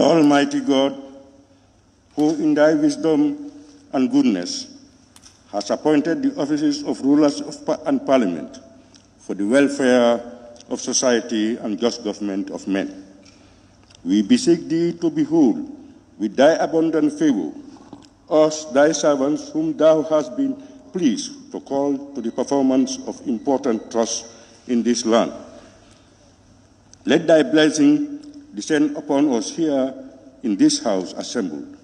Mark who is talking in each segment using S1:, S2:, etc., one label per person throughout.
S1: Almighty God, who in thy wisdom and goodness has appointed the offices of rulers and parliament for the welfare of society and just government of men, we beseech thee to behold with thy abundant favor us, thy servants, whom thou hast been pleased to call to the performance of important trusts in this land. Let thy blessing descend upon us here in this house assembled.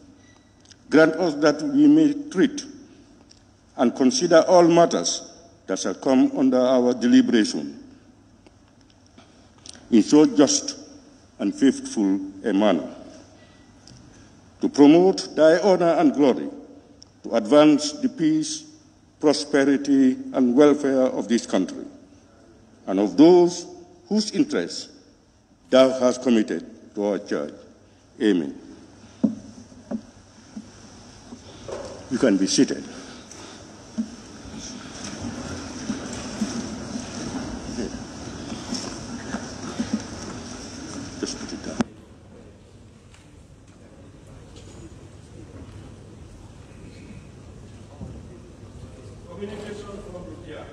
S1: Grant us that we may treat and consider all matters that shall come under our deliberation in so just and faithful a manner, to promote thy honor and glory, to advance the peace, prosperity, and welfare of this country, and of those whose interests thou hast committed to our church. Amen. You can be seated. Just put it down. Communication from the chair.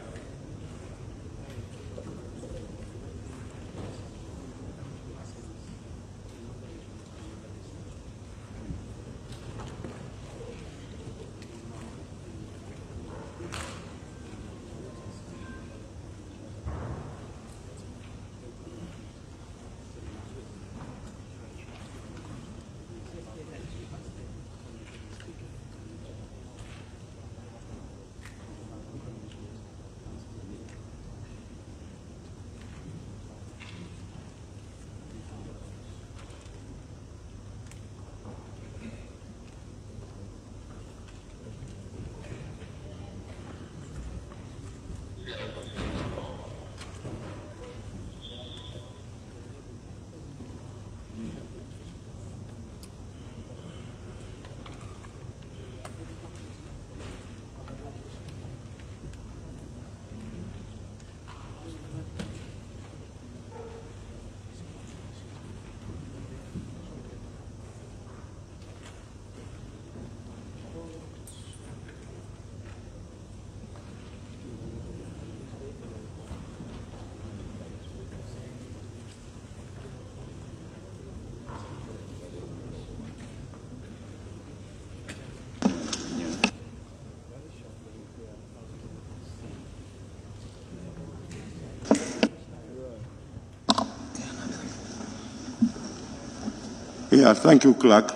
S1: Yeah, thank you, Clark.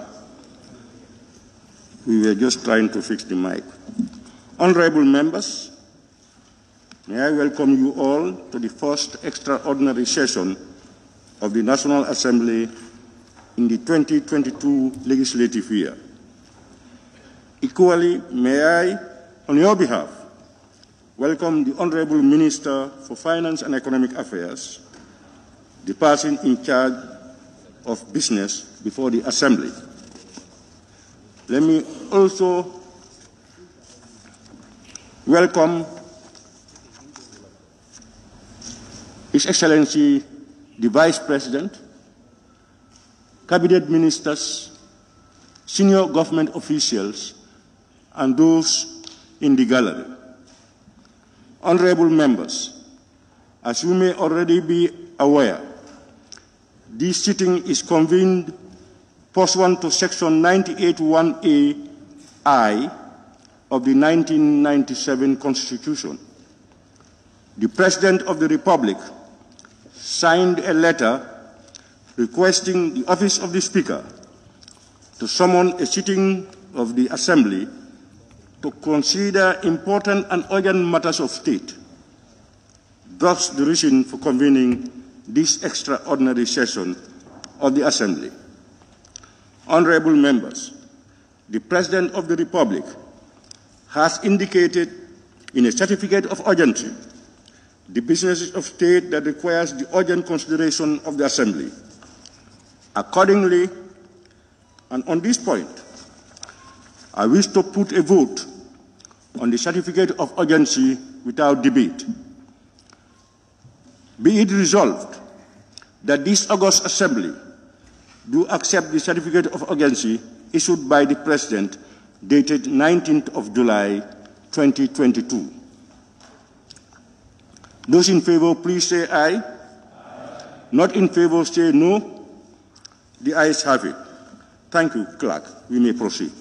S1: We were just trying to fix the mic. Honorable members, may I welcome you all to the first extraordinary session of the National Assembly in the 2022 legislative year. Equally, may I, on your behalf, welcome the Honorable Minister for Finance and Economic Affairs, the person in charge of business before the Assembly. Let me also welcome His Excellency, the Vice President, Cabinet Ministers, senior government officials, and those in the gallery. Honorable members, as you may already be aware, this sitting is convened pursuant to Section 98(1)(a)(I) of the 1997 Constitution. The President of the Republic signed a letter requesting the office of the Speaker to summon a sitting of the Assembly to consider important and urgent matters of state. Thus, the reason for convening this extraordinary session of the Assembly. Honorable members, the President of the Republic has indicated in a certificate of urgency the businesses of state that requires the urgent consideration of the Assembly. Accordingly, and on this point, I wish to put a vote on the certificate of urgency without debate. Be it resolved that this August Assembly do accept the certificate of urgency issued by the President dated 19th of July 2022. Those in favor, please say aye. Aye. Not in favor, say no. The ayes have it. Thank you, Clerk. We may proceed.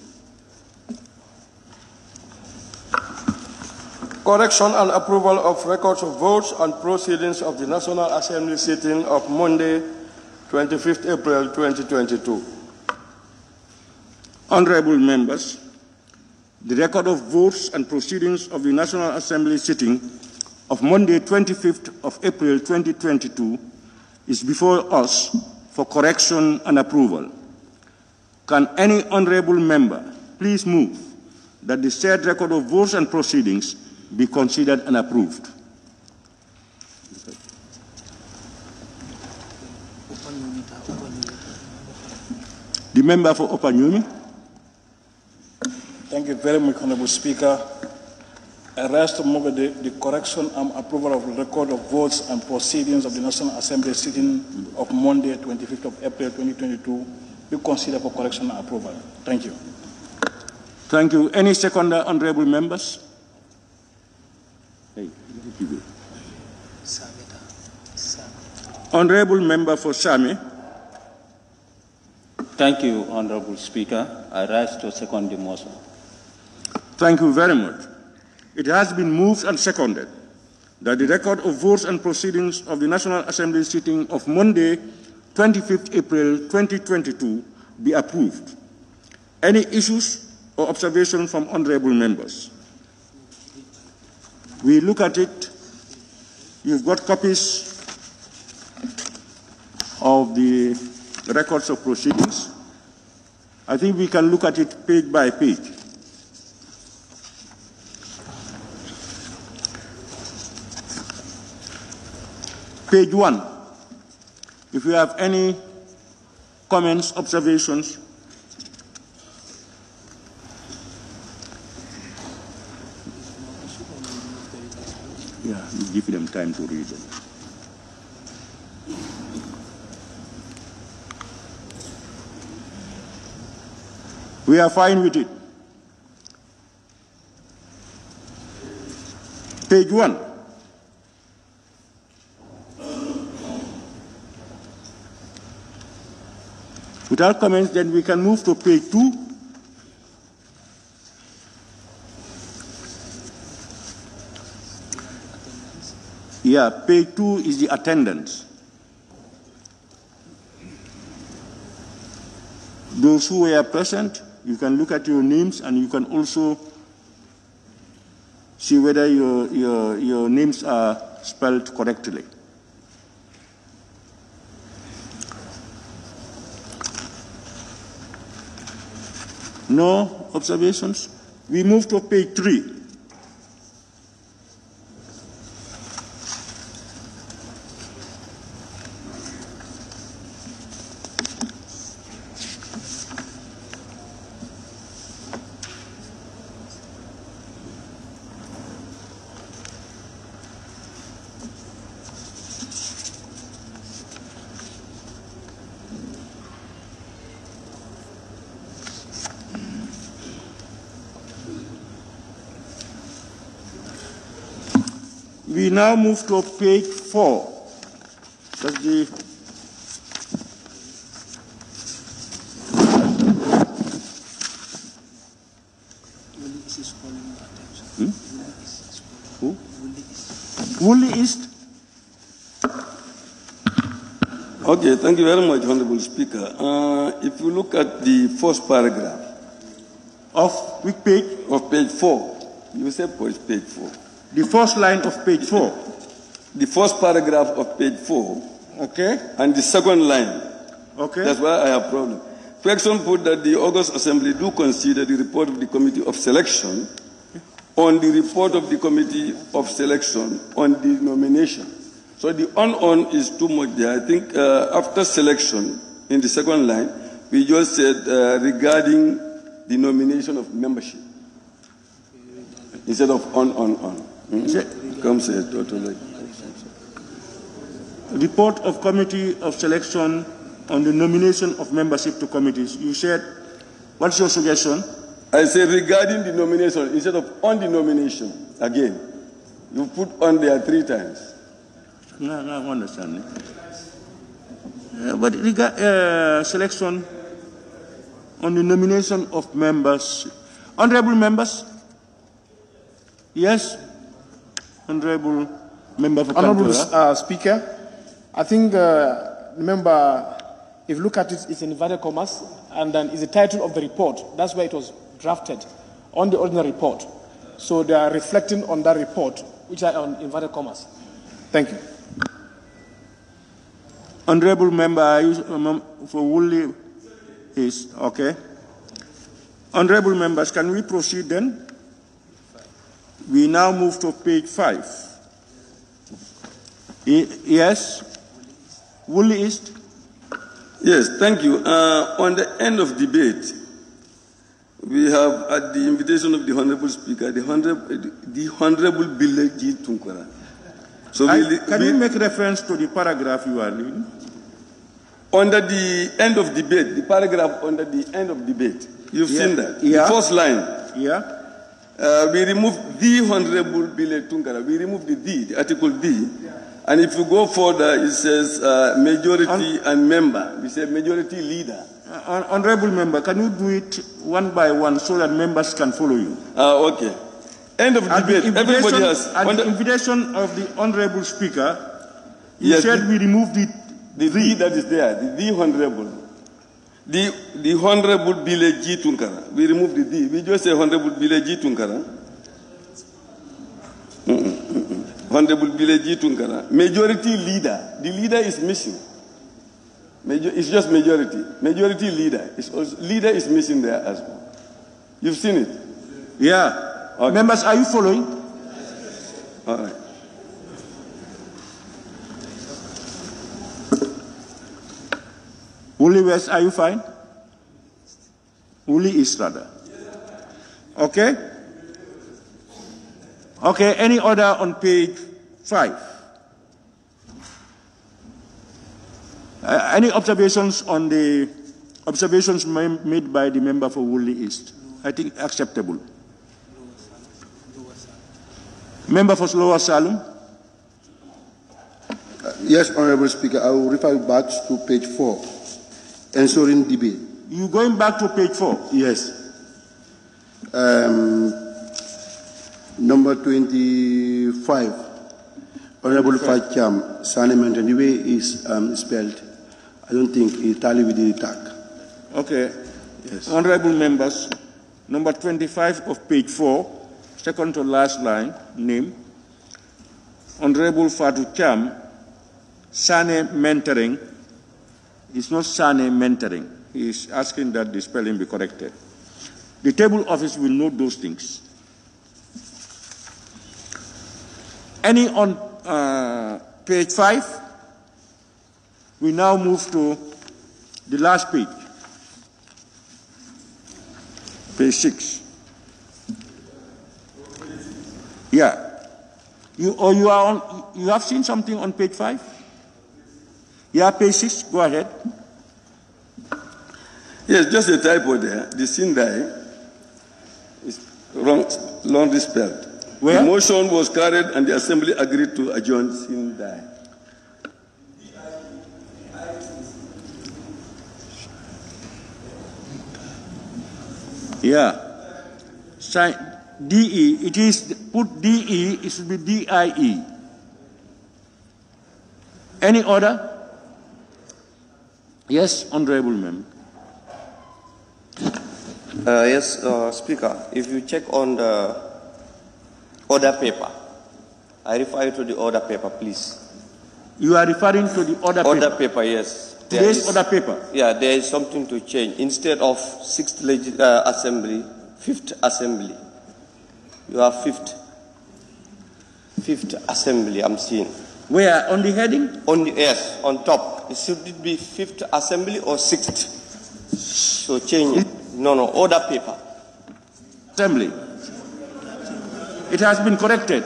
S2: Correction and approval of records of votes and proceedings of the National Assembly sitting of Monday, 25th April 2022.
S1: Honorable members, the record of votes and proceedings of the National Assembly sitting of Monday, 25th of April 2022 is before us for correction and approval. Can any honorable member please move that the said record of votes and proceedings be considered and approved? The member for Opanyumi.
S3: Thank you very much, Honorable Speaker. I rise to move the correction and approval of the record of votes and proceedings of the National Assembly sitting of Monday, 25th of April 2022 be considered for correction and approval. Thank you.
S1: Thank you. Any seconder, honorable members? Hey, honorable member for Sami.
S4: Thank you, Honorable Speaker. I rise to second the motion.
S1: Thank you very much. It has been moved and seconded that the record of votes and proceedings of the National Assembly sitting of Monday, 25th April 2022 be approved. Any issues or observations from honorable members? We look at it. You've got copies of the records of proceedings. I think we can look at it page by page. Page 1. If you have any comments, observations, yeah, you give them time to read them. We are fine with it. Page 1. Without comments, then we can move to page 2. Yeah, page 2 is the attendance. Those who were present, you can look at your names and you can also see whether your names are spelled correctly. No observations? We move to page 3. We now move to page 4. That's the Who? Woolley East.
S2: Okay, thank you very much, Honorable Speaker. If you look at the first paragraph
S1: Of which page?
S2: of page 4, you said page 4.
S1: The first line of page 4.
S2: The first paragraph of page 4.
S1: Okay.
S2: And the second line.
S1: Okay.
S2: That's why I have problem. Question put that the August Assembly do consider the report of the Committee of Selection on the report of the Committee of Selection on the nomination. So the on is too much there. I think after selection, in the second line, we just said regarding the nomination of membership. Instead of on. Comes a total.
S1: Report of Committee of Selection on the nomination of membership to committees. You said, what's your suggestion?
S2: I said regarding the nomination, instead of on the nomination, again, you put on there 3 times.
S1: No, I understand. But selection on the nomination of members. Honorable members? Yes? Honorable member for
S5: Honorable Speaker, I think, remember, if you look at it, it's in inverted commas, and then it's the title of the report. That's where it was drafted, on the ordinary report. So they are reflecting on that report, which are on inverted commas. Thank you.
S1: Honorable member for Woolly is okay. Honorable members, can we proceed then? We now move to page 5. Yes? Woolly East?
S2: Yes, thank you. On the end of debate, we have, at the invitation of the Honorable Speaker, the Honorable Bill G. Tunkara. So
S1: can you make reference to the paragraph you are reading?
S2: Under the end of debate, the paragraph under the end of debate, you've seen that.
S1: Yeah.
S2: The first line.
S1: Yeah.
S2: We remove the Honorable Bill Tunkara. We remove the article D. And if you go further, it says majority and member. We say majority leader.
S1: Honorable member, can you do it one by one so that members can follow you?
S2: Okay. End of debate. Everybody has.
S1: At the invitation of the Honorable Speaker, he said we remove the
S2: that is there. The Honorable. The Honorable Bill G. Tunkara. We remove the D. We just say Honorable Bill G. Tunkara. Honorable Bill G. Tunkara. Majority leader. The leader is missing. It's just majority. Majority leader. Leader is missing there as well. You've seen it?
S1: Yeah. Okay. Members, are you following?
S2: All right.
S1: Woolly West, are you fine? Woolly East, rather. Okay? Okay, any order on page 5? Any observations on the observations made by the member for Woolly East? I think acceptable. Member for Lower Salem?
S6: Yes, Honorable Speaker, I will refer back to page 4, ensuring debate.
S1: You going back to page 4?
S6: Yes. Number 25, Honorable Facham, Sanement, and the way is spelled, I don't think it tally with the tag.
S1: Okay.
S6: Yes.
S1: Honorable members, number 25 of page 4, second to last line, name, Honorable Fatu Cham, Sane Mentoring. It's not Sane Mentoring. He is asking that the spelling be corrected. The table office will note those things. Any on page 5? We now move to the last page. Page 6. Yeah. You have seen something on page 5? Yeah, page 6. Go ahead.
S2: Yes, just a typo there. The Sindai is wrongly spelled.
S1: Where?
S2: The motion was carried and the Assembly agreed to adjourn Sindai.
S1: Yeah. DE, it is, put DE, it should be DIE. Any order? Yes, Honorable Member.
S7: Yes, Speaker, if you check on the order paper, I refer you to the order paper, please.
S1: You are referring to the order paper?
S7: Order paper, yes.
S1: Today's order paper?
S7: Yeah, there is something to change. Instead of 6th Assembly, 5th Assembly. You have 5th Assembly, I'm seeing.
S1: Where? On the heading?
S7: Yes, on top. Should it be 5th Assembly or 6th? So change it. No, order paper.
S1: Assembly. It has been corrected.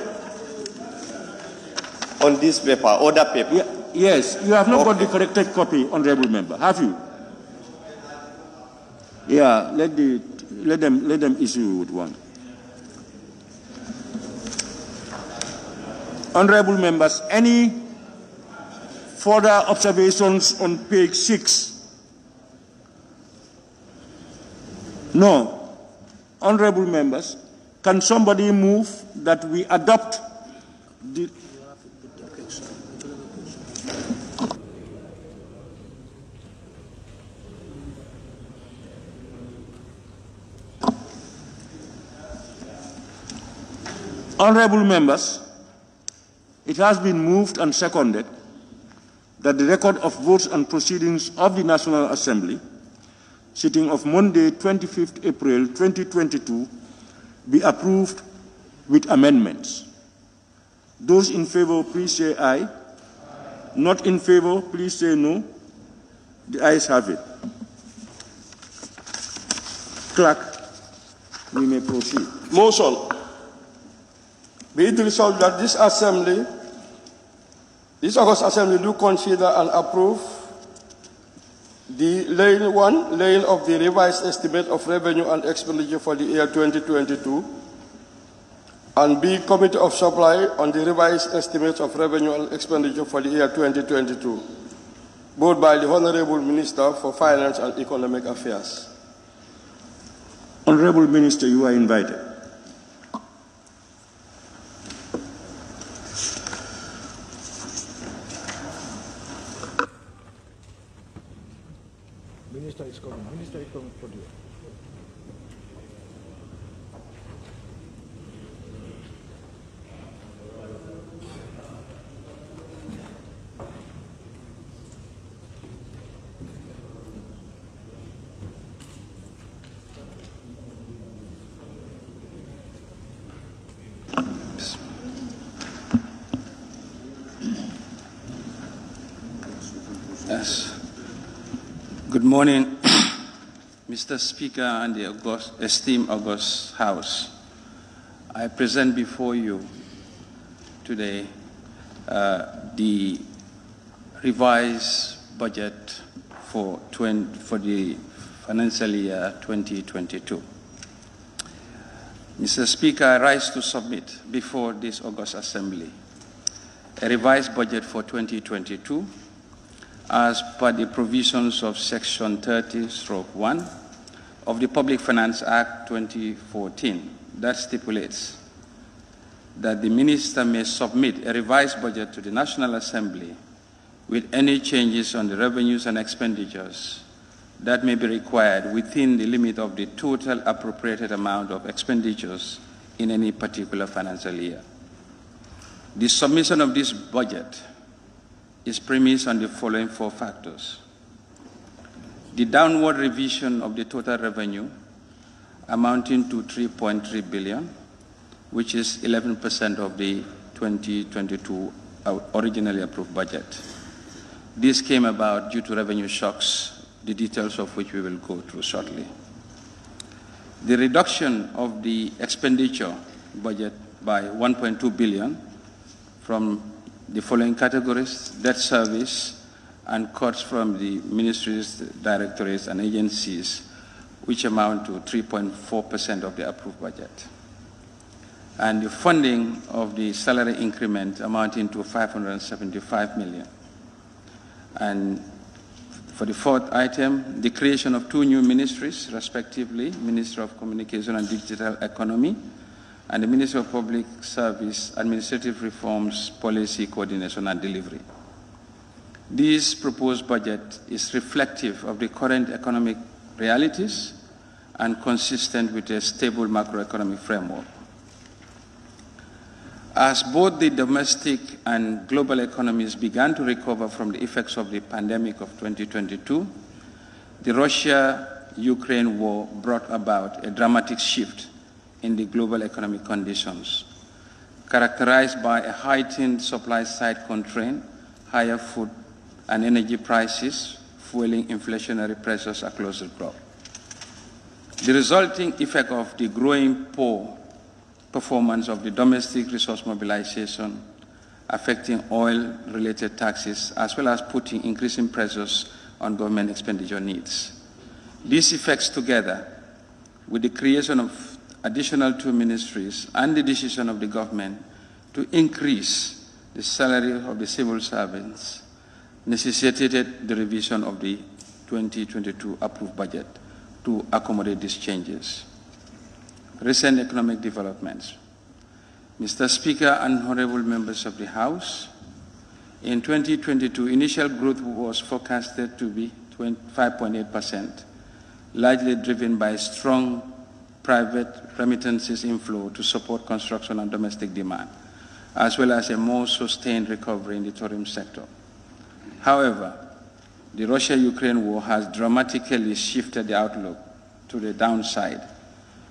S7: On this paper, order paper.
S1: Yes, you have not got the corrected copy, honorable member, have you? Yeah, let them issue with one. Honorable members, any further observations on page 6? No. Honorable members, can somebody move that we adopt the... Honorable members, it has been moved and seconded that the record of votes and proceedings of the National Assembly, sitting of Monday, 25th April 2022, be approved with amendments. Those in favor, please say aye. Not in favor, please say no. The ayes have it. Clerk, we may proceed.
S2: Motion. Be it resolved that this August Assembly do consider and approve the laying of the revised estimate of revenue and expenditure for the year 2022, and B, Committee of Supply on the revised estimates of revenue and expenditure for the year 2022, both by the Honorable Minister for Finance and Economic Affairs.
S1: Honorable Minister, you are invited.
S5: Minister is coming. Minister is coming for you.
S8: Yes. Good morning, Mr. Speaker and the esteemed August House. I present before you today the revised budget for the financial year 2022. Mr. Speaker, I rise to submit before this August Assembly a revised budget for 2022 as per the provisions of Section 30/1 of the Public Finance Act 2014 that stipulates that the Minister may submit a revised budget to the National Assembly with any changes on the revenues and expenditures that may be required within the limit of the total appropriated amount of expenditures in any particular financial year. The submission of this budget is premised on the following 4 factors. The downward revision of the total revenue amounting to 3.3 billion, which is 11% of the 2022 originally approved budget. This came about due to revenue shocks, the details of which we will go through shortly. The reduction of the expenditure budget by 1.2 billion from the following categories: debt service and cuts from the ministries, directorates, and agencies, which amount to 3.4% of the approved budget. And the funding of the salary increment amounting to 575 million. And for the 4th item, the creation of 2 new ministries, respectively, Minister of Communication and Digital Economy, and the Ministry of Public Service, Administrative Reforms, Policy Coordination and Delivery. This proposed budget is reflective of the current economic realities and consistent with a stable macroeconomic framework. As both the domestic and global economies began to recover from the effects of the pandemic of 2022, the Russia-Ukraine war brought about a dramatic shift in the global economic conditions, characterized by a heightened supply-side constraint, higher food and energy prices, fueling inflationary pressures across the globe. The resulting effect of the growing poor performance of the domestic resource mobilization affecting oil-related taxes, as well as putting increasing pressures on government expenditure needs. These effects, together with the creation of additional 2 ministries and the decision of the government to increase the salary of the civil servants, necessitated the revision of the 2022 approved budget to accommodate these changes. Recent economic developments. Mr. Speaker and honorable members of the House, in 2022, initial growth was forecasted to be 5.8%, largely driven by strong private remittances inflow to support construction and domestic demand, as well as a more sustained recovery in the tourism sector. However, the Russia-Ukraine war has dramatically shifted the outlook to the downside,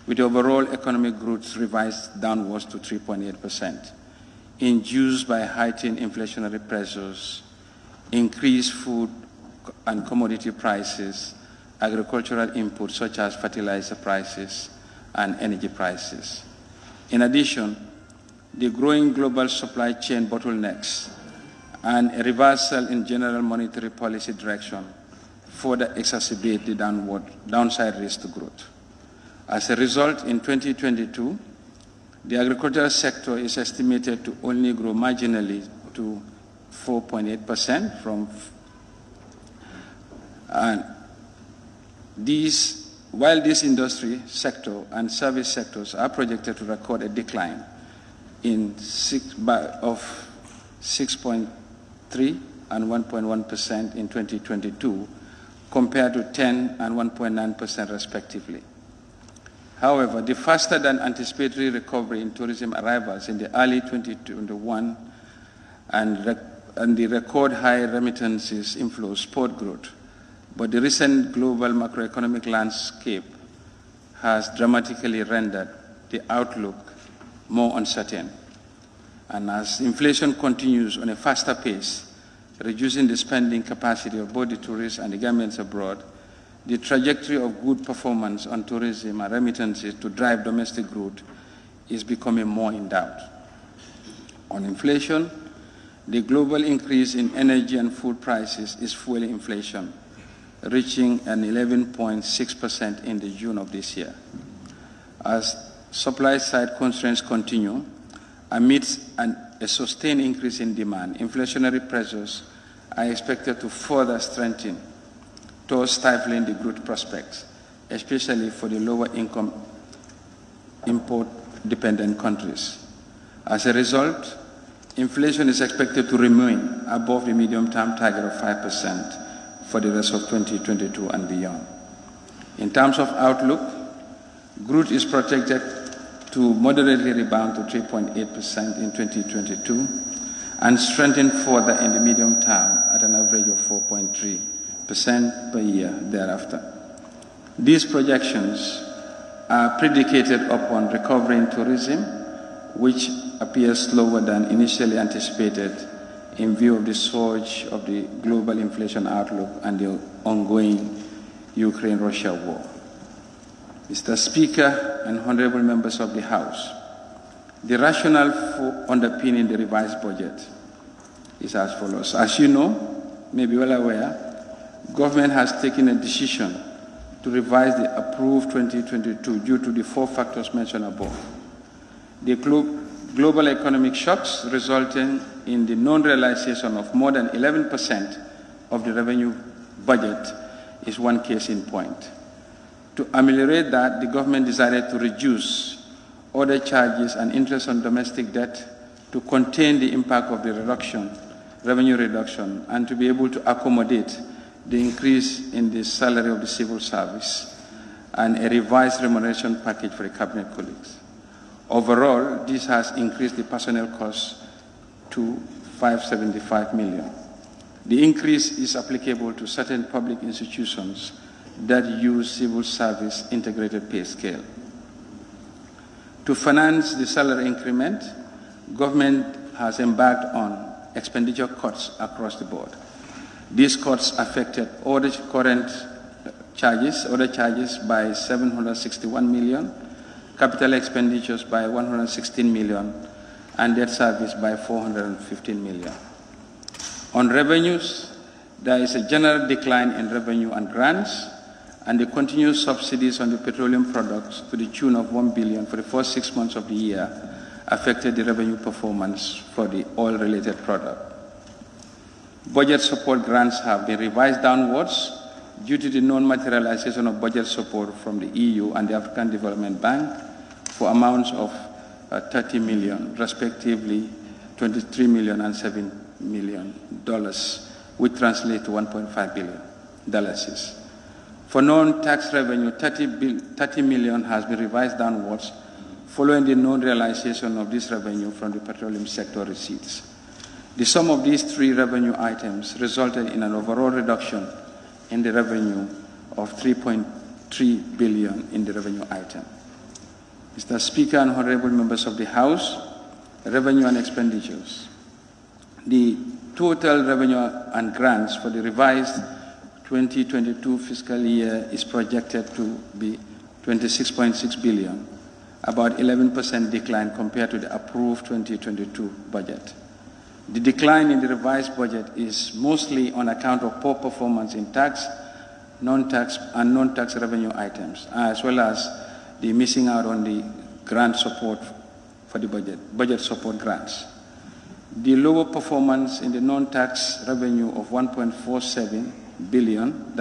S8: with overall economic growth revised downwards to 3.8%, induced by heightened inflationary pressures, increased food and commodity prices, agricultural inputs such as fertilizer prices, and energy prices. In addition, the growing global supply chain bottlenecks and a reversal in general monetary policy direction further exacerbate the downside risk to growth. As a result, in 2022, the agricultural sector is estimated to only grow marginally to 4.8% from, while this industry sector and service sectors are projected to record a decline of 6.3% and 1.1% in 2022, compared to 10% and 1.9% respectively. However, the faster than anticipated recovery in tourism arrivals in the early 2021 and the record high remittances inflows spurred growth, but the recent global macroeconomic landscape has dramatically rendered the outlook more uncertain. And as inflation continues on a faster pace, reducing the spending capacity of both the tourists and the governments abroad, the trajectory of good performance on tourism and remittances to drive domestic growth is becoming more in doubt. On inflation, the global increase in energy and food prices is fueling inflation, reaching an 11.6% in the June of this year. As supply-side constraints continue, amidst a sustained increase in demand, inflationary pressures are expected to further strengthen towards stifling the growth prospects, especially for the lower-income import-dependent countries. As a result, inflation is expected to remain above the medium-term target of 5% for the rest of 2022 and beyond. In terms of outlook, growth is projected to moderately rebound to 3.8% in 2022 and strengthen further in the medium term at an average of 4.3% per year thereafter. These projections are predicated upon recovery in tourism, which appears slower than initially anticipated in view of the surge of the global inflation outlook and the ongoing Ukraine-Russia war. Mr. Speaker and honorable members of the House, the rationale for underpinning the revised budget is as follows. As you know, may be well aware, government has taken a decision to revise the approved 2022 due to the 4 factors mentioned above. The global economic shocks resulting in the non-realization of more than 11% of the revenue budget is one case in point. To ameliorate that, the government decided to reduce other charges and interest on domestic debt to contain the impact of the revenue reduction, and to be able to accommodate the increase in the salary of the civil service and a revised remuneration package for the cabinet colleagues. Overall, this has increased the personnel costs to $575 million. The increase is applicable to certain public institutions that use civil service integrated pay scale. To finance the salary increment, government has embarked on expenditure cuts across the board. These cuts affected other charges by $761 million, capital expenditures by $116 million, and debt service by 415 million. On revenues, there is a general decline in revenue and grants, and the continued subsidies on the petroleum products to the tune of 1 billion for the first 6 months of the year affected the revenue performance for the oil-related product. Budget support grants have been revised downwards due to the non-materialization of budget support from the EU and the African Development Bank for amounts of 30 million, respectively 23 million and $7 million, which translate to $1.5 billion. For non-tax revenue, 30 million has been revised downwards following the non-realization of this revenue from the petroleum sector receipts. The sum of these three revenue items resulted in an overall reduction in the revenue of 3.3 billion in the revenue item. Mr. Speaker and honorable members of the House, revenue and expenditures. The total revenue and grants for the revised 2022 fiscal year is projected to be 26.6 billion, about 11% decline compared to the approved 2022 budget. The decline in the revised budget is mostly on account of poor performance in tax, non-tax and non-tax revenue items, as well as the missing out on the grant support for the budget support grants. The lower performance in the non-tax revenue of $1.47 billion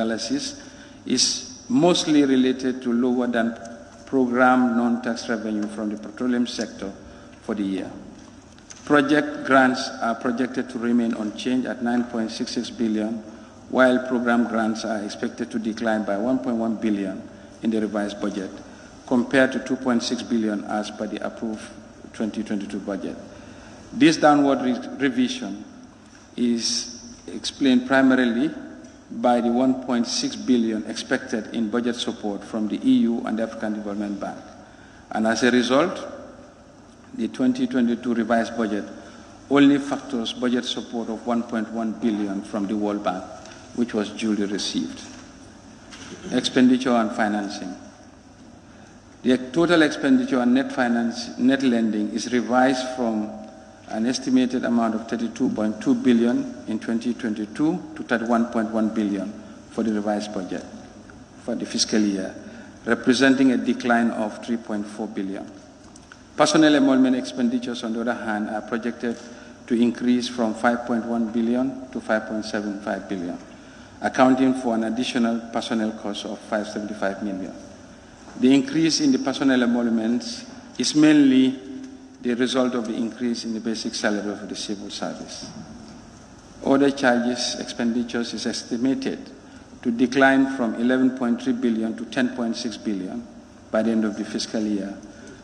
S8: is mostly related to lower than program non-tax revenue from the petroleum sector for the year. Project grants are projected to remain unchanged at 9.66 billion, while program grants are expected to decline by 1.1 billion in the revised budget, compared to 2.6 billion as per the approved 2022 budget. This downward revision is explained primarily by the 1.6 billion expected in budget support from the EU and the African Development Bank. And as a result, the 2022 revised budget only factors budget support of 1.1 billion from the World Bank, which was duly received. Expenditure and financing. The total expenditure and net lending is revised from an estimated amount of 32.2 billion in 2022 to 31.1 billion for the revised budget for the fiscal year, representing a decline of 3.4 billion. Personnel emolument expenditures, on the other hand, are projected to increase from 5.1 billion to 5.75 billion, accounting for an additional personnel cost of 575 million. The increase in the personnel emoluments is mainly the result of the increase in the basic salary of the civil service. Other charges expenditures is estimated to decline from 11.3 billion to 10.6 billion by the end of the fiscal year,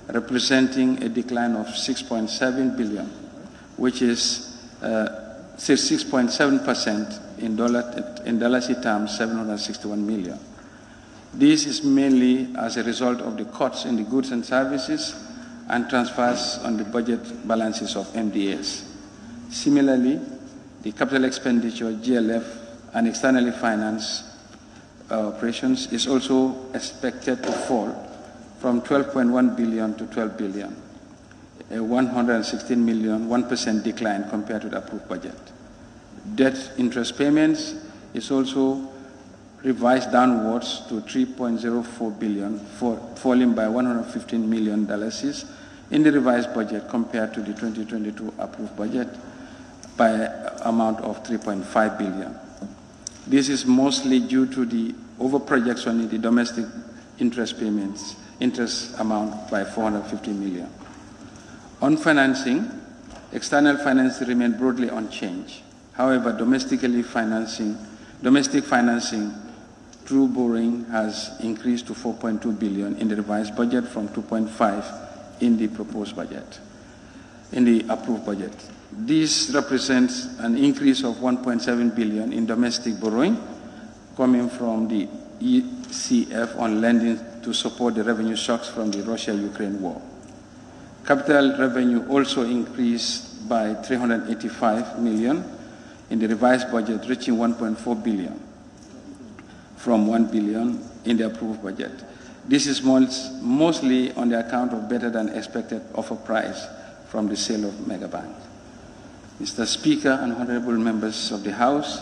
S8: representing a decline of 6.7 billion, which is 6.7% in dollars terms, 761 million. This is mainly as a result of the cuts in the goods and services and transfers on the budget balances of MDAs. Similarly, the capital expenditure, GLF, and externally financed operations is also expected to fall from 12.1 billion to 12 billion, a 116 million, 1% decline compared to the approved budget. Debt interest payments is also revised downwards to 3.04 billion, falling by $115 million in the revised budget compared to the 2022 approved budget by amount of 3.5 billion. This is mostly due to the overprojection in the domestic interest payments, interest amount by 450 million. On financing, external financing remained broadly unchanged. However, domestic financing through borrowing has increased to 4.2 billion in the revised budget from 2.5 in the proposed budget, in the approved budget. This represents an increase of 1.7 billion in domestic borrowing coming from the ECF on lending to support the revenue shocks from the Russia-Ukraine war. Capital revenue also increased by 385 million in the revised budget, reaching 1.4 billion from 1 billion in the approved budget. This is mostly on the account of better than expected offer price from the sale of Megabank. Mr. Speaker and honorable members of the House,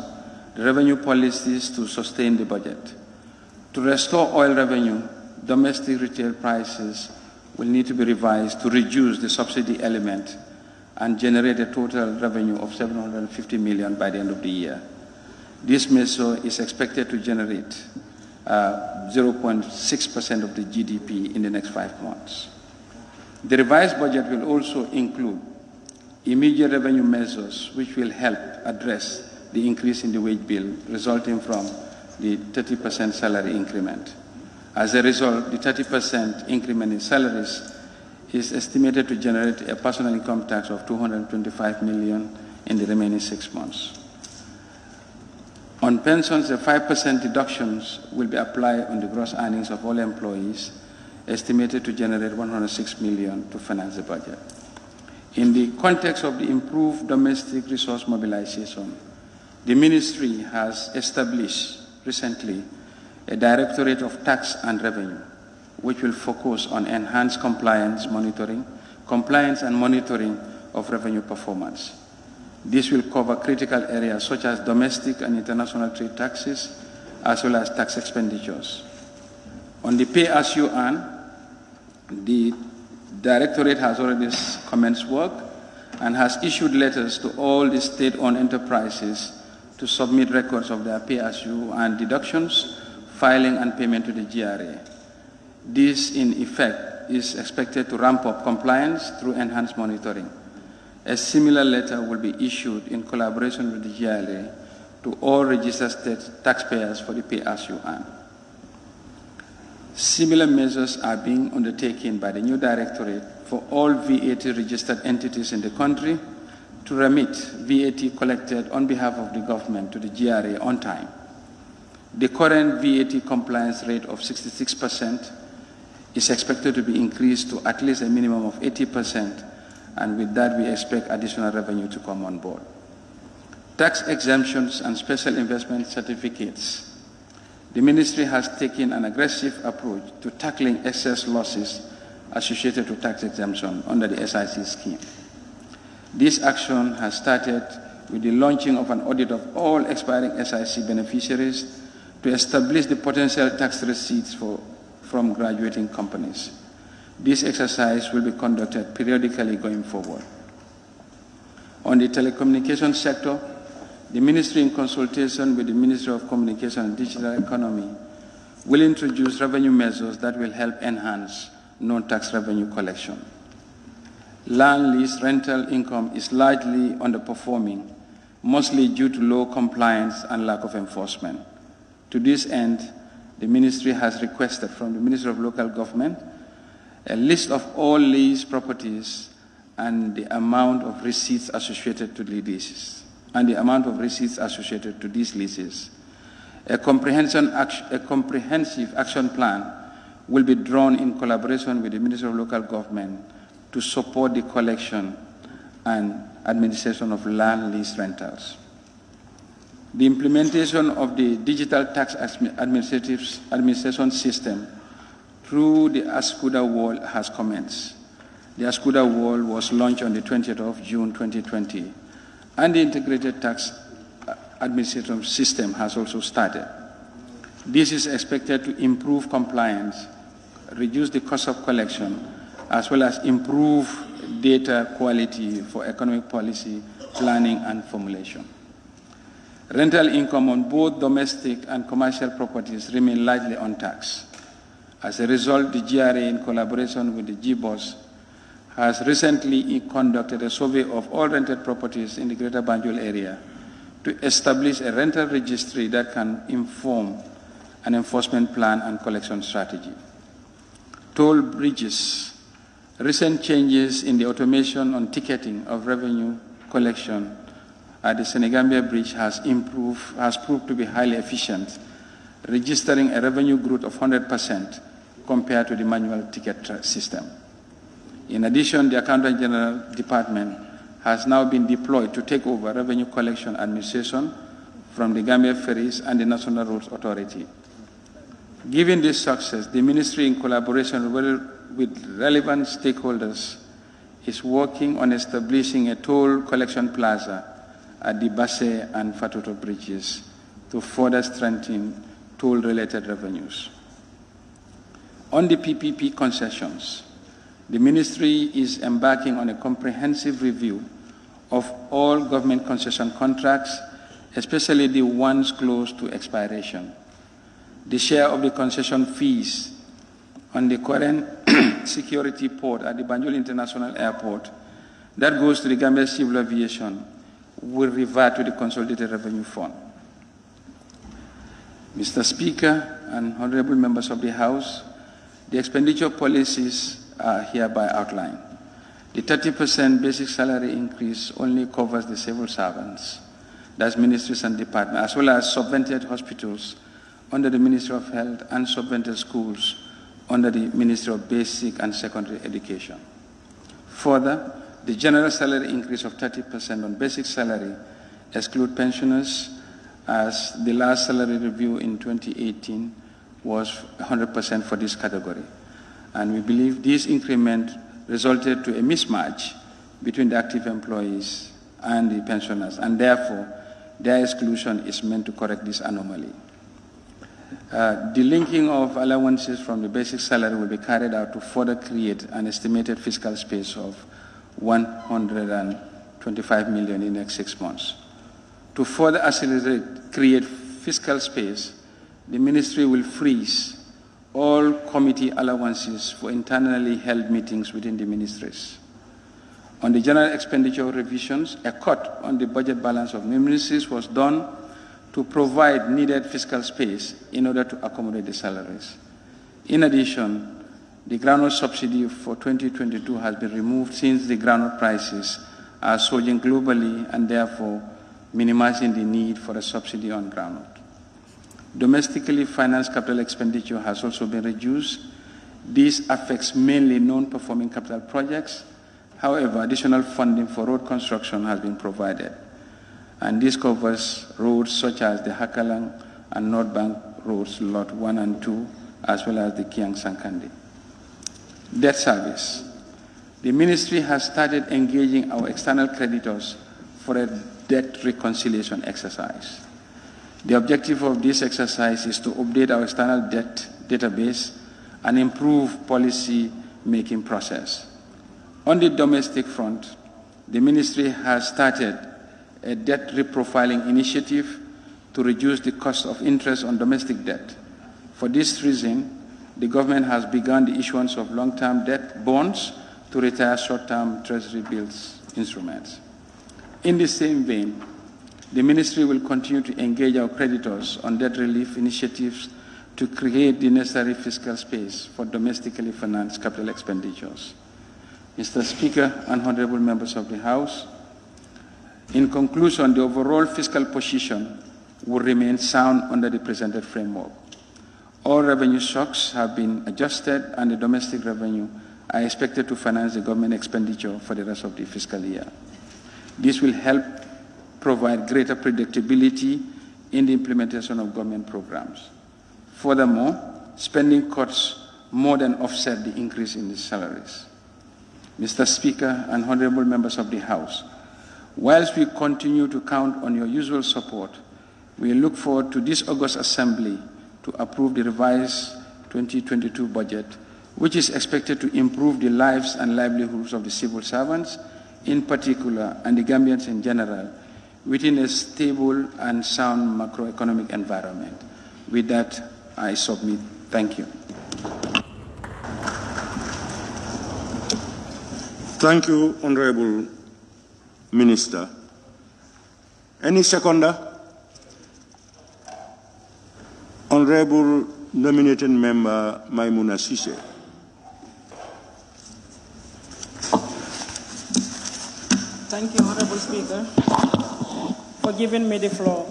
S8: the revenue policy is to sustain the budget. To restore oil revenue, domestic retail prices will need to be revised to reduce the subsidy element and generate a total revenue of $750 million by the end of the year. This measure is expected to generate 0.6% of the GDP in the next 5 months. The revised budget will also include immediate revenue measures which will help address the increase in the wage bill resulting from the 30% salary increment. As a result, the 30% increment in salaries is estimated to generate a personal income tax of $225 million in the remaining 6 months. On pensions, the 5% deductions will be applied on the gross earnings of all employees, estimated to generate $106 million to finance the budget. In the context of the improved domestic resource mobilization, the Ministry has established recently a Directorate of Tax and Revenue, which will focus on enhanced compliance and monitoring of revenue performance. This will cover critical areas such as domestic and international trade taxes, as well as tax expenditures. On the pay-as-you-earn, the Directorate has already commenced work and has issued letters to all the state-owned enterprises to submit records of their pay-as-you-earn deductions, filing and payment to the GRA. This, in effect, is expected to ramp up compliance through enhanced monitoring. A similar letter will be issued in collaboration with the GRA to all registered state taxpayers for the pay-as-you-earn. Similar measures are being undertaken by the new Directorate for all VAT-registered entities in the country to remit VAT collected on behalf of the government to the GRA on time. The current VAT compliance rate of 66% is expected to be increased to at least a minimum of 80%, and with that we expect additional revenue to come on board. Tax exemptions and special investment certificates. The Ministry has taken an aggressive approach to tackling excess losses associated to tax exemption under the SIC scheme. This action has started with the launching of an audit of all expiring SIC beneficiaries to establish the potential tax receipts from graduating companies. This exercise will be conducted periodically going forward. On the telecommunications sector, the Ministry, in consultation with the Ministry of Communication and Digital Economy, will introduce revenue measures that will help enhance non-tax revenue collection. Land lease rental income is largely underperforming, mostly due to low compliance and lack of enforcement. To this end, the Ministry has requested from the Ministry of Local Government a list of all leased properties and the amount of receipts associated to the leases. These leases. A comprehensive action plan will be drawn in collaboration with the Ministry of Local Government to support the collection and administration of land lease rentals. The implementation of the digital tax administration system through the ASCUDA wall has commenced. The ASCUDA wall was launched on the 20th of June 2020, and the integrated tax administration system has also started. This is expected to improve compliance, reduce the cost of collection, as well as improve data quality for economic policy planning and formulation. Rental income on both domestic and commercial properties remain largely untaxed. As a result, the GRA, in collaboration with the GBOS, has recently conducted a survey of all rented properties in the Greater Banjul area to establish a rental registry that can inform an enforcement plan and collection strategy. Toll bridges. Recent changes in the automation on ticketing of revenue collection at the Senegambia Bridge has proved to be highly efficient, registering a revenue growth of 100% compared to the manual ticket system. In addition, the Accountant General Department has now been deployed to take over revenue collection administration from the Gambia Ferries and the National Roads Authority. Given this success, the Ministry, in collaboration with relevant stakeholders is working on establishing a toll collection plaza at the Basse and Fatoto bridges to further strengthen toll-related revenues. On the PPP concessions, the Ministry is embarking on a comprehensive review of all government concession contracts, especially the ones close to expiration. The share of the concession fees on the current security port at the Banjul International Airport that goes to the Gambia Civil Aviation will revert to the Consolidated Revenue Fund. Mr. Speaker and honorable members of the House, the expenditure policies are hereby outlined. The 30% basic salary increase only covers the civil servants, that's ministries and departments, as well as subvented hospitals under the Ministry of Health and subvented schools under the Ministry of Basic and Secondary Education. Further, the general salary increase of 30% on basic salary exclude pensioners, as the last salary review in 2018 was 100% for this category. And we believe this increment resulted to a mismatch between the active employees and the pensioners, and therefore their exclusion is meant to correct this anomaly. The linking of allowances from the basic salary will be carried out to further create an estimated fiscal space of 125 million in the next 6 months. To further create fiscal space, the Ministry will freeze all committee allowances for internally held meetings within the ministries. On the general expenditure revisions, a cut on the budget balance of ministries was done to provide needed fiscal space in order to accommodate the salaries. In addition, the groundnut subsidy for 2022 has been removed since the groundnut prices are surging globally and therefore minimizing the need for a subsidy on groundnut. Domestically financed capital expenditure has also been reduced. This affects mainly non-performing capital projects. However, additional funding for road construction has been provided, and this covers roads such as the Hakalang and North Bank roads, Lot 1 and 2, as well as the Kiang Sankandi. Debt service. The Ministry has started engaging our external creditors for a debt reconciliation exercise. The objective of this exercise is to update our external debt database and improve policy-making process. On the domestic front, the Ministry has started a debt reprofiling initiative to reduce the cost of interest on domestic debt. For this reason, the government has begun the issuance of long-term debt bonds to retire short-term treasury bills instruments. In the same vein, the Ministry will continue to engage our creditors on debt relief initiatives to create the necessary fiscal space for domestically financed capital expenditures. Mr. Speaker and honorable members of the House, in conclusion, the overall fiscal position will remain sound under the presented framework. All revenue shocks have been adjusted, and the domestic revenue are expected to finance the government expenditure for the rest of the fiscal year. This will help provide greater predictability in the implementation of government programs. Furthermore, spending cuts more than offset the increase in the salaries. Mr. Speaker and honorable members of the House, whilst we continue to count on your usual support, we look forward to this August Assembly to approve the revised 2022 budget, which is expected to improve the lives and livelihoods of the civil servants in particular and the Gambians in general within a stable and sound macroeconomic environment. With that, I submit. Thank you.
S1: Thank you, Honorable Minister. Any seconder? Honorable nominated member Maimouna Sise.
S9: Thank you, Honorable Speaker, for giving me the floor.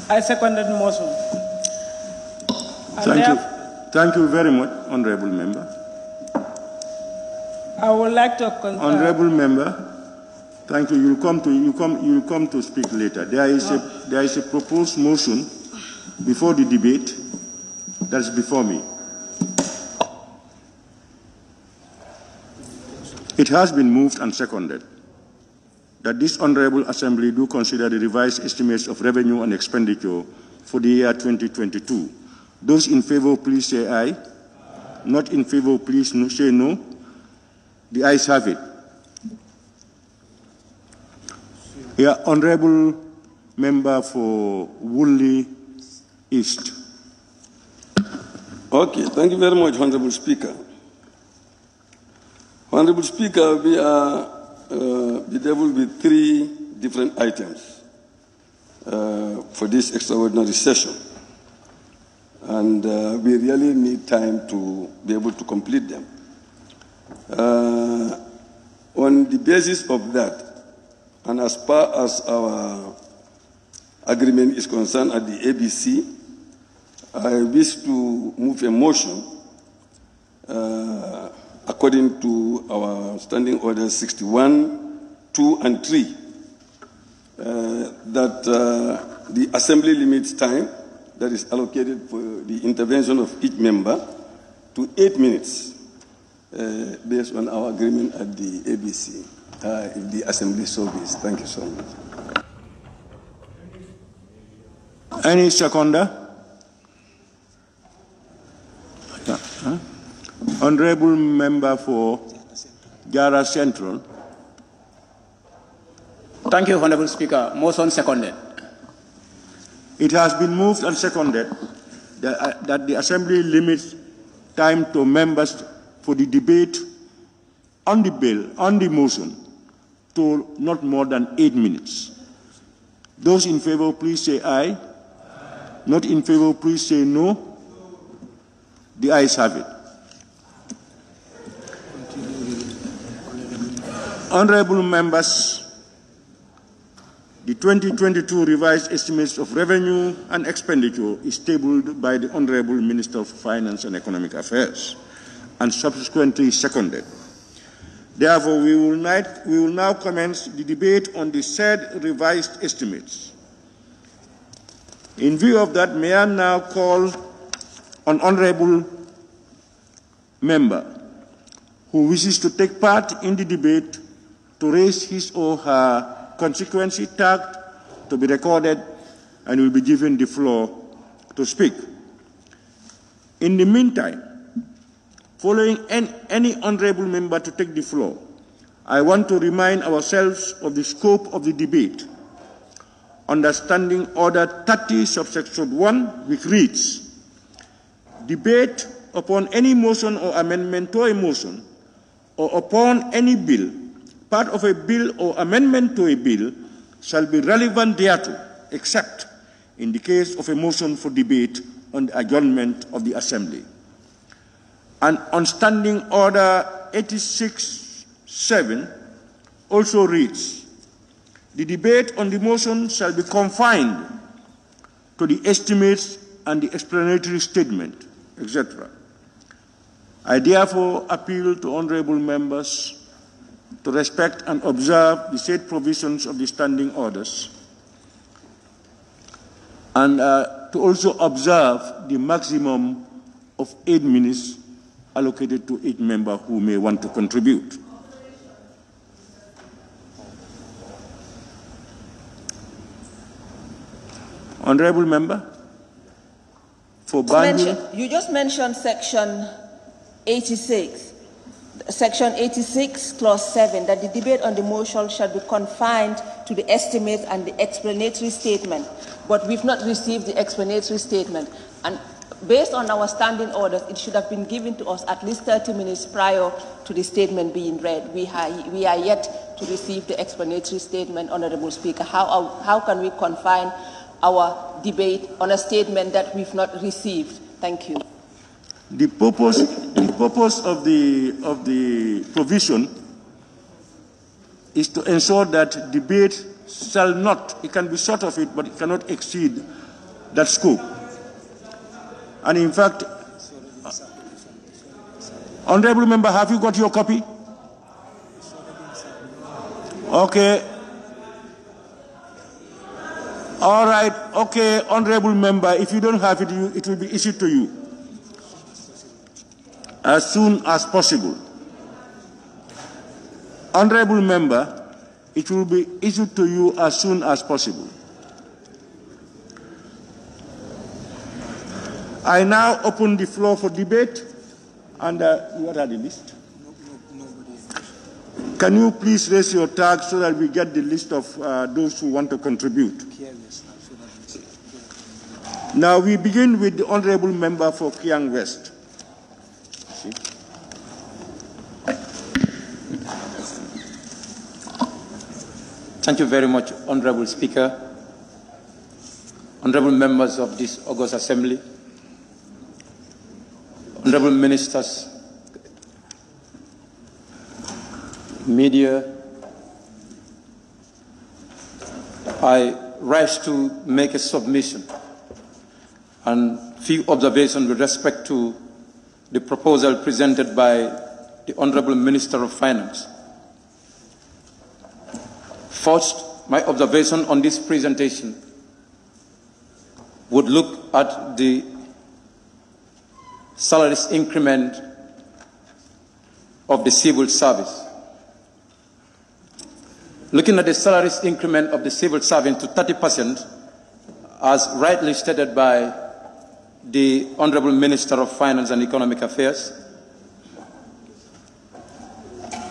S9: I seconded the motion.
S1: Thank you. Thank you very much, Honorable Member.
S9: I would like to
S1: Honorable Member, thank you. You'll come to speak later. There is a proposed motion before the debate that's before me. It has been moved and seconded that this Honorable Assembly do consider the revised estimates of revenue and expenditure for the year 2022. Those in favor, please say aye. Not in favor, please say no. The ayes have it. Here, Honorable Member for Woolly East.
S2: Okay, thank you very much, Honorable Speaker. Honorable Speaker, we are bedeviled with 3 different items for this extraordinary session. And we really need time to be able to complete them. On the basis of that, and as far as our agreement is concerned at the ABC, I wish to move a motion according to our Standing Orders 61, 2, and 3, that the Assembly limits time that is allocated for the intervention of each member to 8 minutes, based on our agreement at the ABC, if the Assembly so wishes. Thank you so much.
S1: Any seconder? Honorable Member for Jara Central.
S4: Thank you, Honorable Speaker. Motion seconded.
S1: It has been moved and seconded that the Assembly limits time to members for the debate on the bill, on the motion, to not more than 8 minutes. Those in favor, please say aye. Not in favor, please say no. The ayes have it. Honorable members, the 2022 revised estimates of revenue and expenditure is tabled by the Honorable Minister of Finance and Economic Affairs and subsequently seconded. Therefore, we will now commence the debate on the said revised estimates. In view of that, may I now call on Honorable Member who wishes to take part in the debate to raise his or her constituency tagged to be recorded and will be given the floor to speak. In the meantime, following any honorable member to take the floor, I want to remind ourselves of the scope of the debate. Understanding Order 30, subsection 1, which reads, debate upon any motion or amendment to a motion or upon any bill, part of a bill or amendment to a bill shall be relevant thereto, except in the case of a motion for debate on the adjournment of the Assembly. And on Standing Order 86-7 also reads, the debate on the motion shall be confined to the estimates and the explanatory statement, etc. I therefore appeal to honorable members to respect and observe the said provisions of the standing orders, and to also observe the maximum of 8 minutes allocated to each member who may want to contribute. Honorable Member for Banjul.
S9: You just mentioned Section 86. Section 86, Clause 7, that the debate on the motion shall be confined to the estimates and the explanatory statement. But we've not received the explanatory statement. And based on our standing orders, it should have been given to us at least 30 minutes prior to the statement being read. We are yet to receive the explanatory statement, Honorable Speaker. How can we confine our debate on a statement that we've not received? Thank you.
S1: The purpose of the provision is to ensure that debate shall not, it can be short of it, but it cannot exceed that scope. And in fact, Honorable Member, have you got your copy? Okay. All right. Okay, Honorable Member, if you don't have it, it will be issued to you as soon as possible. Honorable Member, it will be issued to you as soon as possible. I now open the floor for debate. And what are the list? Can you please raise your tag so that we get the list of those who want to contribute? Now we begin with the Honorable Member for Kiang West.
S10: Thank you very much, Honorable Speaker, Honorable Members of this August Assembly, Honorable Ministers, media. I rise to make a submission and few observations with respect to the proposal presented by the Honorable Minister of Finance. First, my observation on this presentation would look at the salaries increment of the civil service. Looking at the salaries increment of the civil servant to 30%, as rightly stated by the Honorable Minister of Finance and Economic Affairs,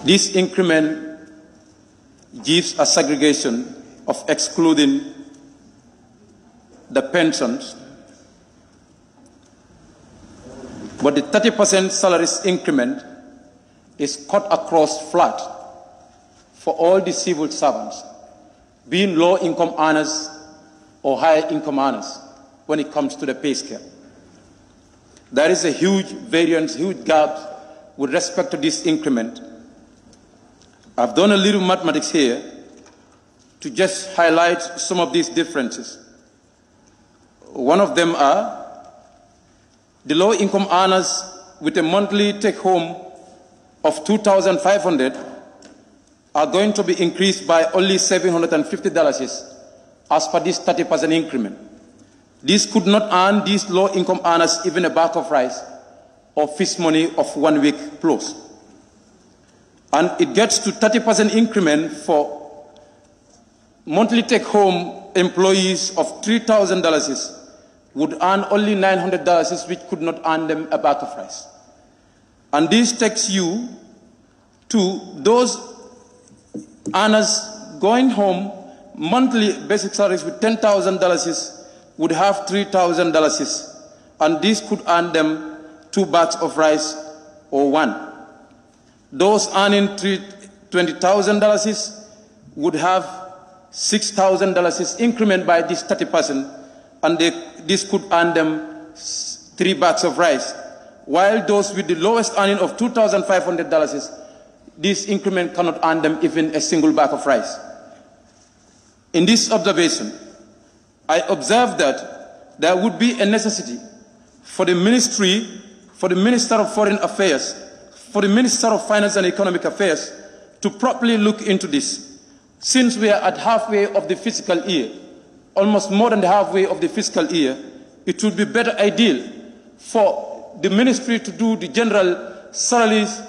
S10: this increment gives a segregation of excluding the pensions, but the 30% salaries increment is cut across flat for all the civil servants, being low-income earners or high-income earners when it comes to the pay scale. There is a huge variance, huge gap with respect to this increment. I've done a little mathematics here to just highlight some of these differences. One of them are the low-income earners with a monthly take-home of $2,500 are going to be increased by only $750 as per this 30% increment. This could not earn these low-income earners even a bag of rice or fish money of 1 week plus. And it gets to 30% increment for monthly take-home employees of $3,000 would earn only $900, which could not earn them a bag of rice. And this takes you to those earners going home, monthly basic salaries with $10,000 would have $3,000, and this could earn them 2 bags of rice or 1. Those earning $20,000 would have $6,000 increment by this 30%, and this could earn them 3 bags of rice. While those with the lowest earning of $2,500, this increment cannot earn them even a single bag of rice. In this observation, I observed that there would be a necessity for the ministry, for the Minister of Foreign Affairs, for the Minister of Finance and Economic Affairs to properly look into this. Since we are at halfway of the fiscal year, almost more than the halfway of the fiscal year, it would be better ideal for the ministry to do the general salaries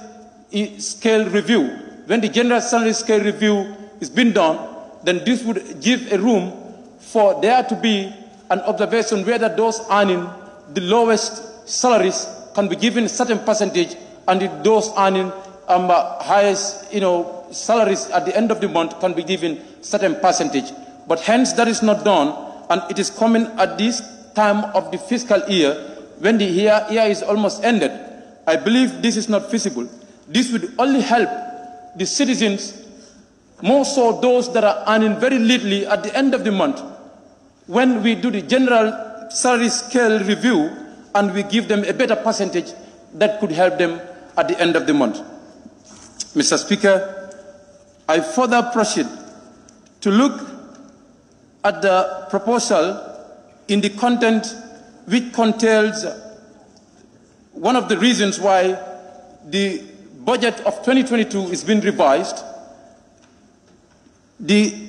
S10: scale review. When the general salary scale review is being done, then this would give a room for there to be an observation whether those earning the lowest salaries can be given a certain percentage, and those earning highest salaries at the end of the month can be given certain percentage. But hence that is not done, and it is coming at this time of the fiscal year when the year is almost ended. I believe this is not feasible. This would only help the citizens, more so those that are earning very little at the end of the month, when we do the general salary scale review and we give them a better percentage that could help them at the end of the month. Mr. Speaker, I further proceed to look at the proposal in the content which contains one of the reasons why the budget of 2022 is being revised, the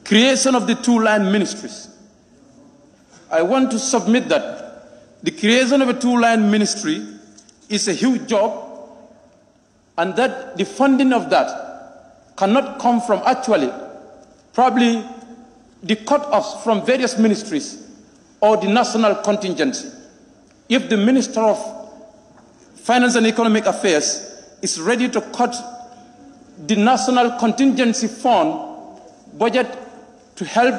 S10: creation of the 2-line ministries. I want to submit that the creation of a 2-line ministry is a huge job, and that the funding of that cannot come from actually probably the cut-offs from various ministries or the national contingency. If the Minister of Finance and Economic Affairs is ready to cut the national contingency fund budget to help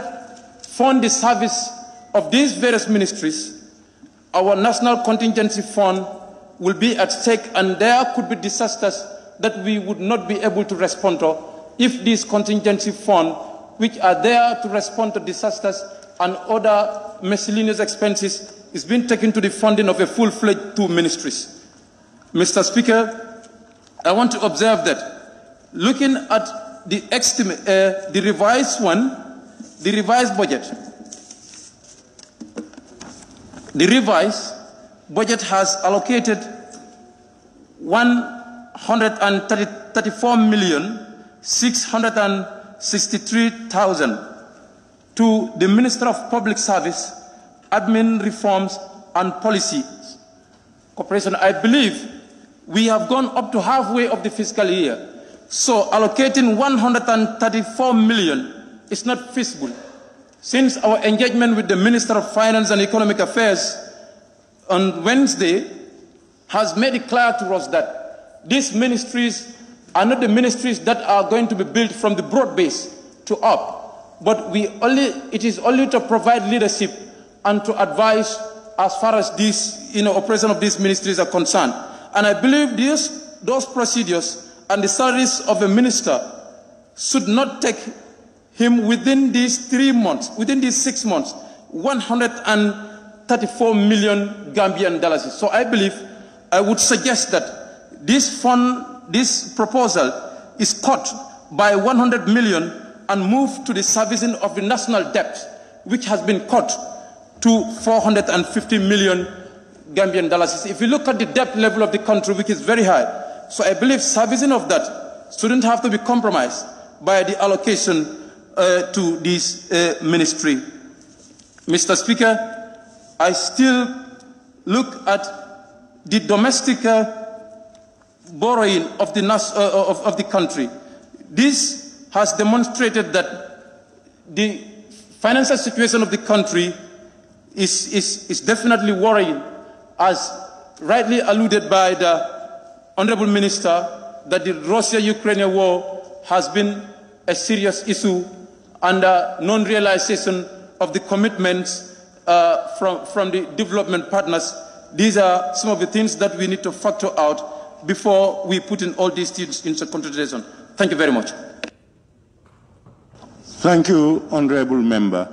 S10: fund the service of these various ministries, our national contingency fund will be at stake, and there could be disasters that we would not be able to respond to if these contingency funds, which are there to respond to disasters and other miscellaneous expenses, is being taken to the funding of a full-fledged two ministries. Mr. Speaker, I want to observe that looking at the estimate, the revised budget, the revised budget has allocated 134,663,000 to the Minister of Public Service, Admin Reforms and Policy Corporation. I believe we have gone up to halfway of the fiscal year. So allocating 134 million is not feasible. Since our engagement with the Minister of Finance and Economic Affairs on Wednesday has made it clear to us that these ministries are not the ministries that are going to be built from the broad base to up, but it is only to provide leadership and to advise as far as this, operation of these ministries are concerned. And I believe those procedures and the salaries of a minister should not take him within these 3 months, within these 6 months, 134 million Gambian dollars. So I believe I would suggest that this proposal is cut by 100 million and moved to the servicing of the national debt, which has been cut to 450 million Gambian dollars. If you look at the debt level of the country, which is very high, so I believe servicing of that shouldn't have to be compromised by the allocation to this ministry. Mr. Speaker, I still look at the domestic borrowing of the country. This has demonstrated that the financial situation of the country is definitely worrying, as rightly alluded by the Honorable Minister, that the Russia-Ukraine war has been a serious issue, and non-realization of the commitments from the development partners. These are some of the things that we need to factor out before we put in all these things into consideration. Thank you very much.
S1: Thank you, Honorable Member.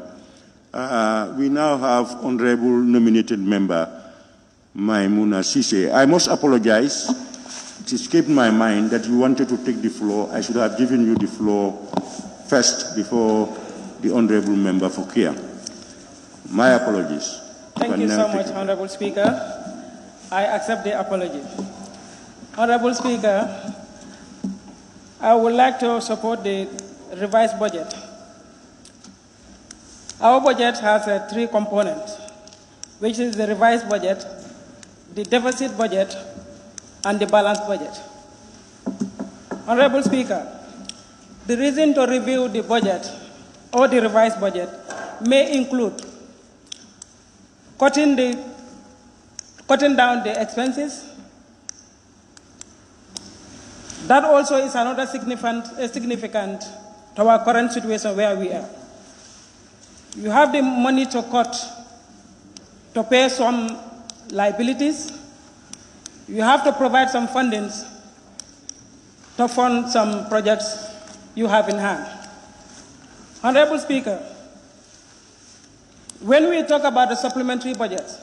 S1: We now have Honorable Nominated Member Maimuna Sise. I must apologize. It escaped my mind that you wanted to take the floor. I should have given you the floor first before the Honorable Member for Kia. My apologies.
S11: Thank you so much, Honorable Speaker. I accept the apology. Honorable Speaker, I would like to support the revised budget. Our budget has 3 components, which is the revised budget, the deficit budget, and the balanced budget. Honorable Speaker, the reason to review the budget or the revised budget may include cutting down the expenses. That also is another significant to our current situation where we are. You have the money to cut, to pay some liabilities. You have to provide some fundings to fund some projects you have in hand. Honorable Speaker, when we talk about the supplementary budgets,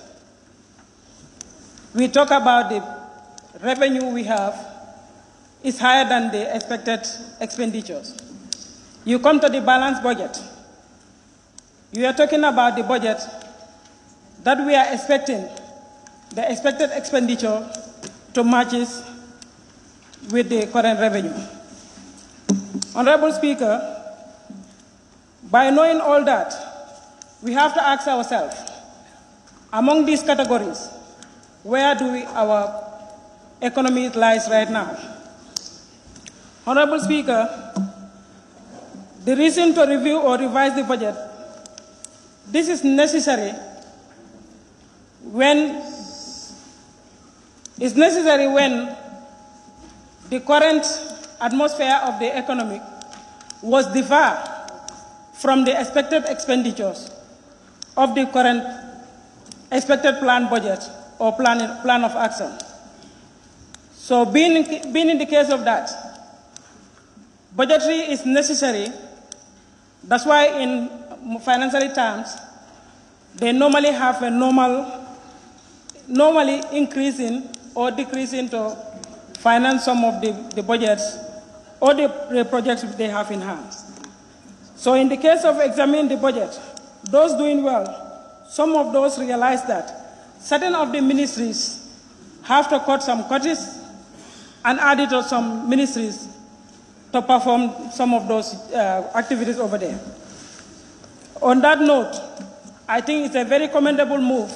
S11: we talk about the revenue we have is higher than the expected expenditures. You come to the balanced budget. You are talking about the budget that we are expecting, the expected expenditure to matches with the current revenue. Honorable Speaker, by knowing all that, we have to ask ourselves, among these categories, where do our economy lies right now? Honorable Speaker, The reason to review or revise the budget, this is necessary when the current atmosphere of the economy was differ from the expected expenditures of the current expected planned budget or plan of action. So being in the case of that, budgetary is necessary. That's why in financial terms, they normally have a normally increasing or decreasing to finance some of the budgets or the projects they have in hand. So in the case of examining the budget, those doing well, some of those realize that certain of the ministries have to cut some cuts and add it to some ministries to perform some of those activities over there. On that note, I think it's a very commendable move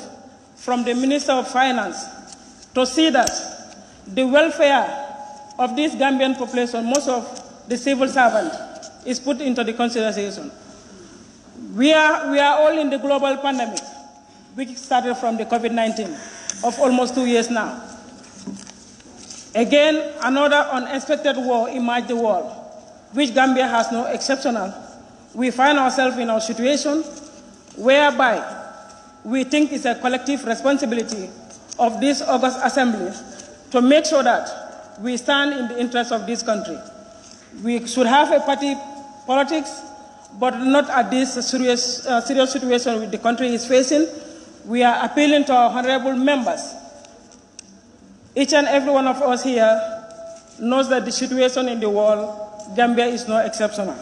S11: from the Minister of Finance to see that the welfare of this Gambian population, most of the civil servants, is put into the consideration. We are all in the global pandemic, which started from the COVID-19 of almost 2 years now. Again, another unexpected war emerged the world, which Gambia has no exceptional. We find ourselves in a situation whereby we think it's a collective responsibility of this August Assembly to make sure that we stand in the interest of this country. We should have a party politics, but not at this serious situation which the country is facing. We are appealing to our honorable members. Each and every one of us here knows that the situation in the world, Gambia is no exceptional.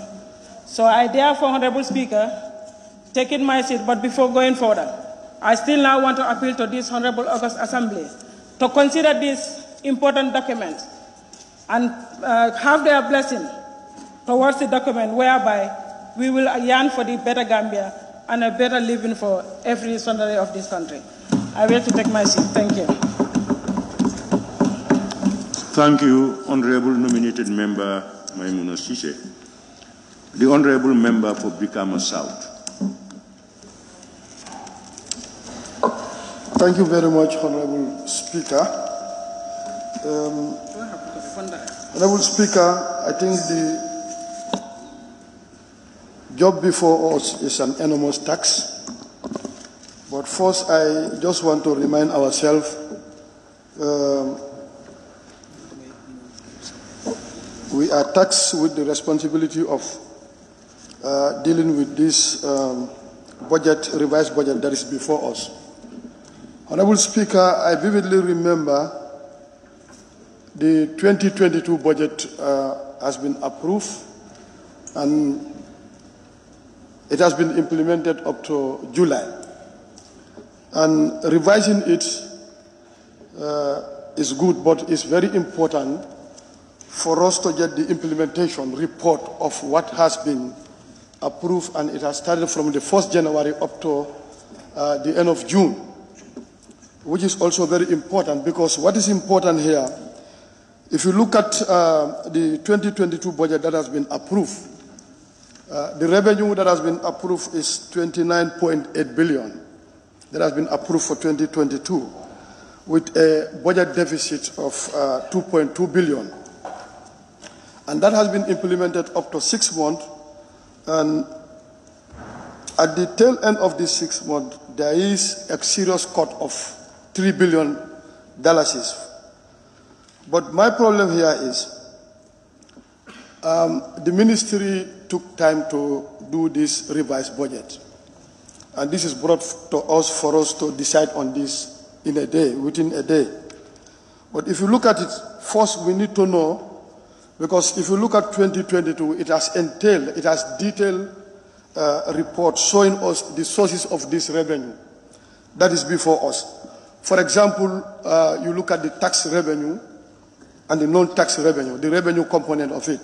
S11: So I therefore, Honorable Speaker, taking my seat, but before going further, I still now want to appeal to this Honorable August Assembly to consider this important document and have their blessing towards the document whereby we will yearn for the better Gambia and a better living for every citizen of this country. I will to take my seat. Thank you.
S1: Thank you, Honorable Nominated Member Maimouna Sise. The Honorable Member for Brikama South.
S12: Thank you very much, Honorable Speaker. Honorable Speaker, I think the job before us is an enormous tax. But first, I just want to remind ourselves we are taxed with the responsibility of dealing with this revised budget that is before us. Honorable Speaker, I vividly remember the 2022 budget has been approved and it has been implemented up to July. And revising it is good, but it's very important for us to get the implementation report of what has been approved, and it has started from the 1st January up to the end of June, which is also very important, because what is important here, if you look at the 2022 budget that has been approved, the revenue that has been approved is 29.8 billion that has been approved for 2022, with a budget deficit of 2.2 billion. And that has been implemented up to 6 months. And at the tail end of this 6 months, there is a serious cut of $3 billion. But my problem here is the ministry took time to do this revised budget. And this is brought to us for us to decide on this in a day, within a day. But if you look at it, first we need to know, because if you look at 2022, it has detailed report showing us the sources of this revenue that is before us. For example, you look at the tax revenue and the non-tax revenue, the revenue component of it.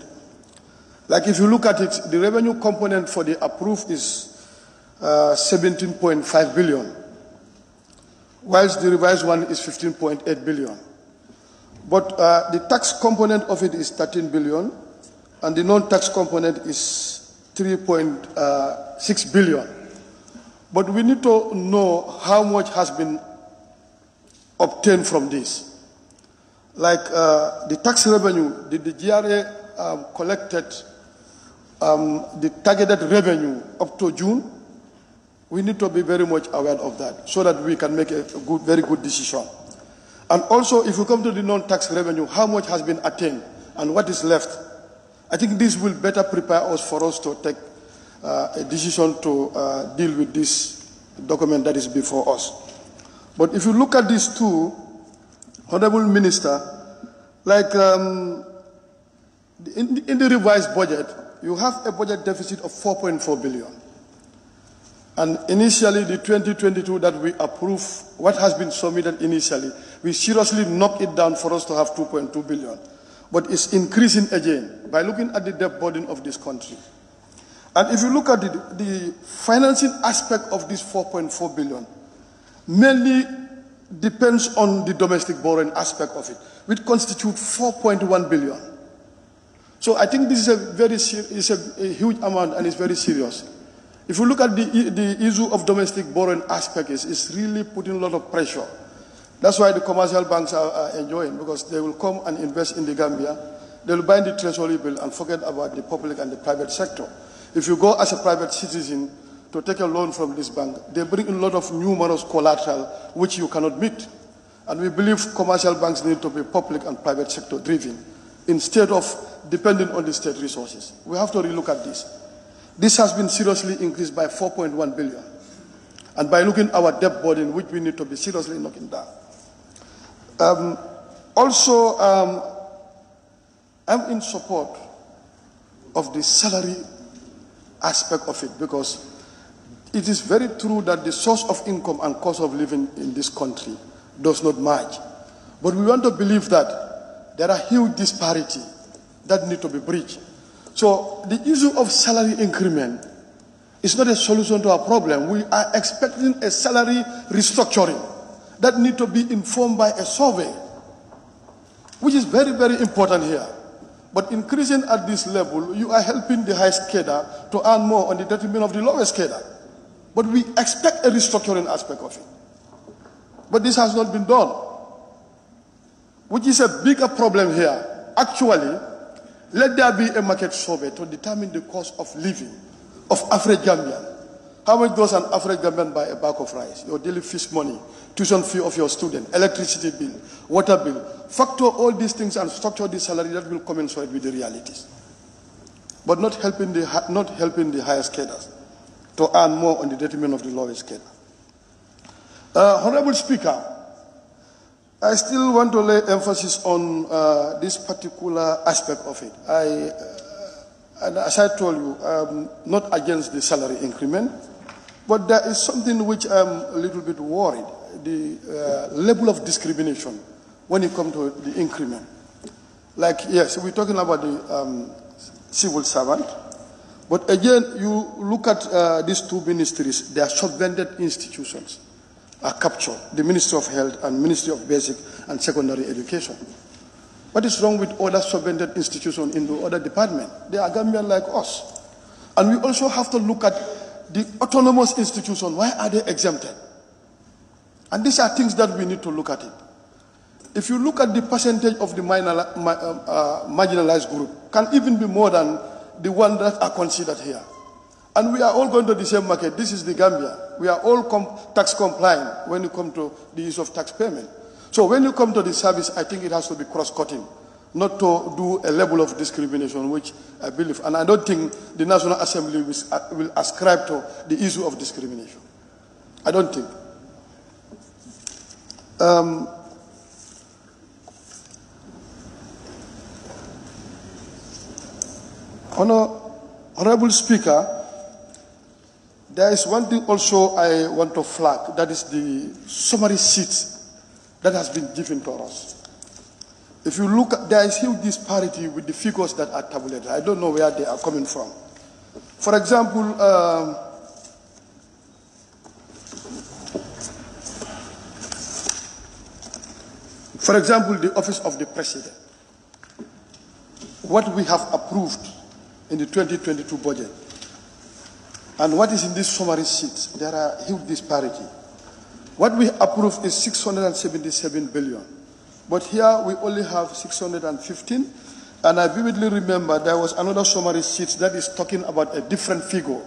S12: Like if you look at it, the revenue component for the approved is 17.5 billion, whilst the revised one is 15.8 billion. But the tax component of it is 13 billion, and the non-tax component is 3.6 billion. But we need to know how much has been obtained from this. Like the tax revenue, the GRA collected the targeted revenue up to June. We need to be very much aware of that so that we can make a very good decision. And also, if you come to the non-tax revenue, how much has been attained and what is left? I think this will better prepare us for us to take a decision to deal with this document that is before us. But if you look at these two, Honorable Minister, like in the revised budget, you have a budget deficit of 4.4 billion. And initially, the 2022 that we approve, what has been submitted initially, we seriously knocked it down for us to have 2.2 billion. But it's increasing again by looking at the debt burden of this country. And if you look at the financing aspect of this 4.4 billion, mainly depends on the domestic borrowing aspect of it, which constitutes 4.1 billion. So I think this is a huge amount and it's very serious. If you look at the issue of domestic borrowing aspect, it's really putting a lot of pressure. That's why the commercial banks are enjoying, because they will come and invest in the Gambia. They will buy the treasury bill and forget about the public and the private sector. If you go as a private citizen to take a loan from this bank, they bring in a lot of numerous collateral which you cannot meet. And we believe commercial banks need to be public and private sector driven instead of depending on the state resources. We have to relook at this. This has been seriously increased by 4.1 billion. And by looking at our debt burden, which we need to be seriously knocking down. I'm in support of the salary aspect of it, because it is very true that the source of income and cost of living in this country does not match. But we want to believe that there are huge disparities that need to be bridged. So the issue of salary increment is not a solution to our problem. We are expecting a salary restructuring that need to be informed by a survey, which is very, very important here. But increasing at this level, you are helping the highest cadre to earn more on the detriment of the lowest cadre. But we expect a restructuring aspect of it. But this has not been done, which is a bigger problem here. Actually, let there be a market survey to determine the cost of living of average Gambian. How much does an average Gambian buy a bag of rice, your daily fees money, tuition fee of your student, electricity bill, water bill? Factor all these things and structure the salary that will commensurate with the realities. But not helping the highest cadres to earn more on the detriment of the lowest cadre. Honorable Speaker, I still want to lay emphasis on this particular aspect of it. And as I told you, I'm not against the salary increment, but there is something which I'm a little bit worried, the level of discrimination when it comes to the increment. Like, yes, we're talking about the civil servant, but again, you look at these two ministries, they are subvented institutions are captured, the Ministry of Health and Ministry of Basic and Secondary Education. What is wrong with other subvented institutions in the other department? They are Gambian like us. And we also have to look at the autonomous institutions. Why are they exempted? And these are things that we need to look at it. If you look at the percentage of the marginalized group, can even be more than the ones that are considered here. And we are all going to the same market. This is the Gambia. We are all tax compliant when you come to the use of tax payment. So when you come to the service, I think it has to be cross-cutting, not to do a level of discrimination, which I believe. And I don't think the National Assembly will ascribe to the issue of discrimination. I don't think. Honorable Speaker, there is one thing also I want to flag, that is the summary sheet that has been given to us. If you look at, there is huge disparity with the figures that are tabulated. I don't know where they are coming from. For example, the Office of the President. What we have approved in the 2022 budget and what is in these summary sheets, there are huge disparity. What we approve is 677 billion, but here we only have 615, and I vividly remember there was another summary sheet that is talking about a different figure.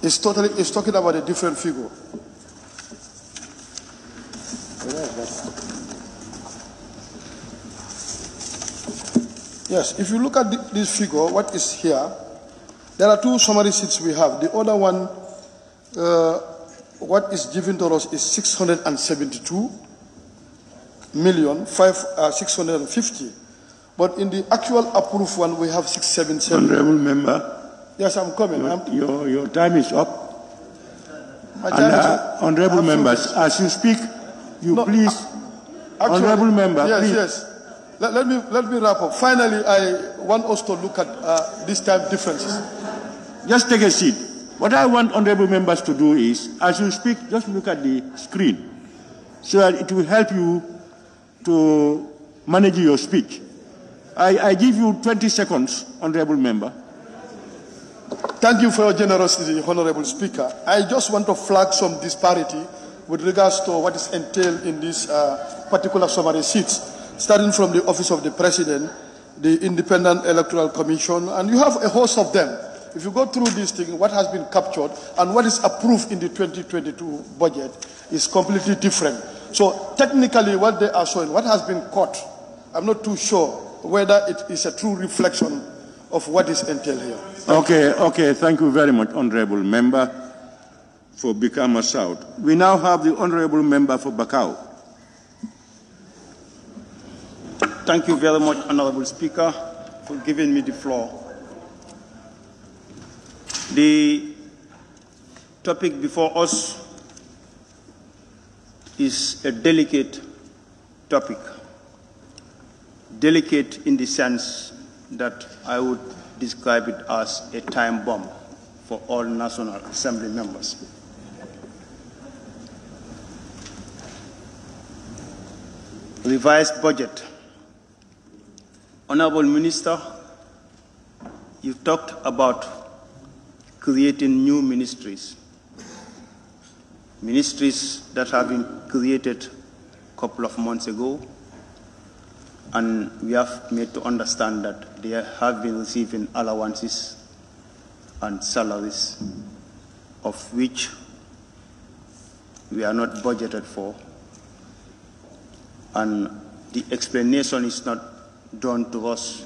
S12: It's talking about a different figure. Yes, if you look at this figure, what is here, there are two summary sheets we have. The other one, what is given to us is 672,650,000. But in the actual approved one, we have 677.
S1: Honorable Member.
S12: Yes, I'm coming.
S1: Your time is up. Honorable members, as you speak, please. Honorable member,
S12: yes,
S1: please.
S12: Yes. Let me wrap up. Finally, I want us to look at this time differences.
S1: Just take a seat. What I want honorable members to do is, as you speak, just look at the screen, so that it will help you to manage your speech. I give you 20 seconds, honorable member.
S12: Thank you for your generosity, Honorable Speaker. I just want to flag some disparity with regards to what is entailed in these particular summary sheets, starting from the Office of the President, the Independent Electoral Commission, and you have a host of them. If you go through this thing, what has been captured and what is approved in the 2022 budget is completely different. So technically what they are showing, what has been caught, I'm not too sure whether it is a true reflection of what is entailed here.
S1: Okay, thank you very much, honorable member for Bikama South. We now have the honorable member for Bakau.
S13: Thank you very much, Honorable Speaker, for giving me the floor. The topic before us is a delicate topic. Delicate in the sense that I would describe it as a time bomb for all National Assembly members. Revised budget. Honorable Minister, you talked about creating new ministries. Ministries that have been created a couple of months ago, and we have made to understand that they have been receiving allowances and salaries of which we are not budgeted for, and the explanation is not done to us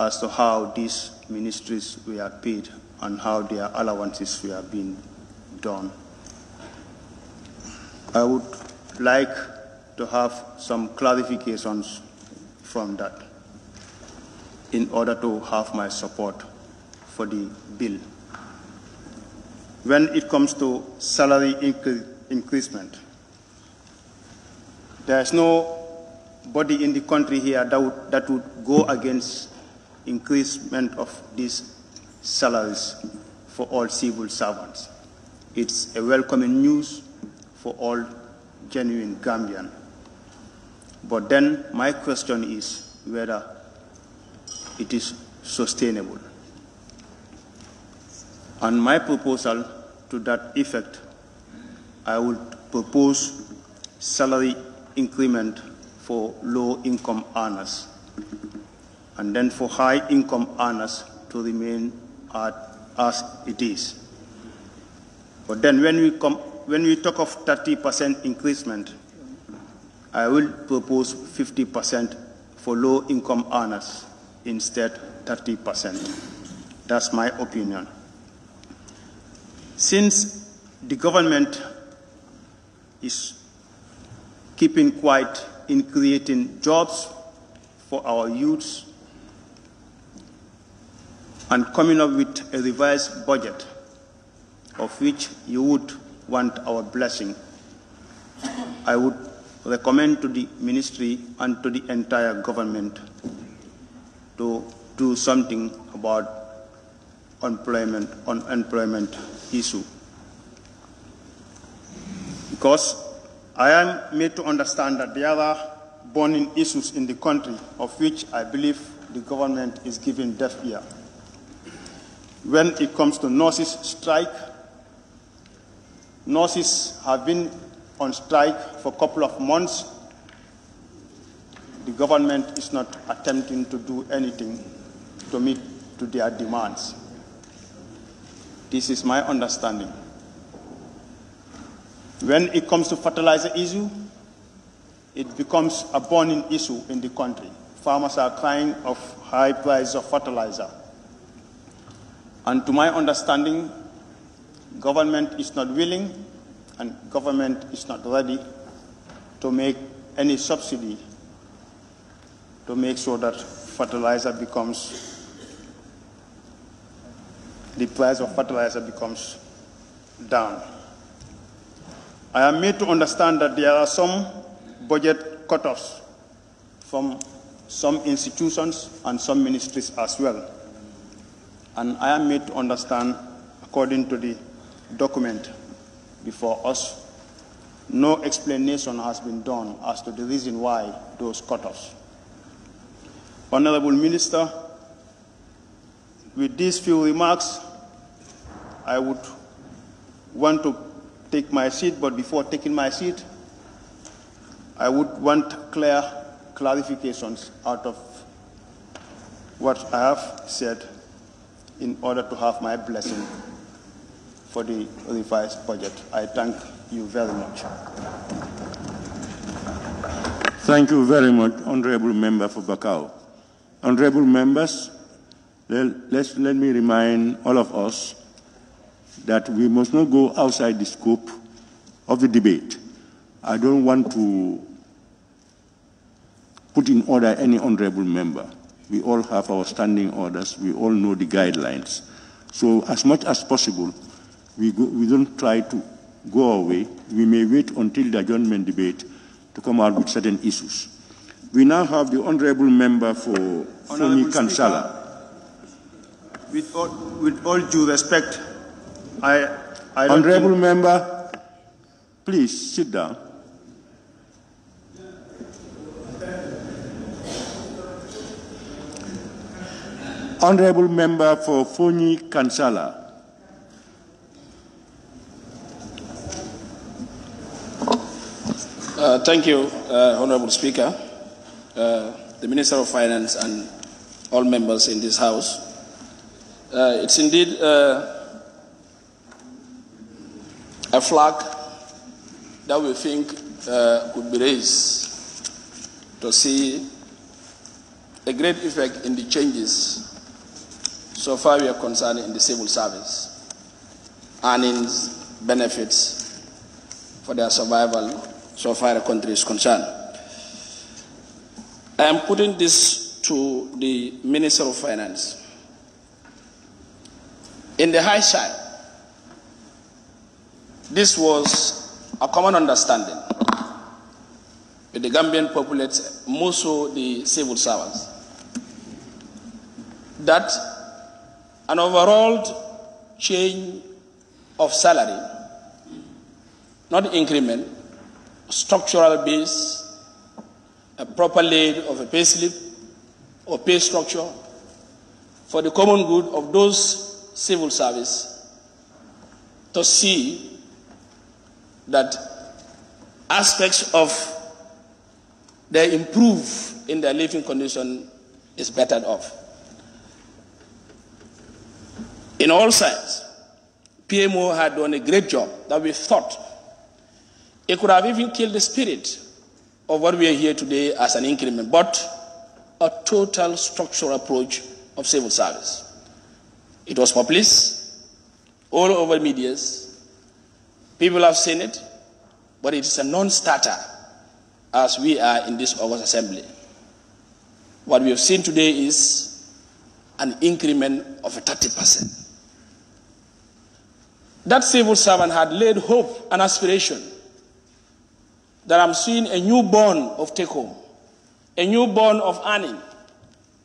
S13: as to how these ministries were paid and how their allowances were being done. I would like to have some clarifications from that in order to have my support for the bill. When it comes to salary increasement, there is nobody in the country here that would go against increasement of these salaries for all civil servants. It's a welcoming news for all genuine Gambian. But then my question is whether it is sustainable. And my proposal to that effect, I would propose salary increment for low-income earners, and then for high-income earners to remain as it is. But then when we talk of 30% increasement, I will propose 50% for low-income earners, instead 30%. That's my opinion. Since the government is keeping quiet in creating jobs for our youths and coming up with a revised budget of which you would want our blessing, I would recommend to the ministry and to the entire government to do something about unemployment issue. Because I am made to understand that there are burning issues in the country of which I believe the government is giving deaf ear. When it comes to nurses' strike, nurses have been on strike for a couple of months. The government is not attempting to do anything to meet to their demands. This is my understanding. When it comes to fertilizer issue, it becomes a burning issue in the country. Farmers are crying of high price of fertilizer. And to my understanding, government is not willing and government is not ready to make any subsidy to make sure that fertilizer becomes, the price of fertilizer becomes down. I am made to understand that there are some budget cutoffs from some institutions and some ministries as well. And I am made to understand, according to the document before us, no explanation has been done as to the reason why those cutoffs. Honorable Minister, with these few remarks, I would want to take my seat, but before taking my seat, I would want clear clarifications out of what I have said in order to have my blessing for the revised budget. I thank you very much.
S1: Thank you very much, Honorable Member for Bakau. Honorable members, let me remind all of us that we must not go outside the scope of the debate. I don't want to put in order any honorable member. We all have our standing orders. We all know the guidelines. So as much as possible, we don't try to go away. We may wait until the adjournment debate to come out with certain issues. We now have the honorable member for Foni Kansala.
S13: With all due respect, I
S1: honorable member, please sit down. Honorable member for Foni Kansala.
S14: Thank you, Honorable Speaker, the Minister of Finance and all members in this House. It's indeed a flag that we think could be raised to see a great effect in the changes so far we are concerned in the civil service, earnings, benefits for their survival so far the country is concerned. I am putting this to the Minister of Finance. In the high side, this was a common understanding with the Gambian populace, more so the civil servants, that an overall change of salary, not increment, structural base, a proper laid of a pay slip or pay structure for the common good of those civil service to see that aspects of their improve in their living condition is bettered off. In all sides, PMO had done a great job that we thought it could have even killed the spirit of what we are here today as an increment, but a total structural approach of civil service. It was published all over medias. People have seen it, but it is a non-starter as we are in this August Assembly. What we have seen today is an increment of a 30%. That civil servant had laid hope and aspiration that I'm seeing a new bond of take-home, a new bond of earning,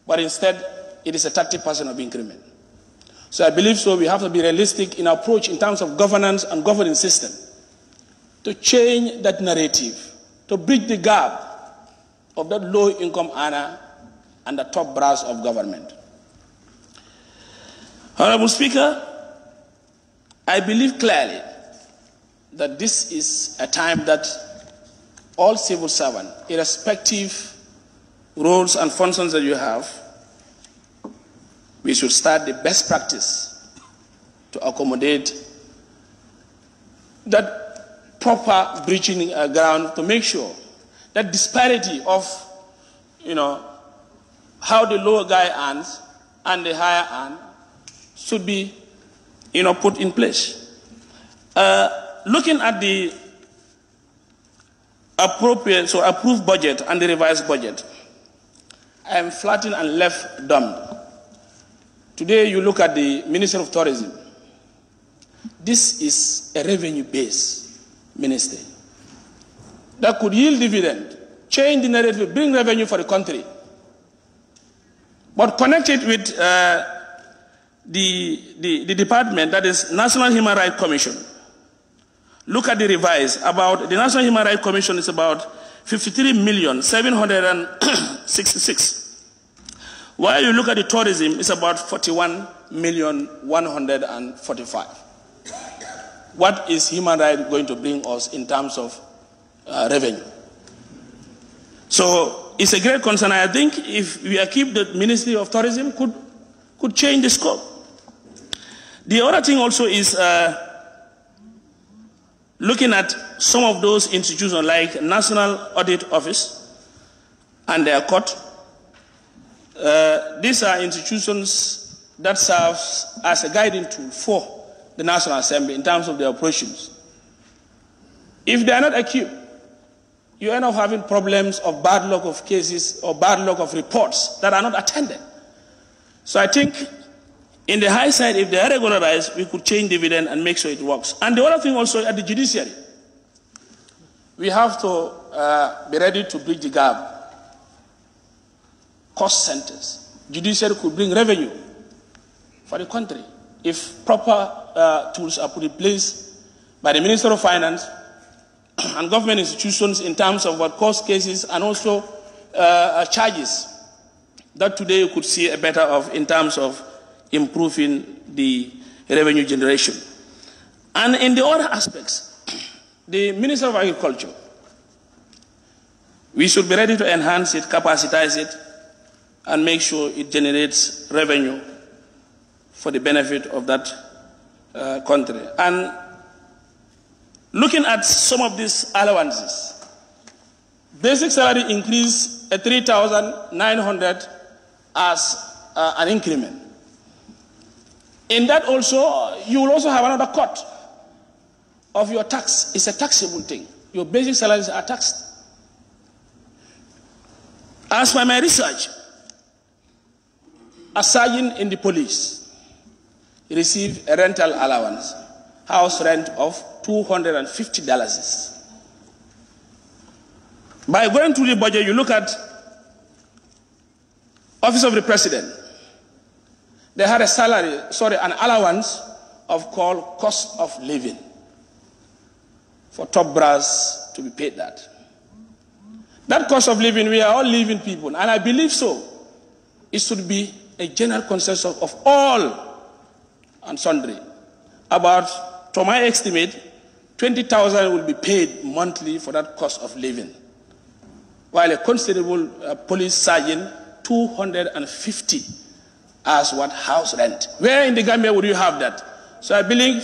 S14: but instead it is a 30% of increment. So I believe so we have to be realistic in our approach in terms of governance and governing system to change that narrative, to bridge the gap of that low-income earner and the top brass of government. Honorable Speaker, I believe clearly that this is a time that all civil servants, irrespective roles and functions that you have, we should start the best practice to accommodate that proper breaching ground to make sure that disparity of, how the lower guy earns and the higher earn should be, put in place. Looking at the approved budget and the revised budget, I am flattened and left dumb. Today you look at the Ministry of Tourism. This is a revenue-based ministry that could yield dividend, change the narrative, bring revenue for the country. But connect it with the department that is National Human Rights Commission. Look at the revised. About the National Human Rights Commission is about 53,766. While you look at the tourism, it's about 41,145. What is human rights going to bring us in terms of revenue? So it's a great concern. I think if we keep the Ministry of Tourism, could change the scope. The other thing also is looking at some of those institutions like National Audit Office and their court. These are institutions that serve as a guiding tool for the National Assembly in terms of their operations. If they are not equipped, you end up having problems of bad luck of cases or bad luck of reports that are not attended. So I think in the high side, if they are regularized, we could change dividend and make sure it works. And the other thing also at the judiciary, we have to be ready to bridge the gap. Cost centers. Judiciary could bring revenue for the country if proper tools are put in place by the Minister of Finance and government institutions in terms of what cost cases and also charges that today you could see a better of in terms of improving the revenue generation. And in the other aspects, the Minister of Agriculture, we should be ready to enhance it, capacitize it, and make sure it generates revenue for the benefit of that country. And looking at some of these allowances, basic salary increase at 3,900 as an increment. In that also, you will also have another cut of your tax. It's a taxable thing. Your basic salaries are taxed. As per my research, a sergeant in the police received a rental allowance, house rent of $250. By going through the budget, you look at Office of the President. They had an allowance of called cost of living for top brass to be paid that. That cost of living, we are all living people, and I believe so. It should be a general consensus of all and sundry. About, to my estimate, 20,000 will be paid monthly for that cost of living, while a considerable police sergeant, 250 as what house rent. Where in the Gambia would you have that? So I believe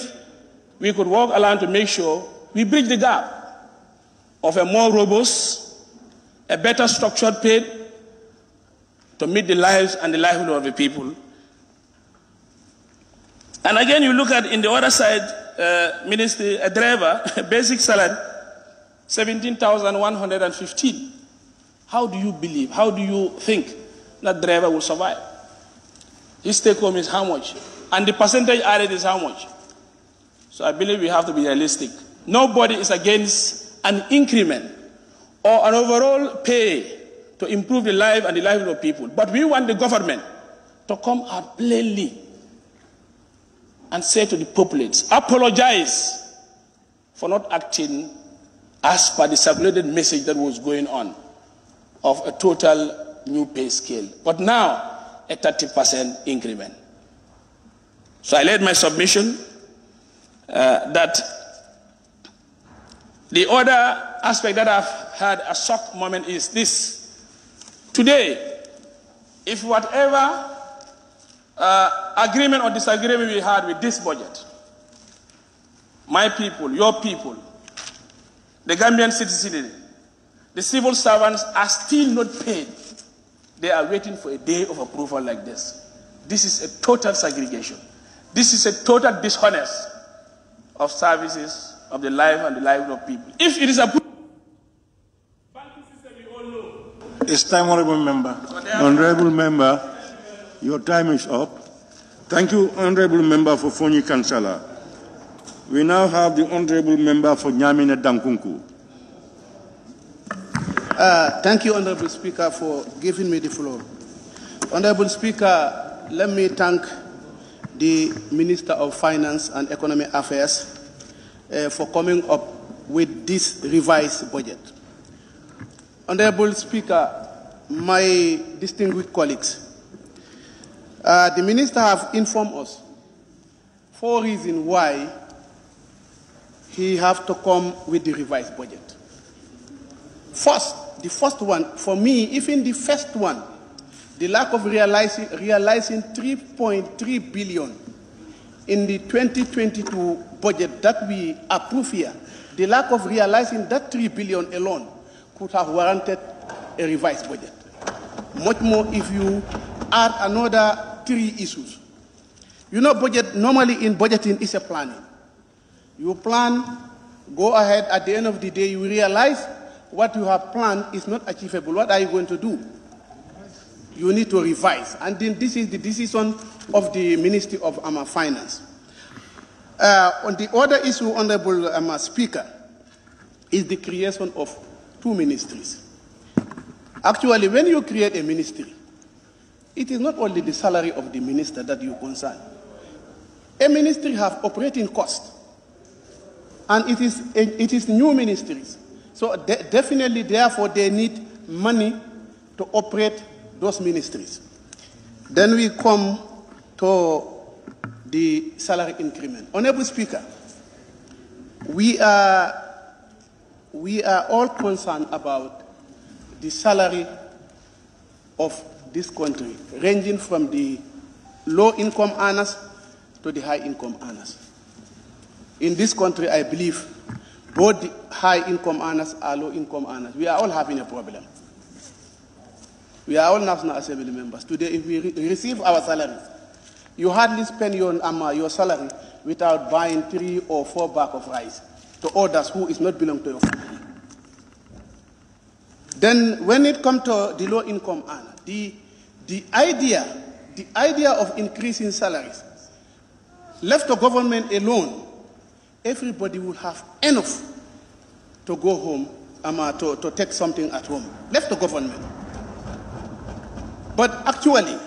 S14: we could work along to make sure we bridge the gap of a more robust, a better structured pay to meet the lives and the livelihood of the people. And again, you look at in the other side, ministry, a driver, basic salary, 17,115. How do you believe, how do you think that driver will survive? His take home is how much? And the percentage added is how much? So I believe we have to be realistic. Nobody is against an increment or an overall pay to improve the life and the livelihood of people. But we want the government to come out plainly and say to the populace, apologize for not acting as per the circulated message that was going on of a total new pay scale. But now, a 30% increment. So I laid my submission that the other aspect that I've had a shock moment is this. Today, if whatever agreement or disagreement we had with this budget, my people, your people, the Gambian citizens, the civil servants are still not paid. They are waiting for a day of approval like this. This is a total segregation. This is a total dishonest of services of the life and the life of people. If it is approved,
S1: it's time, honorable member. Honorable member, your time is up. Thank you, honorable member for Fonyi Kansala. We now have the honorable member for Nyamine Dankunku.
S15: Thank you, Honorable Speaker, for giving me the floor. Honorable Speaker, let me thank the Minister of Finance and Economic Affairs for coming up with this revised budget. Honorable Speaker, my distinguished colleagues, the Minister has informed us 4 reasons why he has to come with the revised budget. First, the first one, for me, even the first one, the lack of realizing 3.3 billion in the 2022 budget that we approve here, the lack of realizing that 3 billion alone could have warranted a revised budget. Much more if you add another 3 issues. You know, budget, normally in budgeting is a planning. You plan, go ahead, at the end of the day, you realize what you have planned is not achievable. What are you going to do? You need to revise. And then this is the decision of the Ministry of Finance. On the other issue, Honorable Speaker, is the creation of 2 ministries. Actually, when you create a ministry, it is not only the salary of the minister that you concern. A ministry has operating costs, and it is new ministries. So definitely, therefore, they need money to operate those ministries. Then we come to the salary increment. Honorable Speaker, we are all concerned about the salary of this country, ranging from the low-income earners to the high-income earners. In this country, I believe both the high-income earners and low-income earners, we are all having a problem. We are all National Assembly members. Today, if we receive our salaries, you hardly spend your salary without buying 3 or 4 bags of rice to others who is not belong to your family. Then, when it comes to the low-income earner, the idea of increasing salaries, left to government alone, everybody will have enough to go home, to take something at home, left to government. But actually,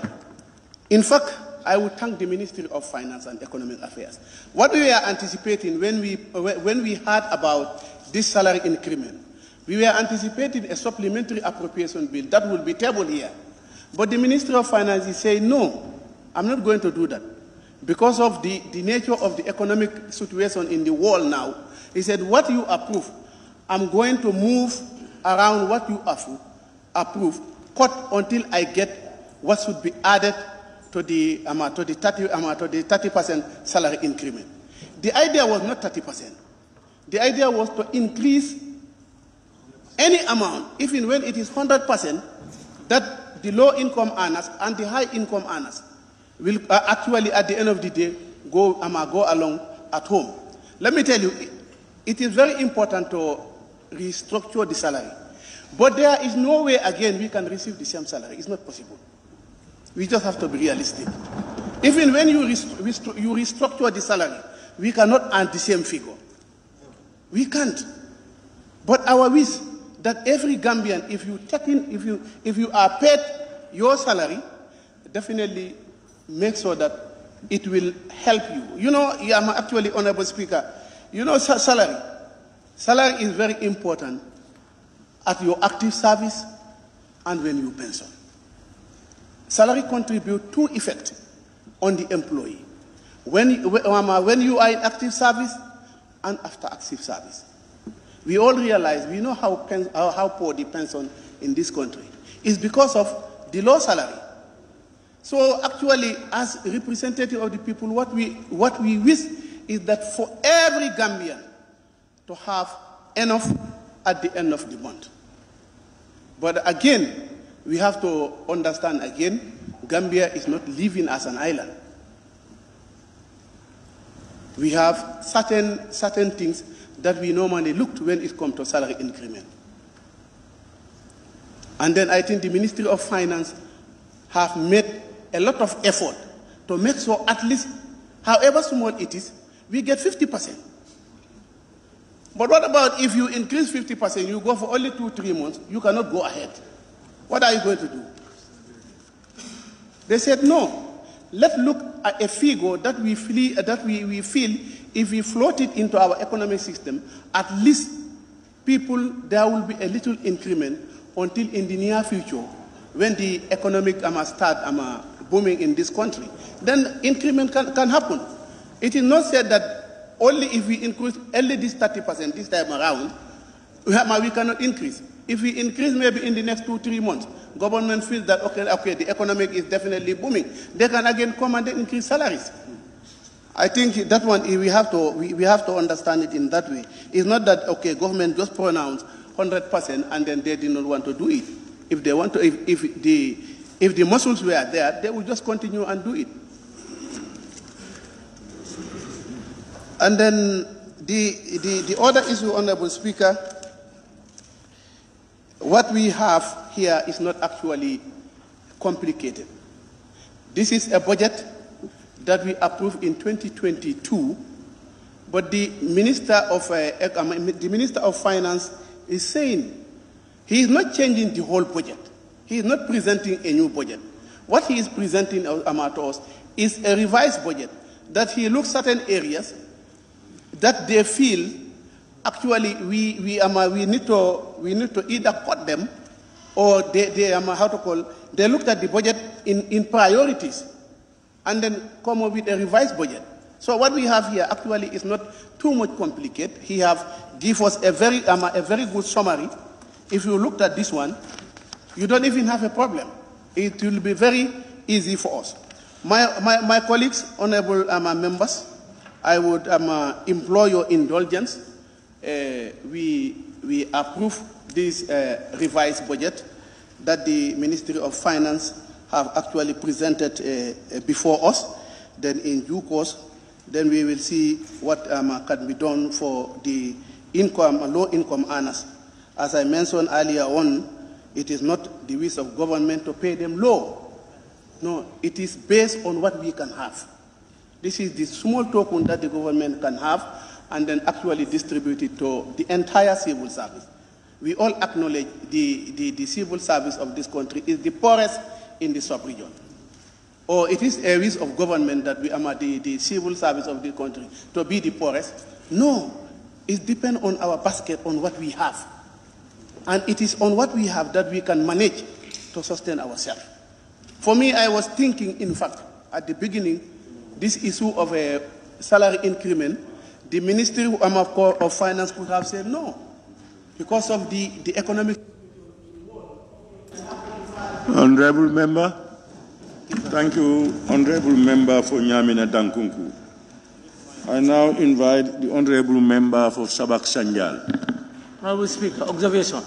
S15: in fact, I would thank the Ministry of Finance and Economic Affairs. What we were anticipating when we heard about this salary increment, we were anticipating a supplementary appropriation bill that will be tabled here. But the Ministry of Finance is saying, no, I'm not going to do that. Because of the nature of the economic situation in the world now, he said, what you approve, I'm going to move around what you approve, cut until I get what should be added to the 30% salary increment. The idea was not 30%. The idea was to increase any amount, even when it is 100%, that the low-income earners and the high-income earners will actually, at the end of the day, go along at home. Let me tell you, it is very important to restructure the salary. But there is no way, again, we can receive the same salary. It's not possible. We just have to be realistic. Even when you restructure the salary, we cannot earn the same figure. We can't. But our wish that every Gambian, if you are paid your salary, definitely make sure that it will help you. You know, I'm actually, Honorable Speaker, you know, salary is very important at your active service and when you pension. Salary contributes 2 effects on the employee. when you are in active service and after active service. We all realize, we know how poor the pension in this country is because of the low salary. So actually, as representative of the people, what we wish is that for every Gambian to have enough at the end of the month. But again, we have to understand again, Gambia is not living as an island. We have certain things that we normally look to when it comes to salary increment. And then I think the Ministry of Finance have made a lot of effort to make sure at least, however small it is, we get 50%. But what about if you increase 50%, you go for only 2-3 months, you cannot go ahead. What are you going to do? They said, no, let's look at a figure that we feel if we float it into our economic system, at least people, there will be a little increment until in the near future, when the economic start booming in this country. Then increment can happen. It is not said that only if we increase only this 30% this time around, we cannot increase. If we increase maybe in the next 2-3 months, government feels that, okay, the economic is definitely booming, they can again come and increase salaries. I think that one, we have to understand it in that way. It's not that, okay, government just pronounce 100% and then they did not want to do it. If they want to, if the muscles were there, they will just continue and do it. And then the other issue, Honorable Speaker, what we have here is not actually complicated. This is a budget that we approved in 2022, but the Minister of Finance is saying he is not changing the whole budget. He is not presenting a new budget. What he is presenting to us is a revised budget that he looks at certain areas that they feel actually we need to either cut them or they looked at the budget in priorities and then come up with a revised budget. So what we have here actually is not too much complicated. He have give us a very good summary. If you looked at this one, you don't even have a problem. It will be very easy for us. My colleagues, honorable members, I would implore your indulgence. We approve this revised budget that the Ministry of Finance have actually presented before us. Then in due course, then we will see what can be done for the low-income earners. As I mentioned earlier on, it is not the wish of government to pay them low. No, it is based on what we can have. This is the small token that the government can have and then actually distribute it to the entire civil service. We all acknowledge the civil service of this country is the poorest in the sub-region. Or it is a wish of government that the civil service of the country to be the poorest. No, it depends on our basket, on what we have. And it is on what we have that we can manage to sustain ourselves. For me, I was thinking, in fact, at the beginning, this issue of a salary increment, the Ministry of Finance could have said no, because of the economic.
S1: Honorable Member. Thank you, Honorable Member for Nyamina Dankunku. I now invite the Honorable Member for Sabak Sanjal.
S16: Honorable Speaker, observation.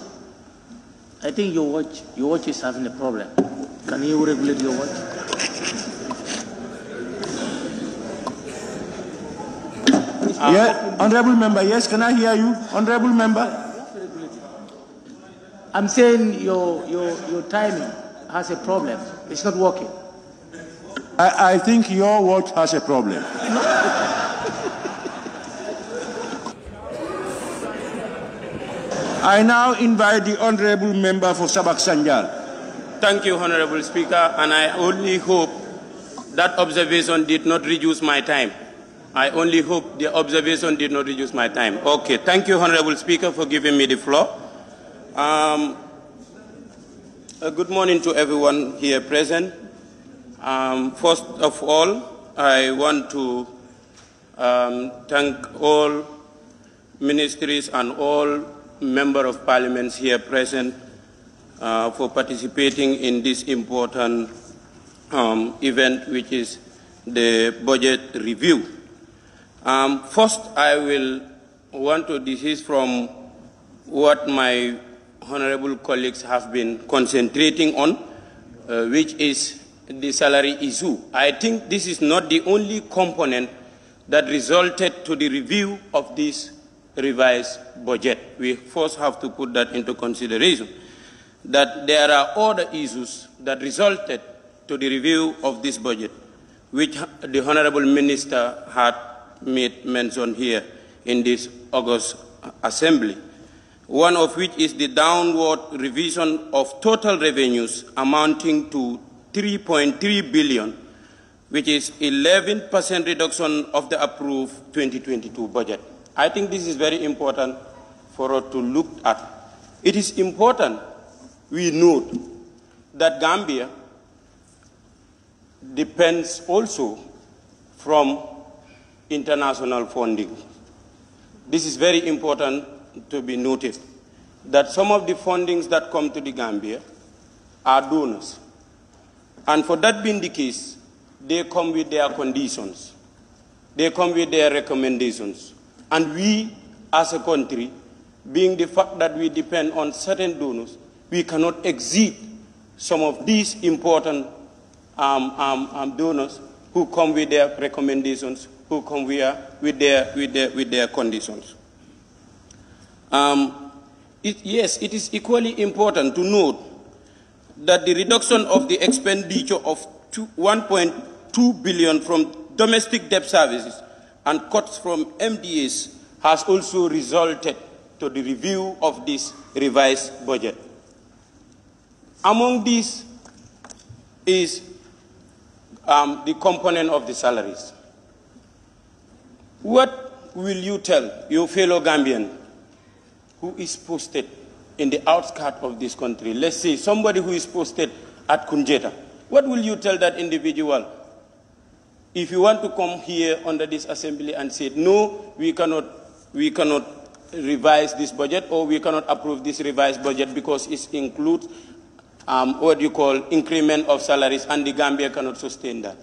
S16: I think your watch is having a problem. Can you regulate your watch?
S1: Yeah, Honorable Member, yes, can I hear you? Honorable Member?
S16: I'm saying your timing has a problem. It's not working.
S1: I think your watch has a problem. I now invite the Honorable Member for Sabak Sanjal.
S17: Thank you, Honorable Speaker, and I only hope that observation did not reduce my time. I only hope the observation did not reduce my time. Okay, thank you, Honorable Speaker, for giving me the floor. Good morning to everyone here present. First of all, I want to thank all ministries and all members of parliament here present for participating in this important event, which is the budget review. First, I will want to desist from what my honorable colleagues have been concentrating on, which is the salary issue. I think this is not the only component that resulted to the review of this revised budget. We first have to put that into consideration, that there are other issues that resulted to the review of this budget, which the Honorable Minister had made mention here in this August Assembly. One of which is the downward revision of total revenues amounting to 3.3 billion, which is 11% reduction of the approved 2022 budget. I think this is very important for us to look at. It is important we note that Gambia depends also from international funding. This is very important to be noted, that some of the fundings that come to the Gambia are donors. And for that being the case, they come with their conditions. They come with their recommendations. And we, as a country, being the fact that we depend on certain donors, we cannot exceed some of these important donors who come with their recommendations, who come with their conditions. Yes, it is equally important to note that the reduction of the expenditure of 1.2 billion from domestic debt services and cuts from MDAs has also resulted to the review of this revised budget. Among these is the component of the salaries. What will you tell your fellow Gambian who is posted in the outskirts of this country? Let's say somebody who is posted at Kunjeta. What will you tell that individual if you want to come here under this assembly and say, no, we cannot revise this budget, or we cannot approve this revised budget because it includes what you call increment of salaries, and the Gambia cannot sustain that?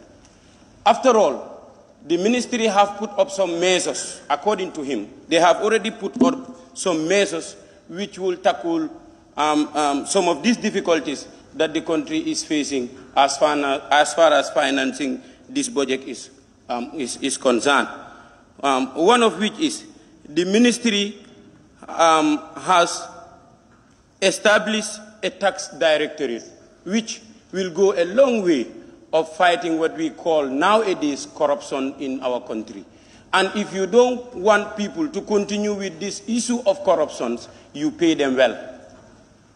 S17: After all, the ministry have put up some measures, according to him. They have already put up some measures which will tackle some of these difficulties that the country is facing as far as financing this budget is concerned. One of which is the ministry has established a tax directorate, which will go a long way of fighting what we call nowadays corruption in our country. And if you don't want people to continue with this issue of corruption, you pay them well.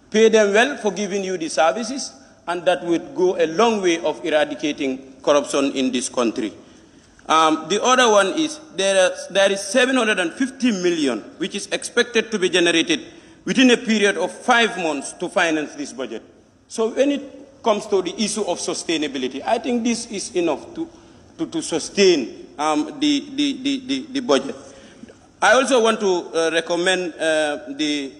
S17: Pay them well for giving you the services, and that would go a long way of eradicating corruption in this country. The other one is there is 750 million which is expected to be generated within a period of 5 months to finance this budget. So when it comes to the issue of sustainability, I think this is enough to sustain the budget. I also want to recommend the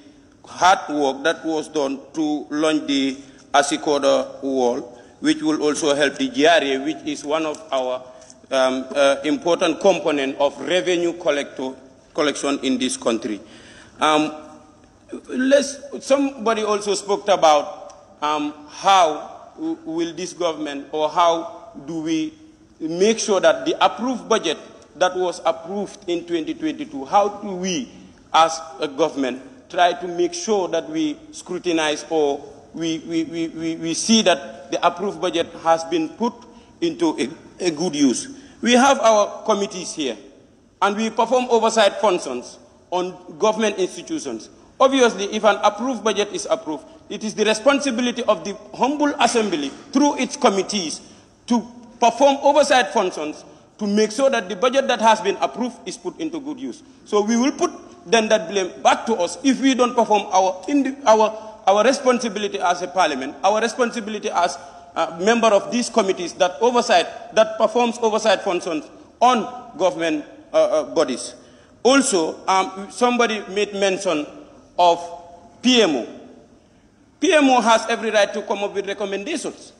S17: hard work that was done to launch the Asikoda wall, which will also help the GRA, which is one of our important component of revenue collection in this country. Somebody also spoke about how will this government, or how do we make sure that the approved budget that was approved in 2022, how do we as a government try to make sure that we scrutinize, or we see that the approved budget has been put into a good use? We have our committees here, and we perform oversight functions on government institutions. Obviously, if an approved budget is approved, it is the responsibility of the humble assembly, through its committees, to perform oversight functions to make sure that the budget that has been approved is put into good use. So we will put then that blame back to us if we don't perform our responsibility as a parliament, our responsibility as member of these committees that performs oversight functions on government bodies. Also, somebody made mention of PMO. PMO has every right to come up with recommendations.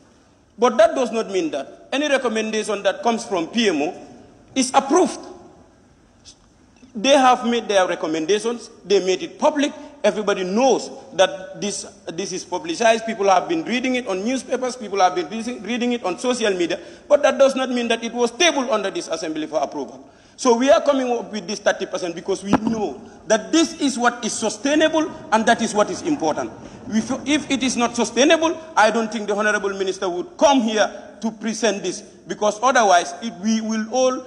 S17: But that does not mean that any recommendation that comes from PMO is approved. They have made their recommendations. They made it public. Everybody knows that this is publicized. People have been reading it on newspapers. People have been reading it on social media. But that does not mean that it was tabled under this assembly for approval. So we are coming up with this 30% because we know that this is what is sustainable and that is what is important. If it is not sustainable, I don't think the Honorable Minister would come here to present this, because otherwise we will all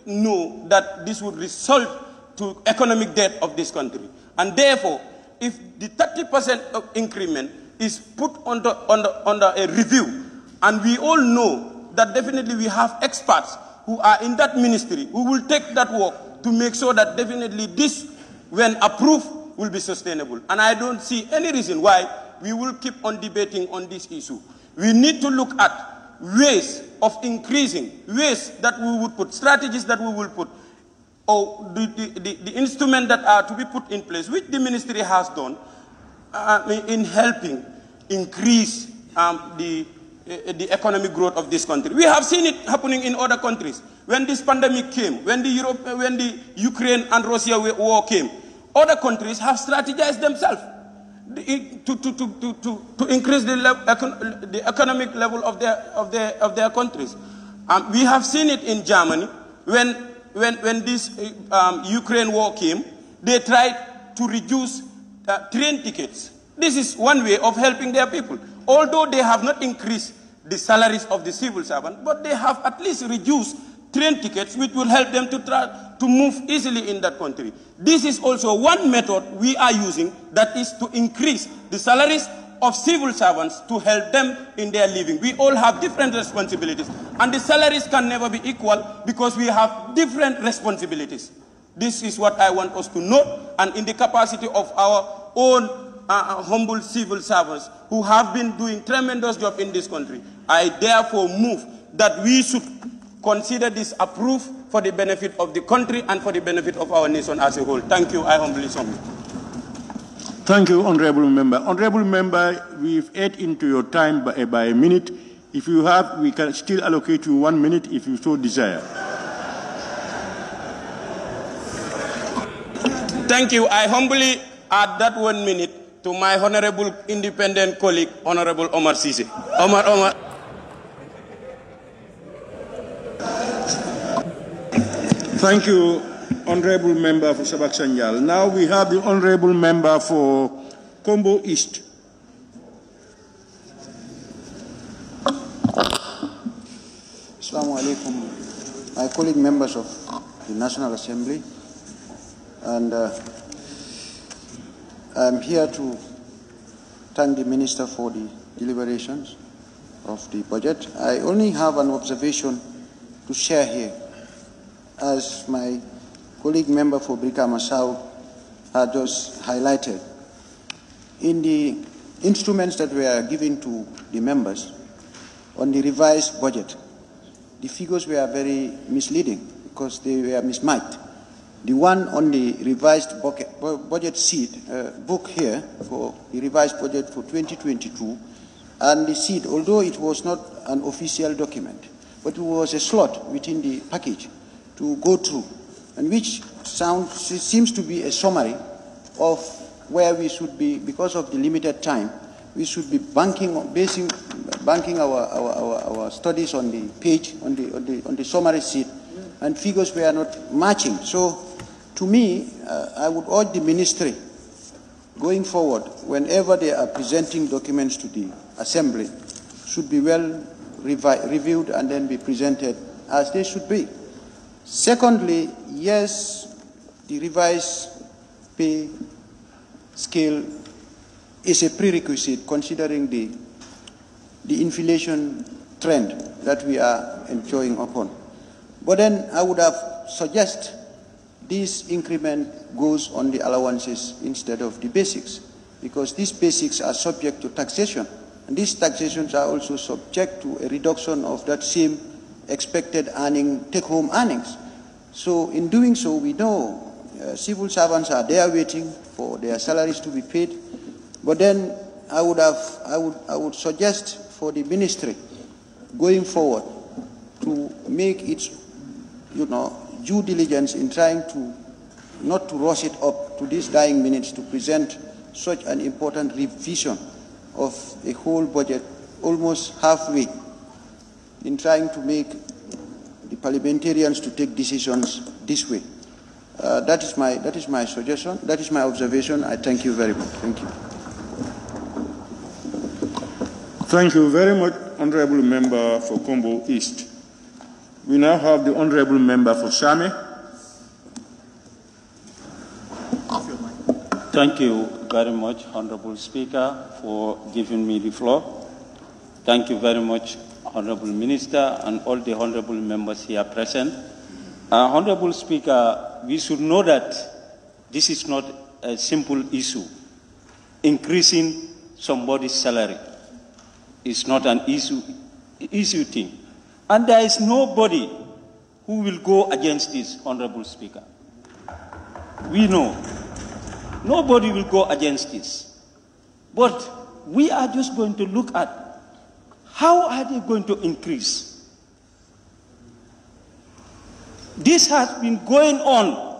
S17: know that this would result to economic death of this country. And therefore, if the 30% increment is put under a review, and we all know that definitely we have experts who are in that ministry who will take that work to make sure that definitely this, when approved, will be sustainable. And I don't see any reason why we will keep on debating on this issue. We need to look at ways of increasing, ways that we would put, strategies that we will put, or the instruments that are to be put in place, which the ministry has done in helping increase the economic growth of this country. We have seen it happening in other countries. When this pandemic came, when the Ukraine and Russia war came, other countries have strategized themselves to increase the economic level of their countries. We have seen it in Germany when this Ukraine war came. They tried to reduce train tickets. This is one way of helping their people. Although they have not increased the salaries of the civil servant, but they have at least reduced train tickets, which will help them to move easily in that country. This is also one method we are using, that is to increase the salaries of civil servants to help them in their living. We all have different responsibilities, and the salaries can never be equal because we have different responsibilities. This is what I want us to note, and in the capacity of our own humble civil servants who have been doing tremendous job in this country, I therefore move that we should consider this approved for the benefit of the country and for the benefit of our nation as a whole. Thank you. I humbly submit.
S1: Thank you, Honorable Member. Honorable Member, we've ate into your time by a minute. If you have, we can still allocate you 1 minute if you so desire.
S17: Thank you. I humbly add that 1 minute to my honorable independent colleague, Honorable Omar Sise. Omar.
S1: Thank you, Honorable Member for Sabak Sanjal. Now we have the Honorable Member for Combo East.
S18: Assalamu alaikum, my colleague members of the National Assembly, and I'm here to thank the Minister for the deliberations of the budget. I only have an observation to share here. As my colleague member for Brikama South had just highlighted, in the instruments that were given to the members on the revised budget, the figures were very misleading because they were mismatched. The one on the revised budget sheet book here for the revised budget for 2022, and the sheet, although it was not an official document, but it was a slot within the package to go through, and which seems to be a summary of where we should be, because of the limited time, we should be banking our studies on the page, on the summary sheet, and figures were not matching. So, to me, I would urge the ministry, going forward, whenever they are presenting documents to the Assembly, should be well reviewed and then be presented as they should be. Secondly, yes, the revised pay scale is a prerequisite considering the inflation trend that we are enjoying upon. But then I would have suggested this increment goes on the allowances instead of the basics, because these basics are subject to taxation. And these taxations are also subject to a reduction of that same expected earning, take-home earnings. So in doing so, we know civil servants are there waiting for their salaries to be paid. But then I would suggest for the ministry going forward to make its, due diligence in trying to not to rush it up to these dying minutes to present such an important revision of the whole budget almost halfway in trying to make the parliamentarians to take decisions this way. That is my suggestion. That is my observation. I thank you very much. Thank you.
S1: Thank you very much, Honorable Member for Combo East. We now have the Honorable Member for Same.
S4: Thank you very much, Honorable Speaker, for giving me the floor. Thank you very much, Honorable Minister, and all the honorable members here present. Honorable Speaker, we should know that this is not a simple issue. Increasing somebody's salary is not an issue thing. And there is nobody who will go against this, Honorable Speaker. We know. Nobody will go against this. But we are just going to look at how are they going to increase. This has been going on,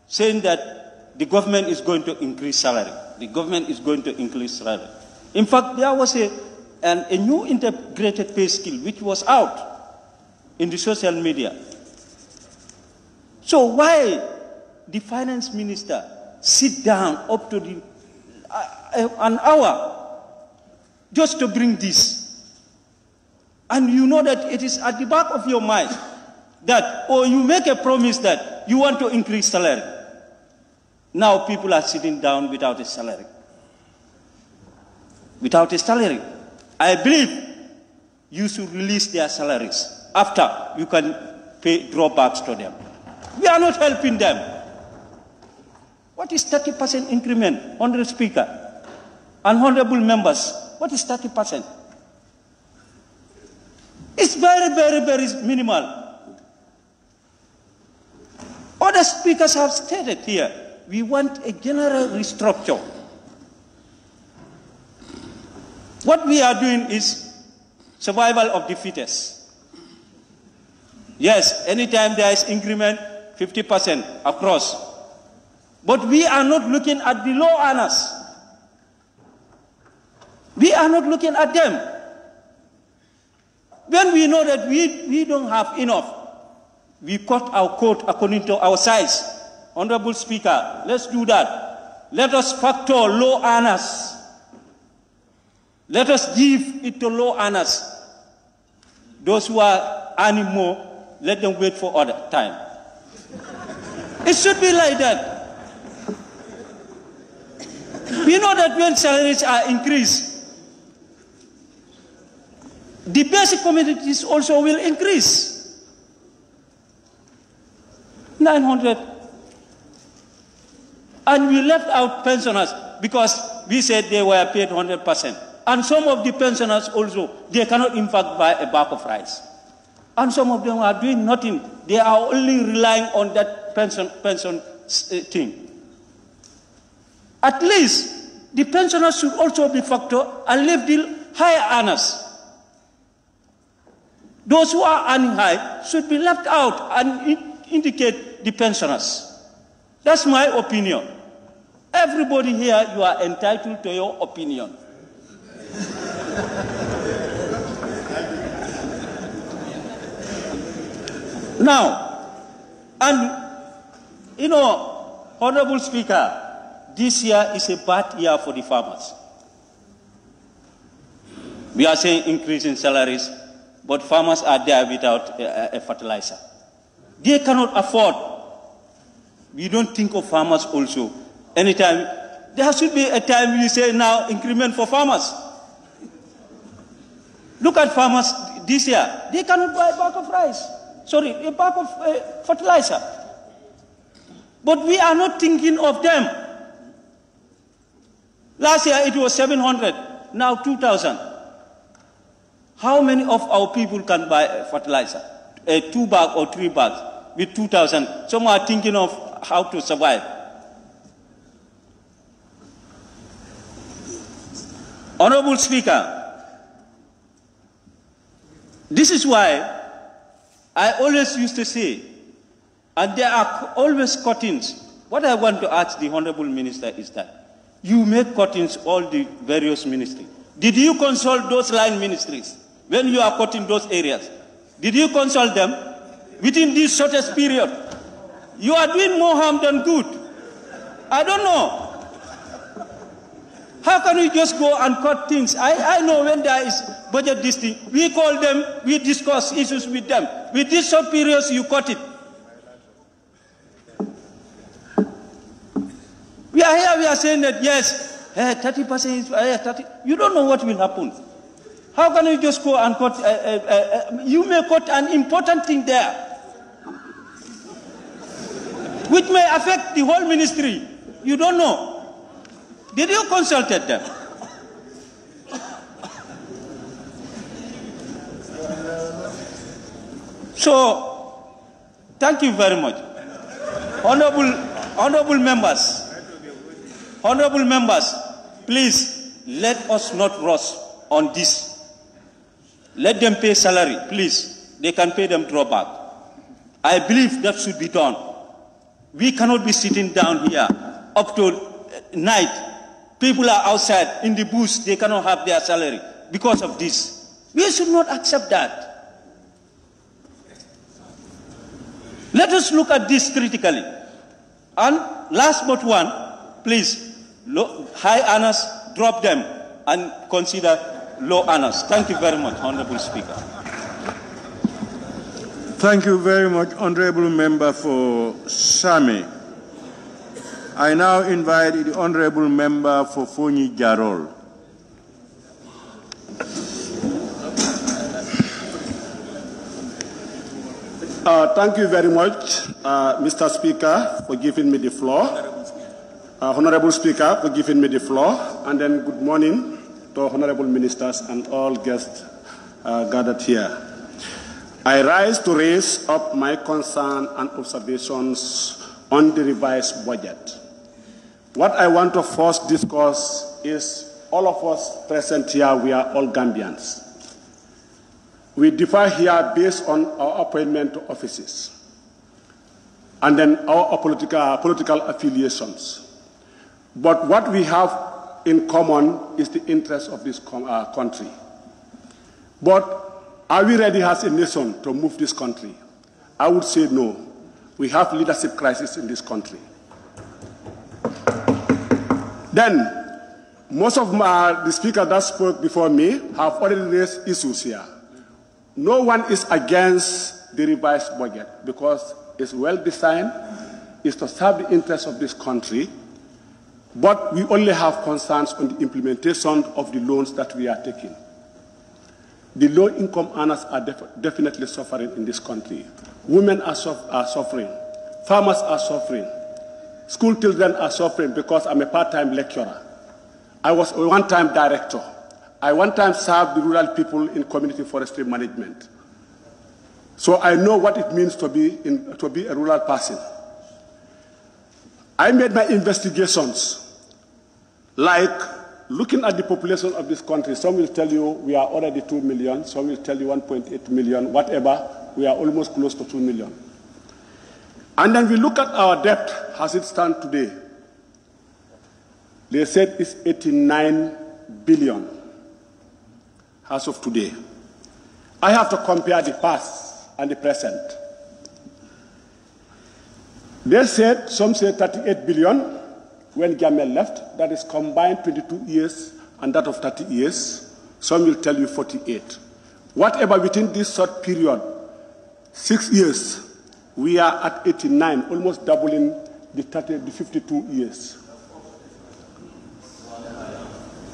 S4: saying that the government is going to increase salary. The government is going to increase salary. In fact, there was a new integrated pay scale which was out in the social media. So why the finance minister sit down up to an hour just to bring this? And you know that it is at the back of your mind that, or you make a promise that you want to increase salary. Now people are sitting down without a salary. Without a salary. I believe you should release their salaries. After, you can pay drawbacks to them. We are not helping them. What is 30% increment, Honorable Speaker? And honorable members, what is 30%? It's very, very, very minimal. Other speakers have stated here, we want a general restructure. What we are doing is survival of the fittest. Yes, anytime there is increment, 50% across. But we are not looking at the low earners. We are not looking at them. When we know that we don't have enough, we cut our coat according to our size. Honorable Speaker, let's do that. Let us factor low earners. Let us give it to low earners. Those who are earning more, let them wait for other time. It should be like that. We know that when salaries are increased, the basic commodities also will increase. 900. And we left out pensioners because we said they were paid 100%. And some of the pensioners also, they cannot in fact buy a bag of rice. And some of them are doing nothing. They are only relying on that pension thing. At least the pensioners should also be factored and leave the higher earners. Those who are earning high should be left out and indicate the pensioners. That's my opinion. Everybody here, you are entitled to your opinion. Now, and you know, Honorable Speaker, this year is a bad year for the farmers. We are saying increase in salaries, but farmers are there without a fertilizer. They cannot afford. We don't think of farmers also. Anytime, there should be a time we say now increment for farmers. Look at farmers this year. They cannot buy a bag of rice. Sorry, a bag of fertilizer. But we are not thinking of them. Last year it was 700. now 2,000. How many of our people can buy fertilizer? 2 bags or 3 bags with 2,000. Some are thinking of how to survive. Honorable Speaker, this is why I always used to say, and there are always cuttings. What I want to ask the Honorable Minister is that you make cuttings all the various ministries. Did you consult those line ministries when you are cutting those areas? Did you consult them within this shortest period? You are doing more harm than good. I don't know. How can we just go and cut things? I know when there is budget this thing, we call them, we discuss issues with them. With these short periods, you cut it. We are here, we are saying that yes, 30% is 30. You don't know what will happen. How can you just go and cut? You may cut an important thing there, which may affect the whole ministry. You don't know. Did you consult them? So, thank you very much. Honorable members, please let us not rush on this. Let them pay salary, please. They can pay them drawback. I believe that should be done. We cannot be sitting down here up to night. People are outside in the bush, they cannot have their salary because of this. We should not accept that. Let us look at this critically. And last but one, please, high earners, drop them and consider low earners. Thank you very much, Honorable Speaker.
S1: Thank you very much, Honorable Member for Same. I now invite the Honorable Member for Fonyi Jarol.
S19: Thank you very much, Mr. Speaker, for giving me the floor. Honorable Speaker, for giving me the floor. And then good morning to Honorable Ministers and all guests gathered here. I rise to raise up my concern and observations on the revised budget. What I want to first discuss is all of us present here, we are all Gambians. We differ here based on our appointment to offices and then our political affiliations. But what we have in common is the interest of this country. But are we ready as a nation to move this country? I would say no. We have leadership crisis in this country. Then, most of the speakers that spoke before me have already raised issues here. No one is against the revised budget because it's well designed, it's to serve the interests of this country, but we only have concerns on the implementation of the loans that we are taking. The low-income earners are definitely suffering in this country. Women are suffering. Farmers are suffering. School children are suffering because I'm a part-time lecturer. I was a one-time director. I one time served the rural people in community forestry management. So I know what it means to be a rural person. I made my investigations, like looking at the population of this country. Some will tell you we are already 2 million, some will tell you 1.8 million, whatever, we are almost close to 2 million. And then we look at our debt as it stands today. They said it's 89 billion as of today. I have to compare the past and the present. They said, some say 38 billion when Gamel left. That is combined 22 years and that of 30 years. Some will tell you 48. Whatever within this short period, 6 years, we are at 89, almost doubling the 52 years.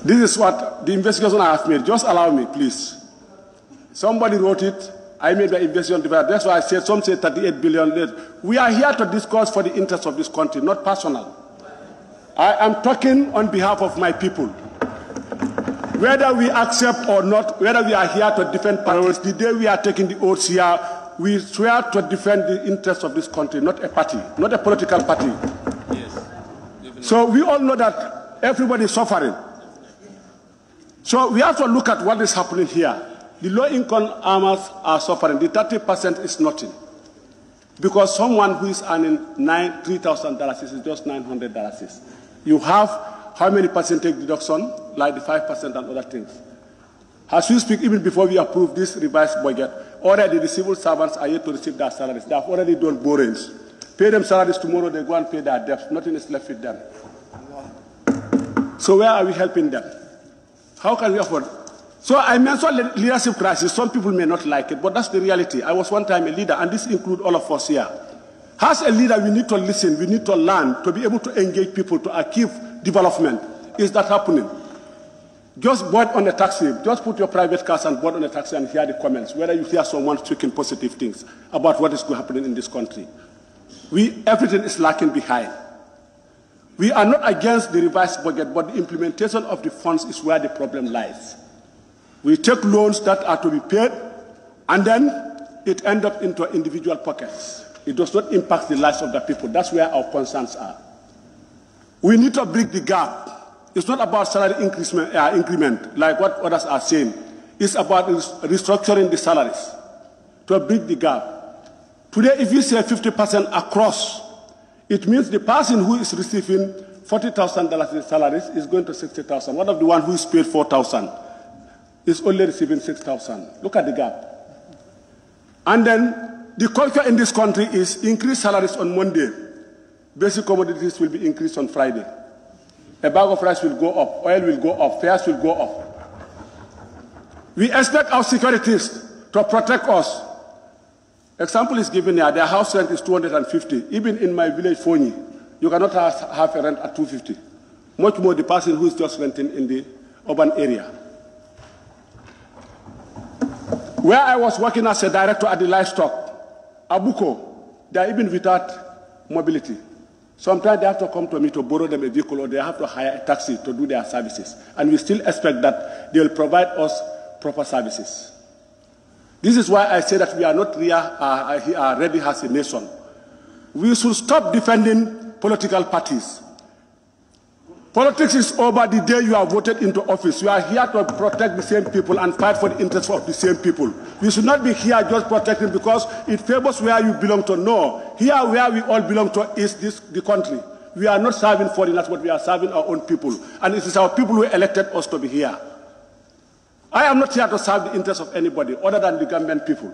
S19: This is what the investigation I have made. Just allow me, please. Somebody wrote it. I made the investigation. That's why I said some say 38 billion. We are here to discuss for the interests of this country, not personal. I am talking on behalf of my people. whether we accept or not, whether we are here to defend parties, the day we are taking the oaths here, we swear to defend the interests of this country, not a party, not a political party. Yes. So we all know that everybody is suffering. So we have to look at what is happening here. The low-income earners are suffering. The 30% is nothing. Because someone who is earning $3,000 is just $900. You have how many percentage deduction? Like the 5% and other things. As we speak, even before we approve this revised budget, already the civil servants are yet to receive their salaries. They have already done borrowings. Pay them salaries tomorrow, they go and pay their debts. Nothing is left with them. So where are we helping them? How can we afford? So I mentioned leadership crisis. Some people may not like it, but that's the reality. I was one time a leader, and this includes all of us here. As a leader, we need to listen, we need to learn, to be able to engage people, to achieve development. Is that happening? Just board on a taxi. Just put your private cars and board on a taxi and hear the comments, whether you hear someone speaking positive things about what is happening in this country. Everything is lacking behind. We are not against the revised budget, but the implementation of the funds is where the problem lies. We take loans that are to be paid, and then it ends up into individual pockets. It does not impact the lives of the people. That's where our concerns are. We need to bridge the gap. It's not about salary increment, like what others are saying. It's about restructuring the salaries to bridge the gap. Today, if you say 50% across, it means the person who is receiving $40,000 in salaries is going to $60,000. One of the one who is paid $4,000 is only receiving $6,000. Look at the gap. And then the culture in this country is increase salaries on Monday. Basic commodities will be increased on Friday. A bag of rice will go up, oil will go up, fares will go up. We expect our securities to protect us. Example is given here, their house rent is $250. Even in my village, Foni, you cannot have a rent at $250. Much more the person who is just renting in the urban area. Where I was working as a director at the livestock, Abuko, they are even without mobility. Sometimes they have to come to me to borrow them a vehicle, or they have to hire a taxi to do their services. And we still expect that they will provide us proper services. This is why I say that we are not ready as a nation. We should stop defending political parties. Politics is over the day you are voted into office. You are here to protect the same people and fight for the interests of the same people. We should not be here just protecting because it favors where you belong to. No. Here where we all belong to is the country. We are not serving foreigners, but we are serving our own people. And it is our people who elected us to be here. I am not here to serve the interests of anybody other than the government people.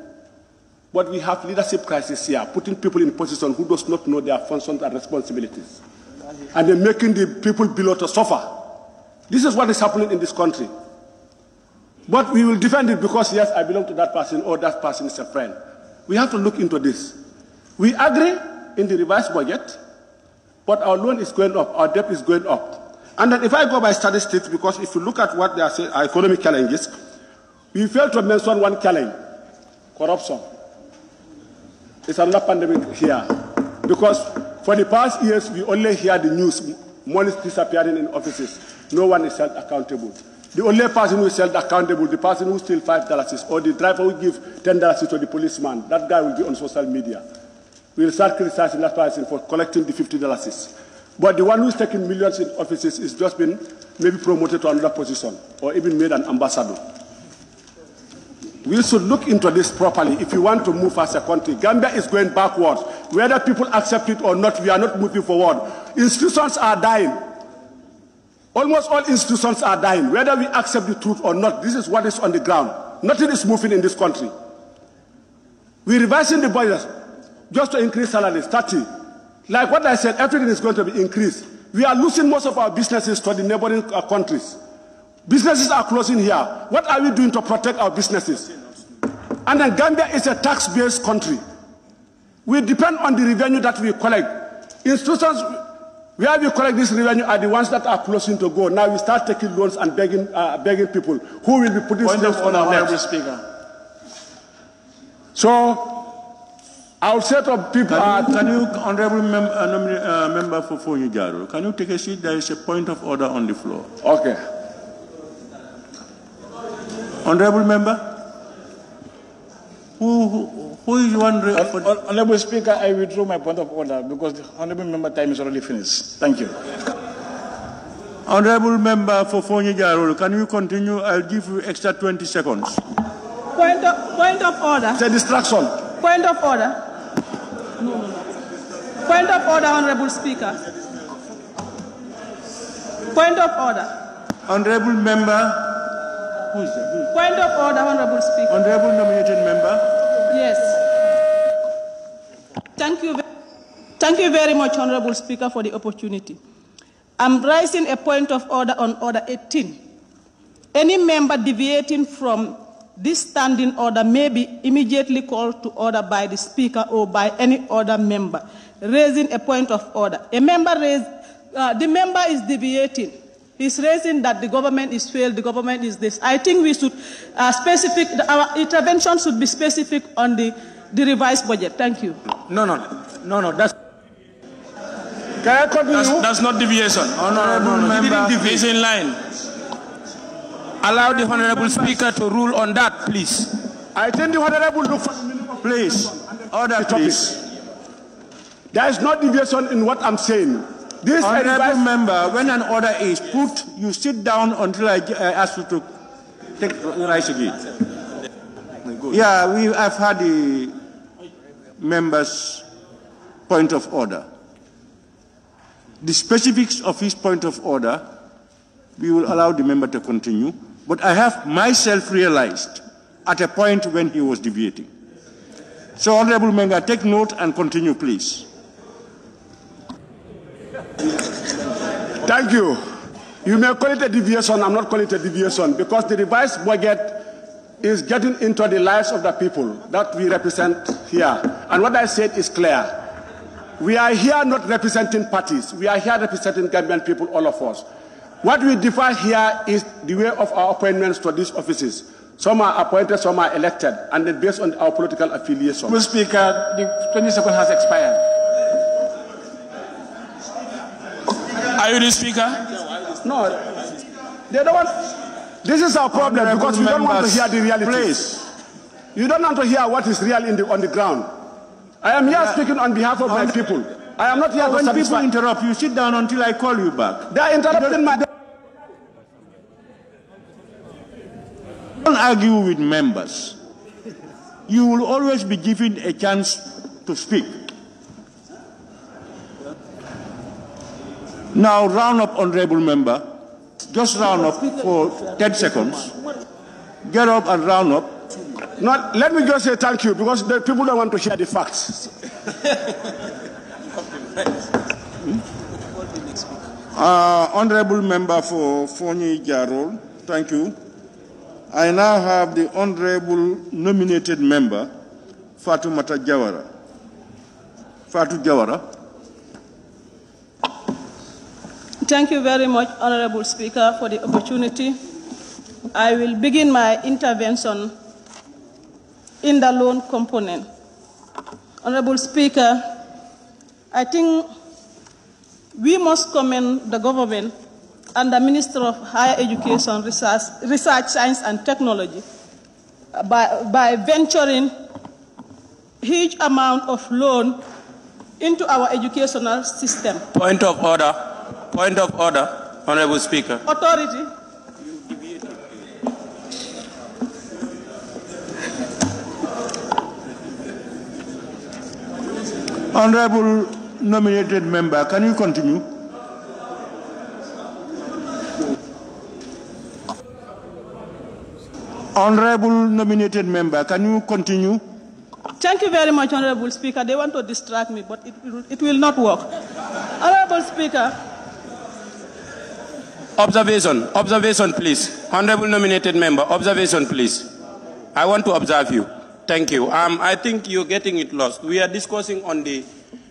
S19: But we have leadership crisis here, putting people in position who does not know their functions and responsibilities. And they're making the people below to suffer. This is what is happening in this country. But we will defend it because, yes, I belong to that person or that person is a friend. We have to look into this. We agree in the revised budget, but our loan is going up, our debt is going up. And then if I go by statistics, because if you look at what they are saying, our economic challenges, we fail to mention one challenge, corruption. It's another pandemic here. Because for the past years, we only hear the news, money is disappearing in offices. No one is held accountable. The only person who is held accountable, the person who steals $5, or the driver who gives $10 to the policeman, that guy will be on social media. We will start criticizing that person for collecting the $50. But the one who is taking millions in offices is just been maybe promoted to another position, or even made an ambassador. We should look into this properly if we want to move as a country. Gambia is going backwards. Whether people accept it or not, we are not moving forward. Institutions are dying. Almost all institutions are dying. Whether we accept the truth or not, this is what is on the ground. Nothing is moving in this country. We're revising the budget just to increase salaries, 30. Like what I said, everything is going to be increased. We are losing most of our businesses to the neighboring countries. Businesses are closing here. What are we doing to protect our businesses? And then Gambia is a tax-based country. We depend on the revenue that we collect. Institutions where we collect this revenue are the ones that are closing to go. Now we start taking loans and begging people who will be putting slaves on our necks. So I would say to people...
S20: Can you, Honorable Member for Fonyi Jaro, can you take a seat? There is a point of order on the floor.
S19: Okay.
S20: Honorable member? Who is one?
S3: Honorable Speaker, I withdraw my point of order because the honorable member time is already finished. Thank you.
S20: Honorable member for Fonyi Jarol, can you continue? I'll give you extra 20 seconds.
S11: Point of order.
S19: It's a distraction.
S11: Point of order. No. Point of order, Honorable Speaker. Point of order.
S20: Honorable member. Who is that?
S11: Point of order, Honorable Speaker.
S20: Honorable nominated member.
S11: Yes. Thank you very much, Honorable Speaker, for the opportunity. I'm raising a point of order on Order 18. Any member deviating from this standing order may be immediately called to order by the Speaker or by any other member, raising a point of order. The member is deviating. He's raising that the government is failed, the government is this. I think we should our intervention should be specific on the revised budget. Thank you.
S20: No, that's...
S19: Can I continue?
S14: That's not deviation.
S20: Honorable member.
S14: He's in line. Allow the Honorable Speaker to rule on that, please.
S19: I think the Honorable look for...
S20: Please. Order, please.
S19: There is no deviation in what I'm saying. This
S20: Honorable member, when an order is put, you sit down until I ask you to take the rise again. Yeah, I've had the member's point of order. The specifics of his point of order, we will allow the member to continue, but I have myself realized at a point when he was deviating. So, Honorable member, take note and continue, please.
S19: Thank you. You may call it a deviation, I'm not calling it a deviation, because the revised budget is getting into the lives of the people that we represent here. And what I said is clear. We are here not representing parties. We are here representing Gambian people, all of us. What we differ here is the way of our appointments to these offices. Some are appointed, some are elected, and then based on our political affiliation.
S3: Mr. Speaker, the 20 seconds has expired.
S14: Are you the Speaker?
S19: No, they don't want. This is our problem because we don't want to hear the reality.
S20: Please.
S19: You don't want to hear what is real on the ground. I am here speaking on behalf of my people. I am not here to
S20: when
S19: satisfy.
S20: People interrupt, you sit down until I call you back.
S19: They are interrupting my...
S20: Don't argue with members. You will always be given a chance to speak. Now round up, honorable member. Just round up for 10 seconds. Get up and round up.
S19: Not, let me just say thank you because the people don't want to hear the facts.
S1: Honorable member for Fonyi Jarol, thank you. I now have the honorable nominated member, Fatoumata Jawara. Fatou Jawara.
S11: Thank you very much, Honorable Speaker, for the opportunity. I will begin my intervention in the loan component. Honorable Speaker, I think we must commend the government and the Minister of Higher Education, Research, Science and Technology by venturing huge amount of loan into our educational system.
S17: Point of order. Point of order, Honorable Speaker.
S11: Authority.
S20: Honorable nominated member, can you continue? Honorable nominated member, can you continue?
S11: Thank you very much, Honorable Speaker. They want to distract me, but it will not work. Honorable Speaker.
S17: Observation, please. Honorable nominated member, observation, please. I want to observe you. Thank you. I think you're getting it lost. We are discussing on the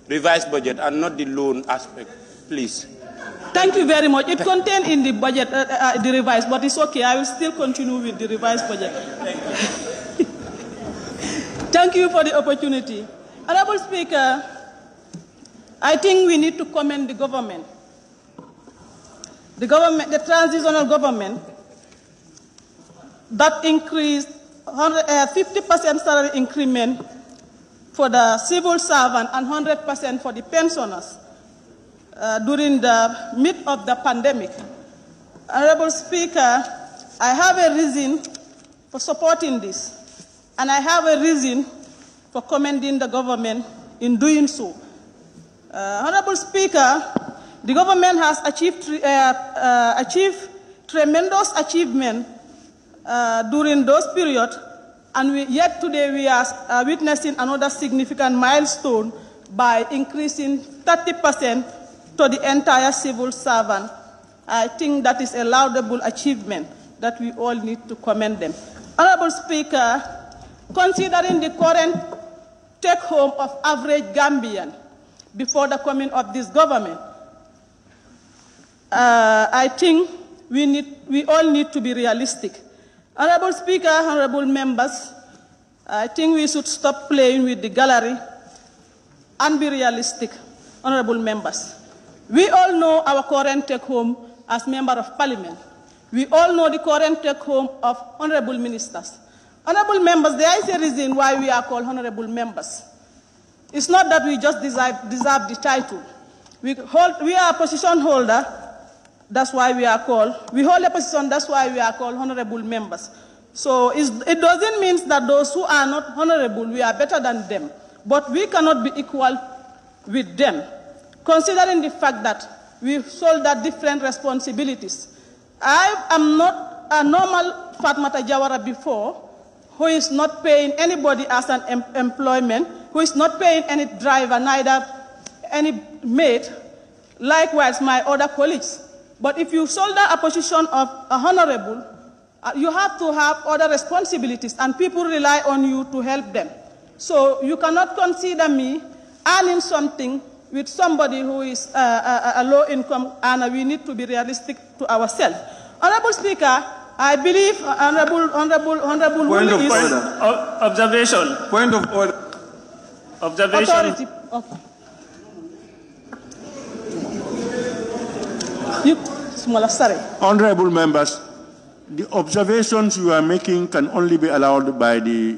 S17: revised budget and not the loan aspect. Please.
S11: Thank you very much. It contained in the budget, the revised, but it's okay. I will still continue with the revised budget. Thank you for the opportunity. Honorable Speaker, I think we need to commend the government. The transitional government, that increased 50% salary increment for the civil servant and 100% for the pensioners during the mid of the pandemic. Honorable Speaker, I have a reason for supporting this, and I have a reason for commending the government in doing so. Honorable Speaker, the government has achieved tremendous achievement during those periods, and yet today we are witnessing another significant milestone by increasing 30% to the entire civil servant. I think that is a laudable achievement that we all need to commend them. Honorable Speaker, considering the current take-home of average Gambian before the coming of this government, I think we all need to be realistic. Honorable Speaker, honorable members, I think we should stop playing with the gallery and be realistic, honorable members. We all know our current take-home as Member of Parliament. We all know the current take-home of honorable ministers. Honorable members, there is a reason why we are called honorable members. It's not that we just deserve the title. We are a position holder, that's why we are called. We hold a position, that's why we are called honorable members. So it doesn't mean that those who are not honorable, we are better than them. But we cannot be equal with them, considering the fact that we shoulder different responsibilities. I am not a normal Fatmata Jawara before, who is not paying anybody as an employment, who is not paying any driver, neither any maid, likewise my other colleagues. But if you shoulder a position of a honorable, you have to have other responsibilities, and people rely on you to help them. So you cannot consider me earning something with somebody who is a low-income earner. We need to be realistic to ourselves. Honorable Speaker, I believe Honorable
S17: Point of
S11: is...
S17: order. Observation. Point of order. Observation.
S11: Authority. Okay.
S1: Honorable members, the observations you are making can only be allowed by the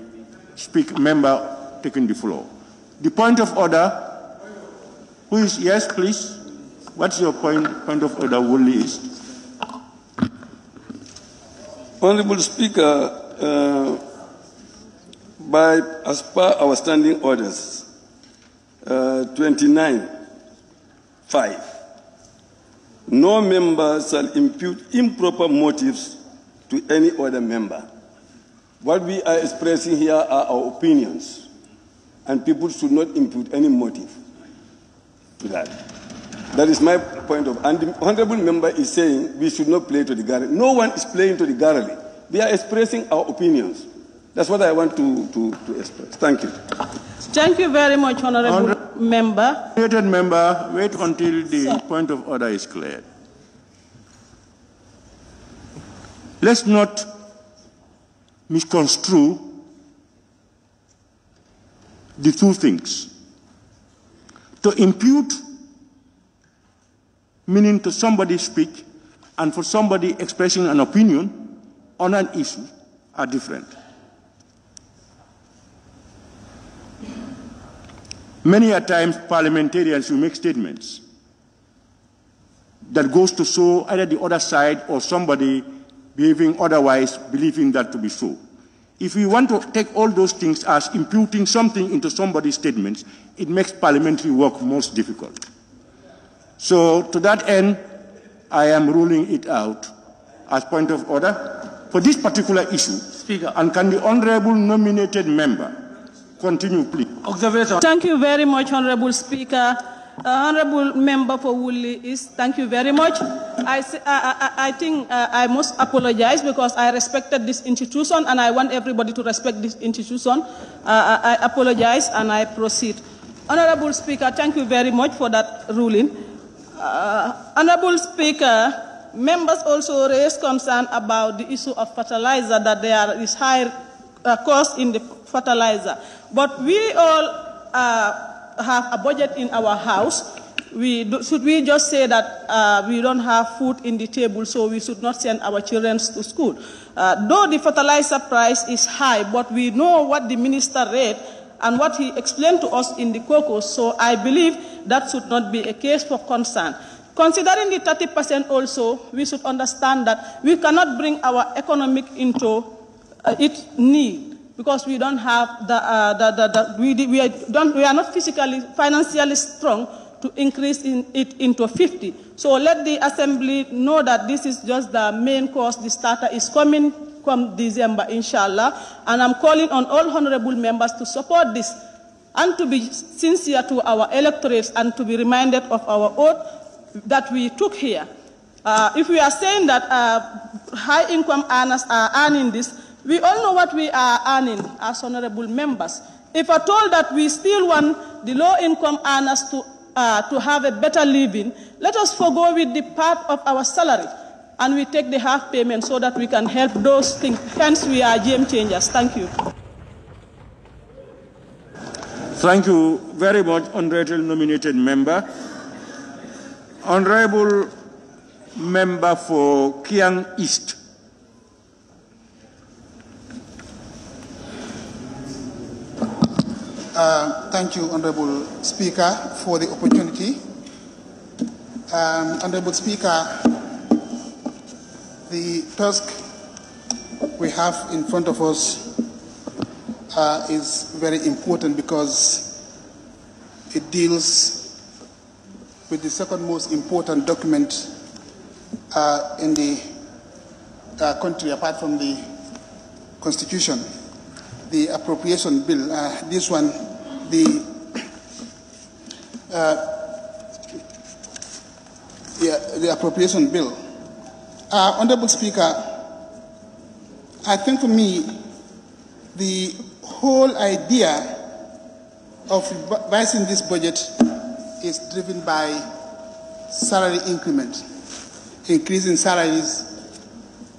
S1: member taking the floor. The point of order, who is, yes, please. What's your point of order, Woolley is?
S2: Honorable Speaker, as per our standing orders, 29(5), no member shall impute improper motives to any other member. What we are expressing here are our opinions, and people should not impute any motive to that. That is my point of. And the honorable member is saying we should not play to the gallery. No one is playing to the gallery. We are expressing our opinions. That's what I want to express. Thank you.
S11: Thank you very much, honorable member.
S1: Honourable member, wait until the point of order is cleared. Let's not misconstrue the two things. To impute, meaning to somebody speak, and for somebody expressing an opinion on an issue are different. Many a times parliamentarians will make statements that goes to show either the other side or somebody behaving otherwise, believing that to be so. If we want to take all those things as imputing something into somebody's statements, it makes parliamentary work most difficult. So to that end, I am ruling it out as point of order for this particular issue.
S16: Speaker.
S1: And can the honorable nominated member continue, please?
S16: Observation.
S11: Thank you very much, honorable Speaker. Honorable member for Woolly is, thank you very much. I think I must apologize because I respected this institution and I want everybody to respect this institution. I apologize and I proceed. Honorable Speaker, thank you very much for that ruling. Honorable Speaker, members also raised concern about the issue of fertilizer, that there is high cost in the fertilizer. But we all have a budget in our house. should we just say that we don't have food in the table, so we should not send our children to school? Though the fertilizer price is high, but we know what the minister read and what he explained to us in the caucus, so I believe that should not be a case for concern. Considering the 30% also, we should understand that we cannot bring our economic into its need, because we don't have we are not financially strong to increase it into 50. So let the Assembly know that this is just the main course. The starter is coming come December, inshallah, and I'm calling on all honorable members to support this and to be sincere to our electorates and to be reminded of our oath that we took here. If we are saying that high-income earners are earning this, we all know what we are earning as honorable members. If I told that we still want the low-income earners to have a better living, let us forgo with the part of our salary and we take the half payment so that we can help those things. Hence, we are game changers. Thank you.
S20: Thank you very much, honorable nominated member. Honorable member for Kiang East.
S21: Thank you, Honorable Speaker, for the opportunity. Honorable Speaker, the task we have in front of us is very important because it deals with the second most important document in the country apart from the Constitution, the appropriation bill. This one, the appropriation bill. Honorable Speaker, I think for me, the whole idea of revising this budget is driven by salary increment, increasing salaries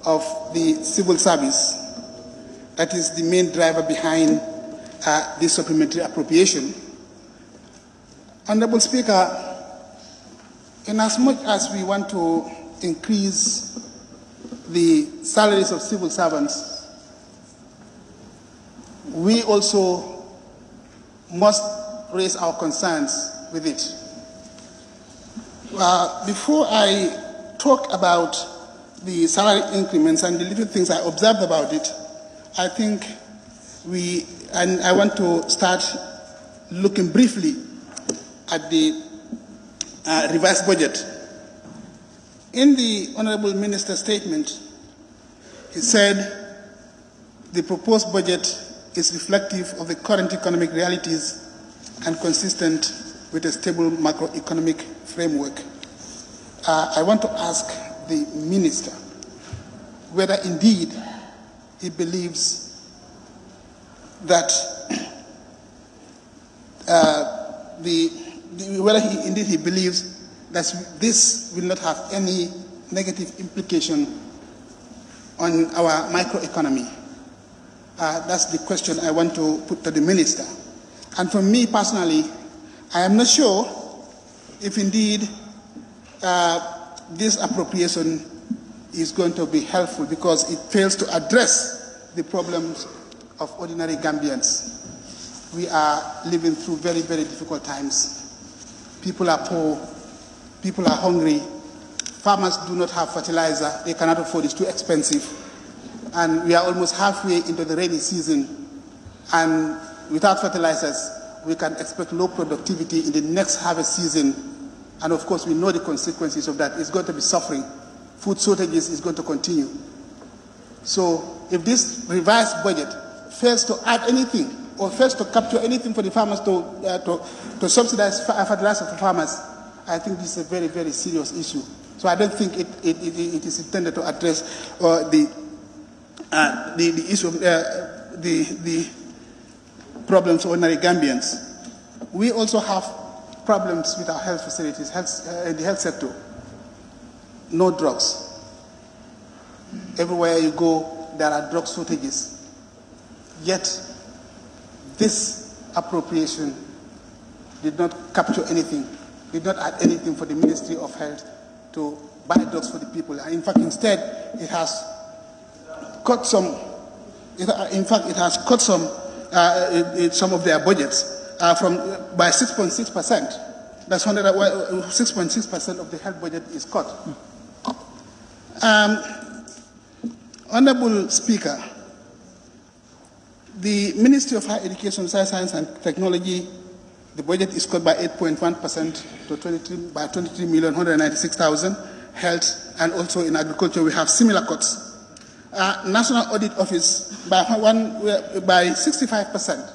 S21: of the civil service. That is the main driver behind this supplementary appropriation. Honorable Speaker, in as much as we want to increase the salaries of civil servants, we also must raise our concerns with it. Before I talk about the salary increments and the little things I observed about it, I think I want to start looking briefly at the revised budget. In the Honorable Minister's statement, he said the proposed budget is reflective of the current economic realities and consistent with a stable macroeconomic framework. I want to ask the Minister whether indeed he believes that whether he believes that this will not have any negative implication on our microeconomy. That's the question I want to put to the Minister. And for me personally, I am not sure if indeed this appropriation is going to be helpful, because it fails to address the problems of ordinary Gambians. We are living through very, very difficult times. People are poor, people are hungry, farmers do not have fertilizer, they cannot afford it, it's too expensive. And we are almost halfway into the rainy season, and without fertilizers, we can expect low productivity in the next harvest season. And of course, we know the consequences of that. It's going to be suffering. Food shortages is going to continue. So if this revised budget fails to add anything or fails to capture anything for the farmers to subsidize fertilizer for farmers, I think this is a very, very serious issue. So I don't think it is intended to address the issue of the problems of ordinary Gambians. We also have problems with our health facilities, in the health sector. No drugs. Everywhere you go, there are drug shortages. Yet, this appropriation did not capture anything did not add anything for the Ministry of Health to buy drugs for the people. In fact, instead, it has cut some. It has cut some of their budgets by 6.6%. That's 6.6% of the health budget is cut. Honorable Speaker, the Ministry of Higher Education, Science and Technology, the budget is cut by 8.1% to 23,196,000. Health and also in agriculture we have similar cuts. National Audit Office by 65%.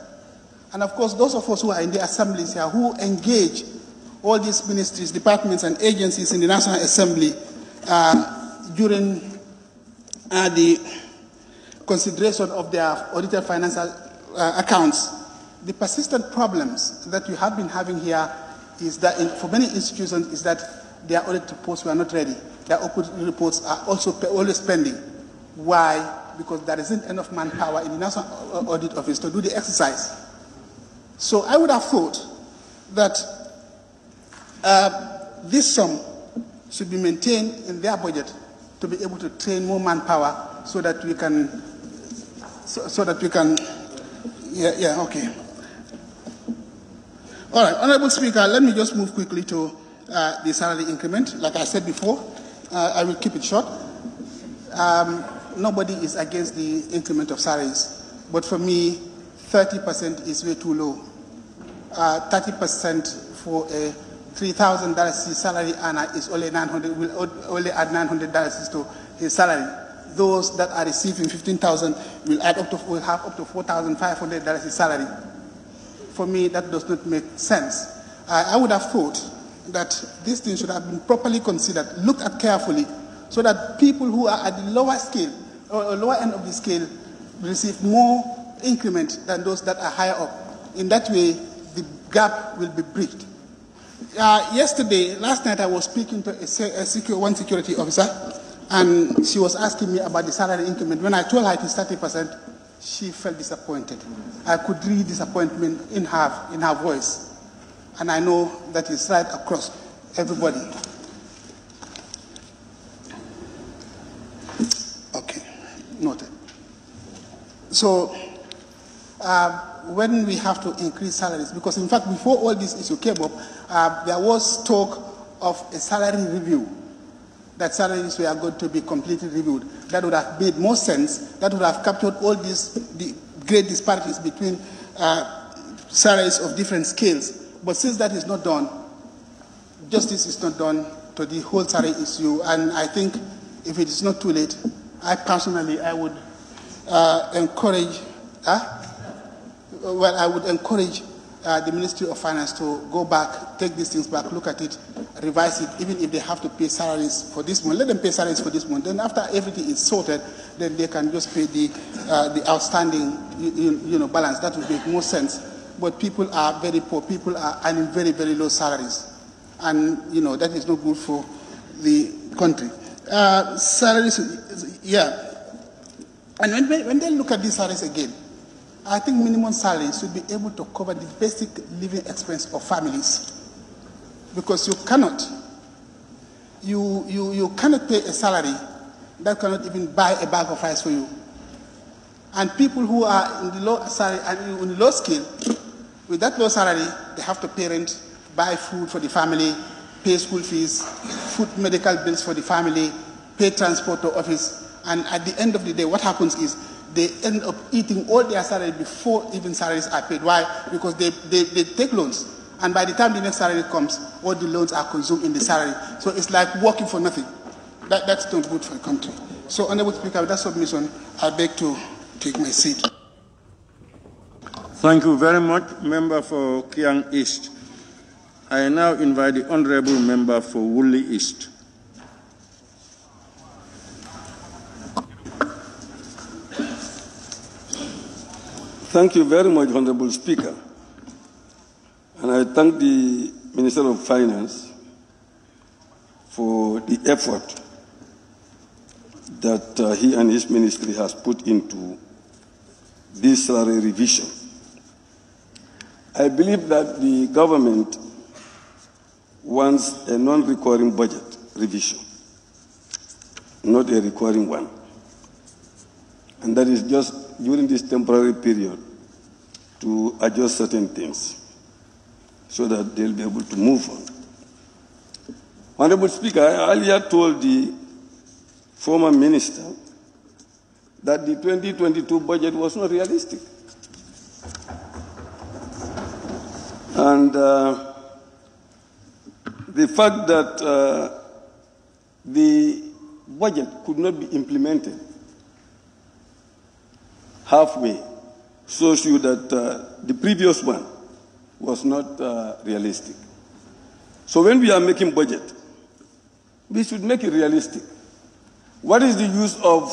S21: And of course, those of us who are in the assemblies here who engage all these ministries, departments, and agencies in the National Assembly during the consideration of their audited financial accounts, the persistent problems that we have been having here is that for many institutions is that their audit reports were not ready. Their audit reports are also always pending. Why? Because there isn't enough manpower in the National Audit Office to do the exercise. So I would have thought that this sum should be maintained in their budget to be able to train more manpower so that we can, okay. All right, Honorable Speaker, let me just move quickly to the salary increment. Like I said before, I will keep it short. Nobody is against the increment of salaries, but for me, 30% is way too low. 30% for a $3,000 salary earner is only will only add $900 to his salary. Those that are receiving $15,000 will have up to $4,500 his salary. For me, that does not make sense. I would have thought that this thing should have been properly considered, looked at carefully, so that people who are at the lower scale or lower end of the scale receive more increment than those that are higher up. In that way, the gap will be bridged. Last night I was speaking to one security officer, and she was asking me about the salary increment. When I told her it is 30%, she felt disappointed. I could read disappointment in her voice, and I know that is right across everybody. Okay, noted. So when we have to increase salaries, because in fact before all this issue came up, there was talk of a salary review, that salaries were going to be completely reviewed. That would have made more sense. That would have captured all the great disparities between salaries of different scales. But since that is not done, justice is not done to the whole salary issue. And I think if it is not too late, I personally, I would encourage the Ministry of Finance to go back, take these things back, look at it, revise it, even if they have to pay salaries for this month. Let them pay salaries for this month. Then after everything is sorted, then they can just pay the outstanding balance. That would make more sense. But people are very poor. People are earning very, very low salaries. And, that is not good for the country. Salaries, yeah. And when they look at these salaries again, I think minimum salaries should be able to cover the basic living expense of families, because you cannot pay a salary that cannot even buy a bag of rice for you. And people who are in the low salary and in the low scale, with that low salary, they have to pay rent, buy food for the family, pay school fees, food, medical bills for the family, pay transport to office, and at the end of the day, what happens is they end up eating all their salary before even salaries are paid. Why? Because they take loans. And by the time the next salary comes, all the loans are consumed in the salary. So it's like working for nothing. That's not good for a country. So, Honorable Speaker, with that submission, I beg to take my seat.
S1: Thank you very much, Member for Kiang East. I now invite the Honorable Member for Woolly East.
S2: Thank you very much, Honorable Speaker. And I thank the Minister of Finance for the effort that he and his ministry has put into this salary revision. I believe that the government wants a non-recurring budget revision, not a recurring one. And that is just during this temporary period to adjust certain things so that they'll be able to move on. Honorable Speaker, I earlier told the former minister that the 2022 budget was not realistic. And the fact that the budget could not be implemented halfway shows you that the previous one was not realistic. So when we are making budget, we should make it realistic. What is the use of,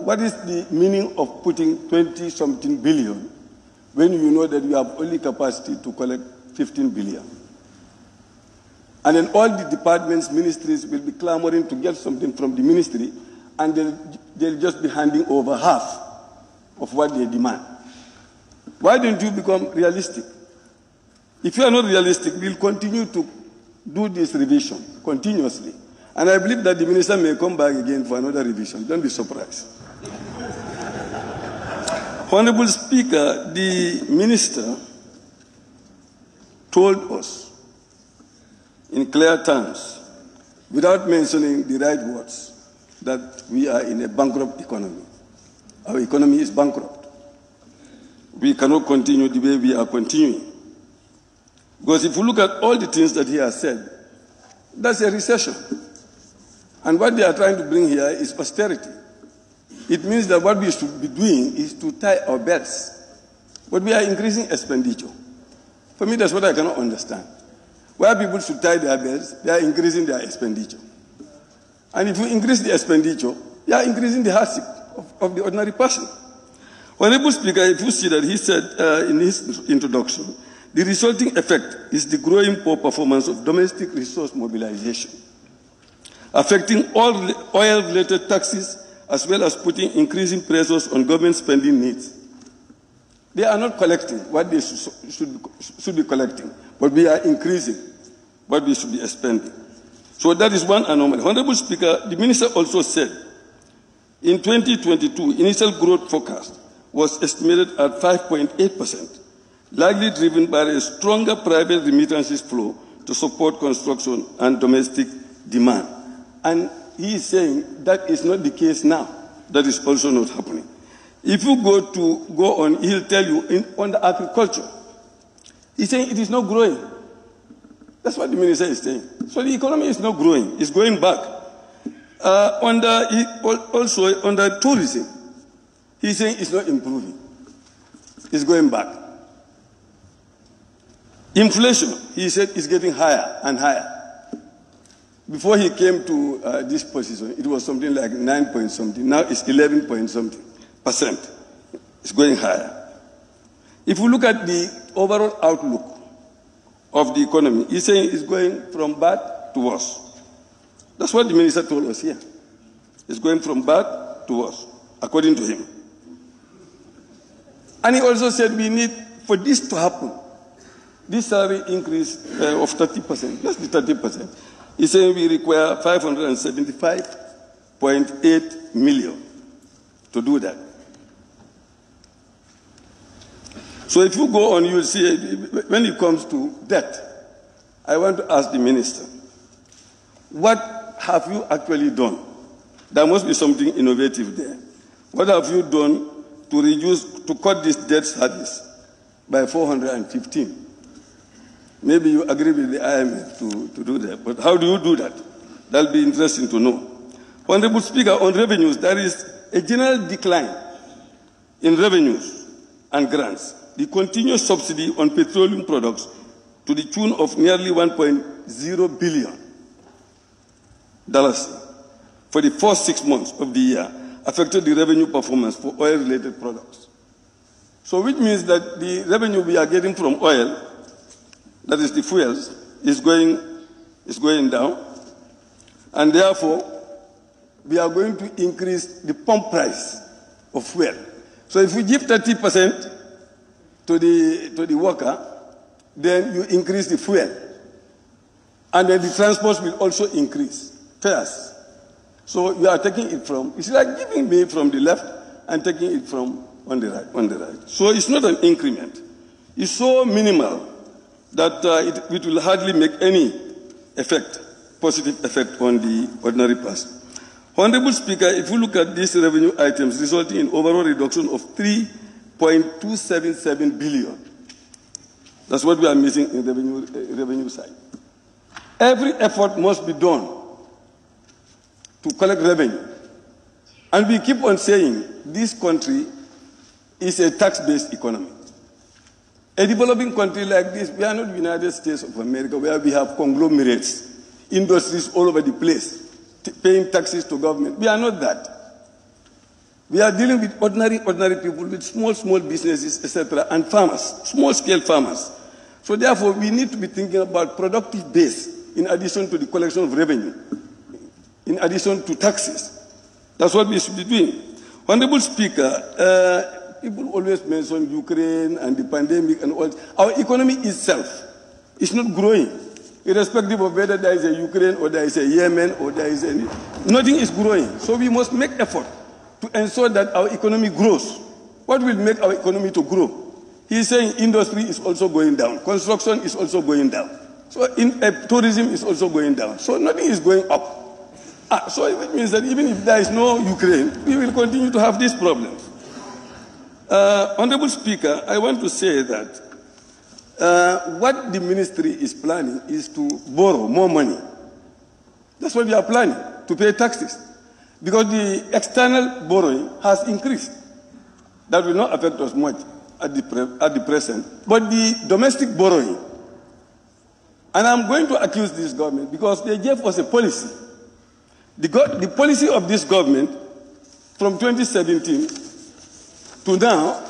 S2: what is the meaning of putting 20-something billion when you know that you have only capacity to collect 15 billion? And then all the departments, ministries will be clamoring to get something from the ministry, and they'll just be handing over half of what they demand. Why don't you become realistic? If you are not realistic, we'll continue to do this revision continuously. And I believe that the minister may come back again for another revision. Don't be surprised. Honorable Speaker, the minister told us in clear terms, without mentioning the right words, that we are in a bankrupt economy. Our economy is bankrupt. We cannot continue the way we are continuing. Because if you look at all the things that he has said, that's a recession. And what they are trying to bring here is austerity. It means that what we should be doing is to tie our belts. But we are increasing expenditure. For me, that's what I cannot understand. Where people should tie their belts, they are increasing their expenditure. And if you increase the expenditure, you are increasing the hardship of the ordinary person. Honorable Speaker, if you see that he said in his introduction, the resulting effect is the growing poor performance of domestic resource mobilization, affecting all oil-related taxes, as well as putting increasing pressures on government spending needs. They are not collecting what they should be collecting, but we are increasing what we should be expending. So that is one anomaly. Honorable Speaker, the minister also said, in 2022, initial growth forecast was estimated at 5.8%, largely driven by a stronger private remittances flow to support construction and domestic demand. And he is saying that is not the case now. That is also not happening. If you go on, he'll tell you on the agriculture, he's saying it is not growing. That's what the minister is saying. So the economy is not growing, it's going back. Also under tourism, he's saying it's not improving, it's going back. Inflation, he said, is getting higher and higher. Before he came to this position, it was something like 9 point something. Now it's 11 point something %. It's going higher. If you look at the overall outlook of the economy, he's saying it's going from bad to worse. That's what the minister told us here. It's going from bad to worse, according to him. And he also said we need, for this to happen, this salary increase of 30%, just the 30%, he's saying we require 575.8 million to do that. So if you go on, you'll see, when it comes to debt, I want to ask the minister, what have you actually done? There must be something innovative there. What have you done to cut this debt service by 415? Maybe you agree with the IMF to do that, but how do you do that? That'll be interesting to know. Honorable Speaker, on revenues, there is a general decline in revenues and grants. The continuous subsidy on petroleum products to the tune of nearly $1.0 billion for the first 6 months of the year affected the revenue performance for oil-related products. So which means that the revenue we are getting from oil, that is the fuels, is going down, and therefore we are going to increase the pump price of fuel. So if we give 30% to the worker, then you increase the fuel And then the transports will also increase, fares. So you are taking it from, it's like giving me from the left and taking it from on the right. So it's not an increment. It's so minimal that it will hardly make any effect, positive effect on the ordinary person. Honorable Speaker, if you look at these revenue items resulting in overall reduction of 3.277 billion, that's what we are missing in revenue side. Every effort must be done to collect revenue. And we keep on saying this country is a tax-based economy. A developing country like this, we are not the United States of America, where we have conglomerates, industries all over the place, paying taxes to government. We are not that. We are dealing with ordinary people, with small businesses, etc., and farmers, small-scale farmers. So therefore, we need to be thinking about productive base in addition to the collection of revenue, in addition to taxes. That's what we should be doing. Honorable Speaker, people always mention Ukraine and the pandemic and all. Our economy itself is not growing, irrespective of whether there is a Ukraine or there is a Yemen or there is any. Nothing is growing. So we must make effort to ensure that our economy grows. What will make our economy to grow? He is saying industry is also going down. Construction is also going down. So tourism is also going down. So nothing is going up. So it means that even if there is no Ukraine, we will continue to have these problems. Honorable Speaker, I want to say that what the ministry is planning is to borrow more money. That's what we are planning, to pay taxes. Because the external borrowing has increased. That will not affect us much at the present. But the domestic borrowing, and I'm going to accuse this government because they gave us a policy. The policy of this government from 2017 to now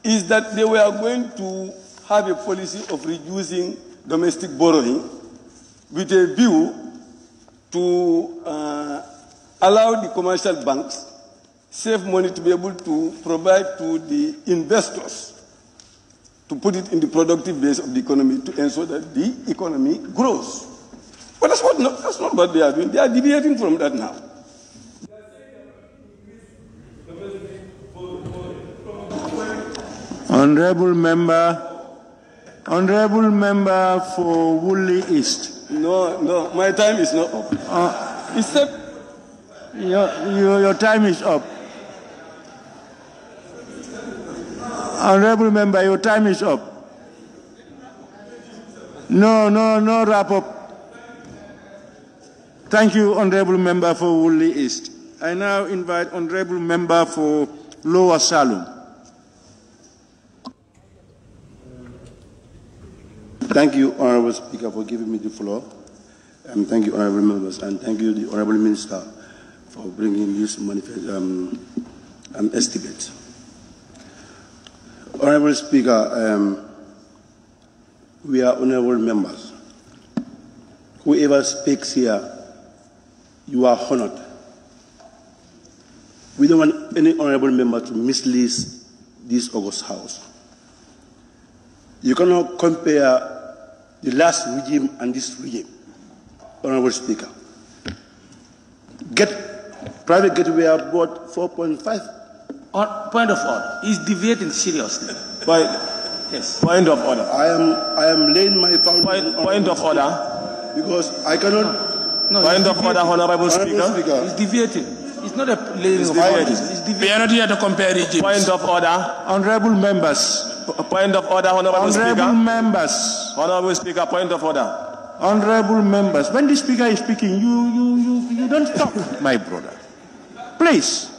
S2: is that they were going to have a policy of reducing domestic borrowing with a view to allow the commercial banks save money to be able to provide to the investors to put it in the productive base of the economy to ensure that the economy grows. But that's not what they are doing. They are deviating from that now.
S20: Honorable member for Woolly East.
S2: No, my time is not up. Except
S20: your time is up. Honorable member, your time is up. No wrap up. Thank you, honorable member for Woolly East. I now invite honorable member for Lower Salem.
S6: Thank you, Honorable Speaker, for giving me the floor. Thank you, honorable members, and thank you, the Honorable Minister, for bringing this estimate. Honorable Speaker, we are honorable members. Whoever speaks here, you are honored. We don't want any honorable member to mislead this August House. You cannot compare the last regime and this regime, Honorable Speaker. Private gateway are bought 4.5.
S16: Point of order. He's deviating seriously.
S6: Yes. Point of order. I am laying my foundation.
S22: Point of order.
S6: Because I cannot.
S22: No, point of order, Honorable Speaker.
S16: He's deviating. It's not a laying of foundation.
S22: We are not here to compare regimes. Point of order.
S20: Honorable members.
S22: Point of order, Honorable Speaker.
S20: Honorable members.
S22: Honorable Speaker, point of order.
S20: Honorable members, when the speaker is speaking, you don't stop, my brother. Please.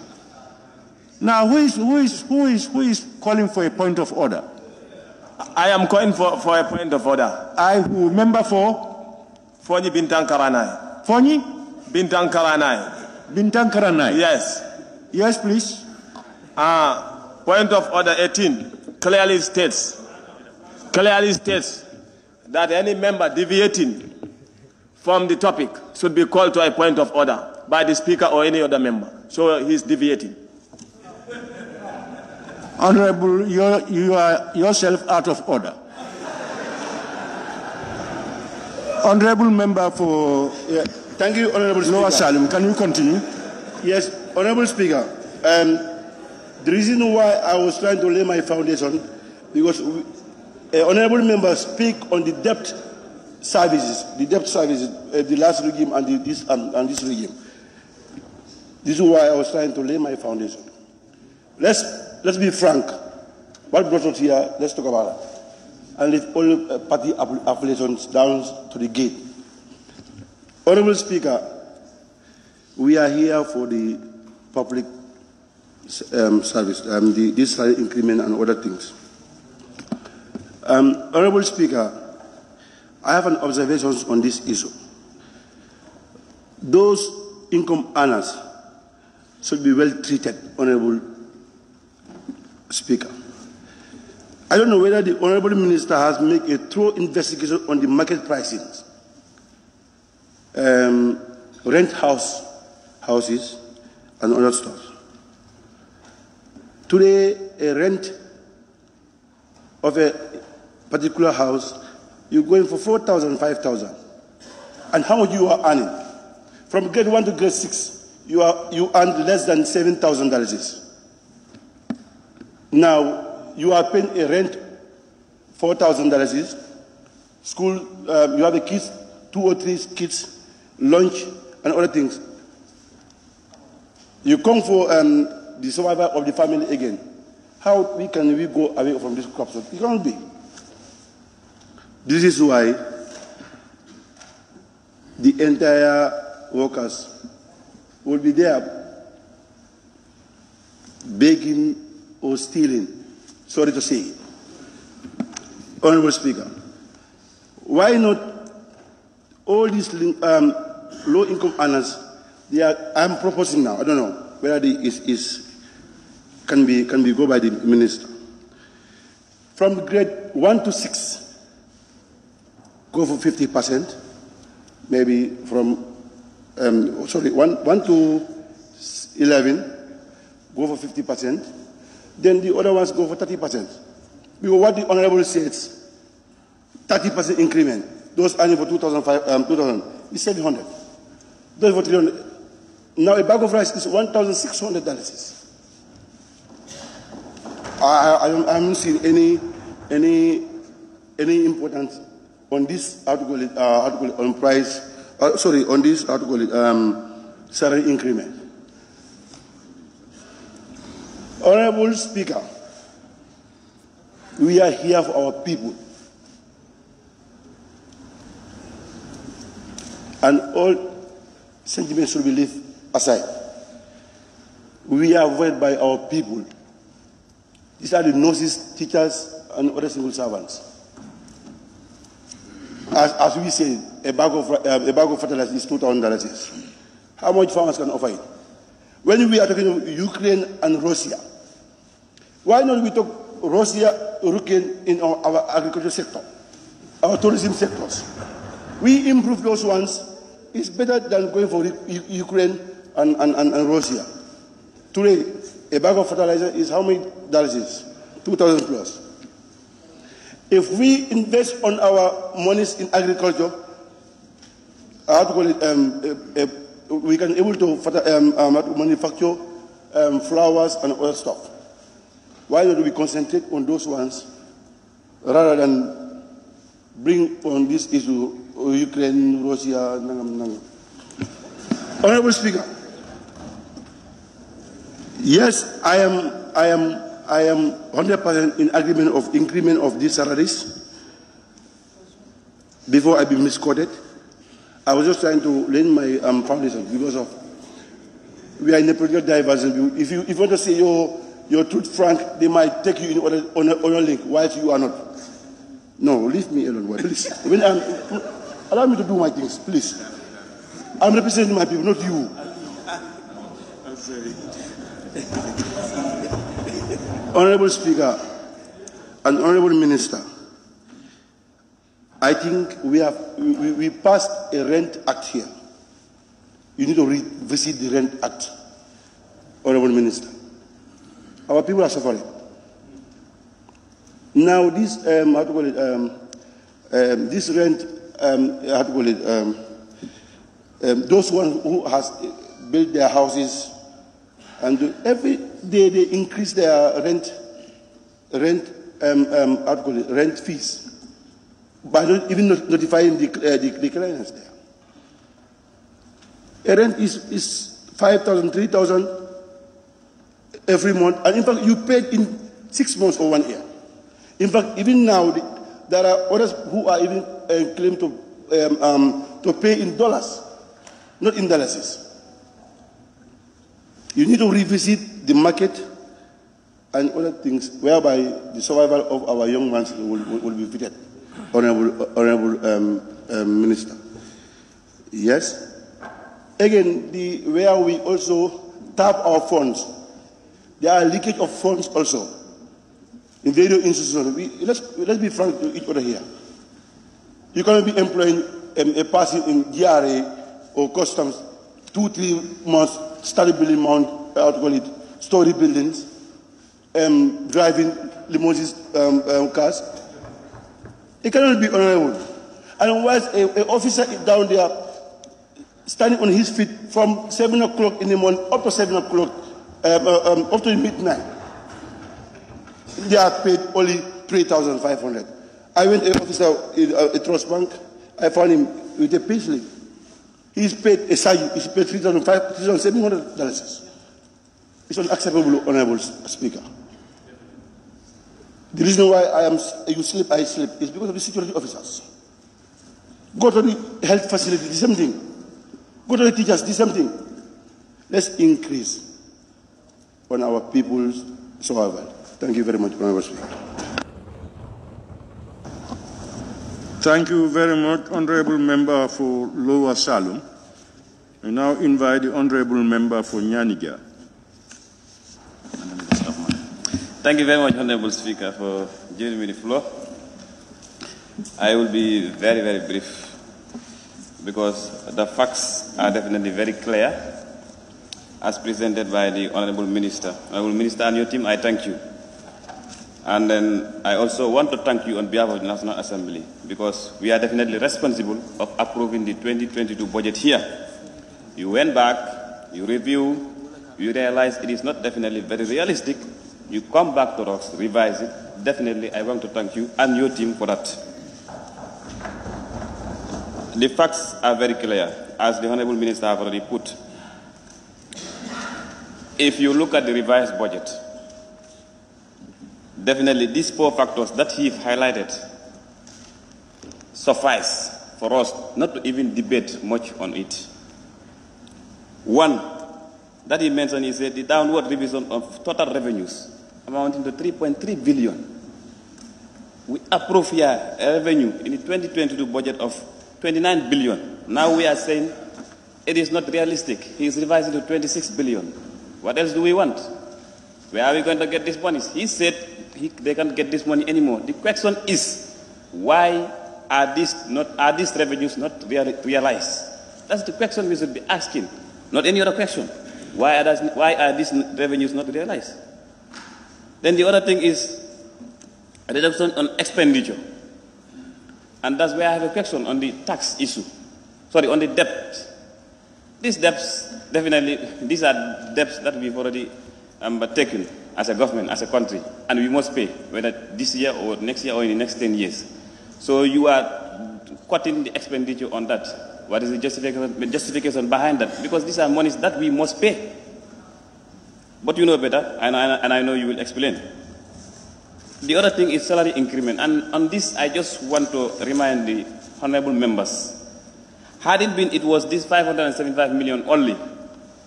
S20: Now, who is calling for a point of order?
S22: I am calling for a point of order.
S20: I who member for?
S22: Fonyi Bintang Karanai.
S20: Fonyi?
S22: Bintang Karanai.
S20: Bintang Karanai.
S22: Yes.
S20: Yes, please.
S22: Point of order 18 clearly states that any member deviating from the topic should be called to a point of order by the speaker or any other member. So he's deviating.
S20: Honorable, you are yourself out of order.
S1: Honorable Member for
S6: thank you, Honorable Speaker.
S1: Lower Salim, can you continue?
S6: Yes, Honorable Speaker. The reason why I was trying to lay my foundation, because Honorable Members speak on the debt services, the last regime and this regime. This is why I was trying to lay my foundation. Let's be frank. What brought us here, let's talk about it. And leave all party affiliations down to the gate. Honorable Speaker, we are here for the public service, this increment and other things. Honorable Speaker, I have an observation on this issue. Those income earners should be well treated, Honorable Speaker. I don't know whether the Honorable Minister has made a thorough investigation on the market pricings, rent houses, and other stuff. Today, a rent of a particular house, you're going for 4,000, 5,000. And how much you are earning? From grade 1 to grade 6, you earn less than $7,000. Now, you are paying a rent $4,000. School, you have a kids, 2 or 3 kids, lunch, and other things. You come for the survival of the family again. How can we go away from this corruption? It can't be. This is why the entire workers will be there begging or stealing. Sorry to say. Honorable Speaker, why not all these low-income earners, I'm proposing now, I don't know whether it can be go by the minister. From grade 1 to 6, go for 50%, maybe from, 1 to 11, go for 50%, then the other ones go for 30%. Because what the Honorable says, 30% increment, those earning for 2,000 is 700. Those for 300. Now a bag of rice is $1,600. I haven't seen any importance on this article on price. On this article salary increment. Honorable Speaker, we are here for our people. And all sentiments should be left aside. We are voted by our people. These are the nurses, teachers, and other civil servants. As we say, a bag of fertilizer is $2,000. How much farmers can offer it? When we are talking about Ukraine and Russia, why not we talk Russia, Ukraine in our agriculture sector, our tourism sectors? We improve those ones. It's better than going for Ukraine and Russia. Today, a bag of fertilizer is how many dollars? $2,000 plus. If we invest on our monies in agriculture, we can able to manufacture flowers and other stuff. Why don't we concentrate on those ones rather than bring on this issue Ukraine, Russia, Honorable Speaker, yes, I am 100% in agreement of increment of these salaries. Before I be misquoted, I was just trying to lay my foundation because of we are in a political diversion. If you want to say your truth frank, they might take you in on a link, whilst you are not. No, leave me alone, please. Allow me to do my things, please. I'm representing my people, not you.
S20: I'm sorry.
S6: Honorable Speaker and Honorable Minister, I think we passed a rent act here. You need to revisit the rent act, Honorable Minister. Our people are suffering. Now this, this rent how to call it, those ones who has built their houses, and every day they increase their rent fees by not even notifying the clients there. A rent is 5,000, 3,000 every month, and in fact you paid in 6 months or 1 year. In fact, even now there are others who are even claim to pay in dollars, not in dollars. You need to revisit the market and other things whereby the survival of our young ones will be fitted. Honorable Minister. Yes. Again, where we also tap our funds, there are leakage of funds also in various institutions. Let's be frank to each other here. You cannot be employing a person in GRA or customs 2-3 months, study building story buildings, driving limousines, cars. It cannot be honorable. And whilst an officer is down there, standing on his feet from 7 o'clock in the morning up to 7 o'clock, up to midnight, they are paid only 3,500. I went to an officer in a trust bank. I found him with a payslip. He's paid a salary. He's paid $3,700. It's unacceptable, Honorable Speaker. The reason why you sleep, I sleep, is because of the security officers. Go to the health facility, the same thing. Go to the teachers, the same thing. Let's increase on our people's survival. Thank you very much, Honorable Speaker.
S1: Thank you very much, Honorable Member for Lower Salem. I now invite the Honorable Member for Nyaniga.
S5: Thank you very much, Honorable Speaker, for giving me the floor. I will be very, very brief because the facts are definitely very clear as presented by the Honorable Minister. Honorable Minister and your team, I thank you. And then I also want to thank you on behalf of the National Assembly because we are definitely responsible of approving the 2022 budget here. You went back, you review, you realize it is not definitely very realistic. You come back to us, revise it. Definitely, I want to thank you and your team for that. The facts are very clear, as the Honorable Minister have already put. If you look at the revised budget, definitely these 4 factors that he highlighted suffice for us not to even debate much on it. One that he mentioned is the downward revision of total revenues amounting to 3.3 billion. We approve here a revenue in the 2022 budget of 29 billion. Now we are saying it is not realistic. He is revising to 26 billion. What else do we want? Where are we going to get this money? He said they can't get this money anymore. The question is, why are these revenues not realized? That's the question we should be asking, not any other question. Why are these revenues not realized? Then the other thing is a reduction on expenditure. And that's where I have a question on the tax issue. Sorry, on the debt. These debts, definitely, these are debts that we've already taken as a government, as a country, and we must pay, whether this year or next year or in the next 10 years. So you are cutting the expenditure on that. What is the justification behind that? Because these are monies that we must pay. But you know better, and I know you will explain. The other thing is salary increment. And on this, I just want to remind the honorable members. Had it been, it was this 575 million only.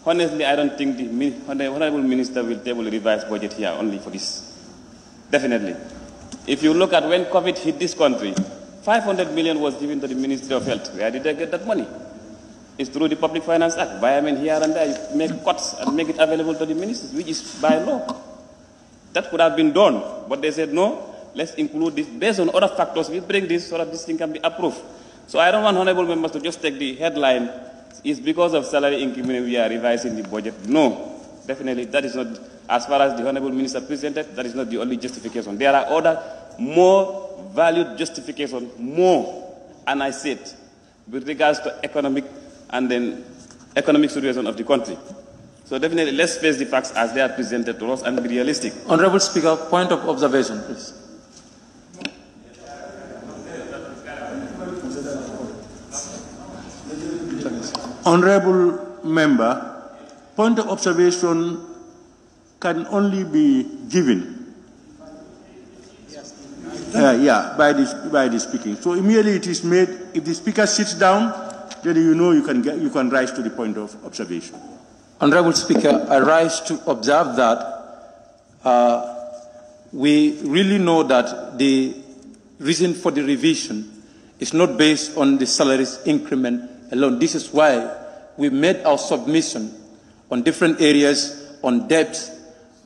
S5: Honestly, I don't think the honorable minister will table a revised budget here only for this. Definitely. If you look at when COVID hit this country, 500 million was given to the Ministry of Health. Where did they get that money? It's through the Public Finance Act. By here and there, you make cuts and make it available to the ministers, which is by law. That could have been done, but they said, no, let's include this. Based on other factors, we bring this so that this thing can be approved. So I don't want honorable members to just take the headline, it's because of salary increment we are revising the budget. No, definitely that is not, as far as the honorable minister presented, that is not the only justification. There are other more valued justifications, more and I said, with regards to economic and then economic situation of the country. So definitely, let's face the facts as they are presented to us and be realistic.
S10: Honorable Speaker, point of observation, please.
S20: Honorable Member, point of observation can only be given by the speaking. So immediately it is made, if the speaker sits down, then you know you can rise to the point of observation.
S10: Honorable Speaker, I rise to observe that we really know that the reason for the revision is not based on the salaries increment alone. This is why we made our submission on different areas, on debts,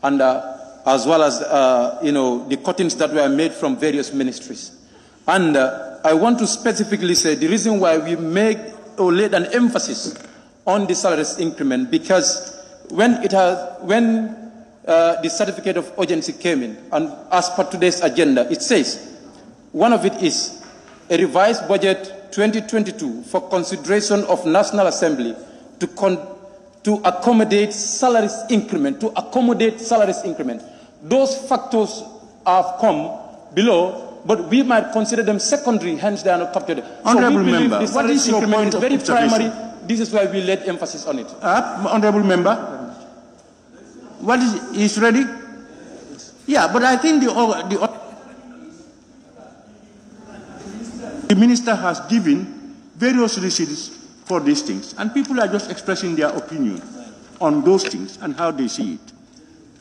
S10: and as well as the cuttings that were made from various ministries. And I want to specifically say the reason why we made or laid an emphasis on the salaries increment, because when the certificate of urgency came in, and as per today's agenda, it says one of it is a revised budget 2022 for consideration of National Assembly to accommodate salaries increment, Those factors have come below, but we might consider them secondary, hence they are not captured.
S20: Honorable
S10: so we
S20: Member,
S10: the
S20: what is your point
S10: is
S20: of
S10: very
S20: observation?
S10: primary. This is why we laid emphasis on it.
S20: Honorable Member, what is ready? Yeah, but I think the minister has given various reasons for these things, and people are just expressing their opinion on those things and how they see it.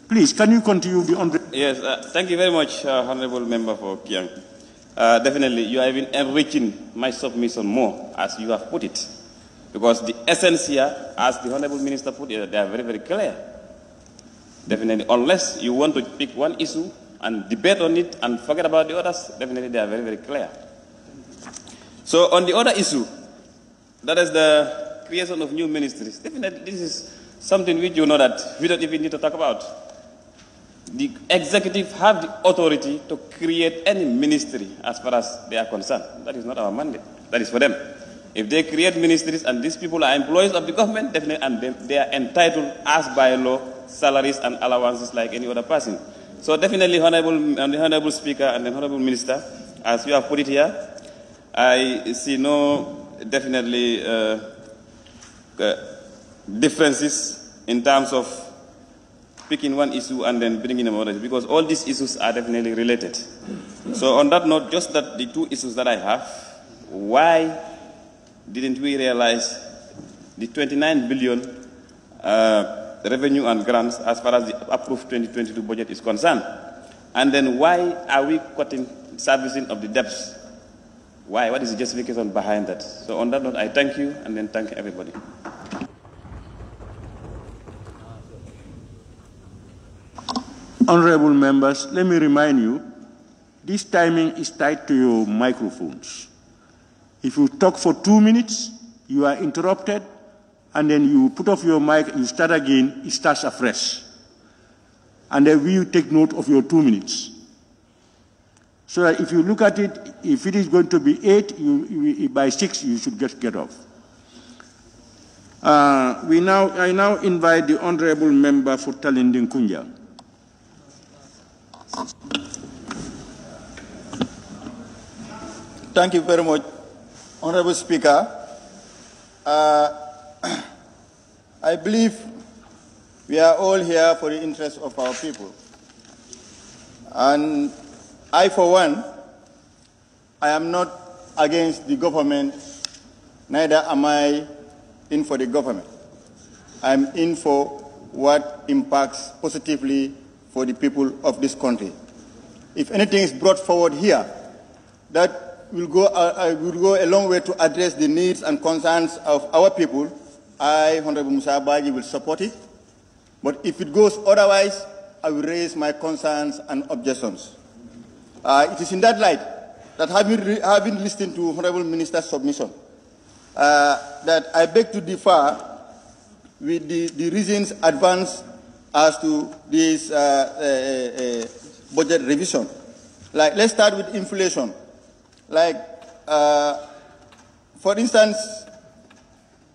S20: Please, can you continue the honorable?
S5: Yes, thank you very much, Honorable Member for Kiang. Definitely, you have been enriching my submission more, as you have put it. Because the essence here, as the Honorable Minister put it, they are very, very clear. Definitely, unless you want to pick one issue and debate on it and forget about the others, definitely they are very, very clear. So on the other issue, that is the creation of new ministries. Definitely, this is something which you know that we don't even need to talk about. The executive have the authority to create any ministry as far as they are concerned. That is not our mandate. That is for them. If they create ministries and these people are employees of the government, definitely, and they are entitled as by law salaries and allowances like any other person. So definitely, Honorable Speaker and the Honorable Minister, as you have put it here, I see no definitely differences in terms of picking one issue and then bringing them others, because all these issues are definitely related. So on that note, just that the two issues that I have, why didn't we realize the 29 billion revenue and grants as far as the approved 2022 budget is concerned? And then why are we cutting servicing of the debts? Why? What is the justification behind that? So on that note, I thank you and then thank everybody.
S20: Honorable members, let me remind you, this timing is tied to your microphones. If you talk for 2 minutes, you are interrupted, and then you put off your mic, you start again, it starts afresh. And then we will take note of your 2 minutes. So that if you look at it, if it is going to be 8, by 6 you should get off. I now invite the Honorable Member for Talinding Kunja.
S7: Thank you very much, Honorable Speaker. I believe we are all here for the interest of our people. And I, for one, I am not against the government, neither am I in for the government. I'm in for what impacts positively for the people of this country. If anything is brought forward here, that will go a long way to address the needs and concerns of our people, I, Honorable Musa Baji, will support it. But if it goes otherwise, I will raise my concerns and objections. It is in that light that having listened to Honorable Minister's submission, that I beg to differ with the reasons advanced as to this budget revision. Like, let's start with inflation. Like, For instance,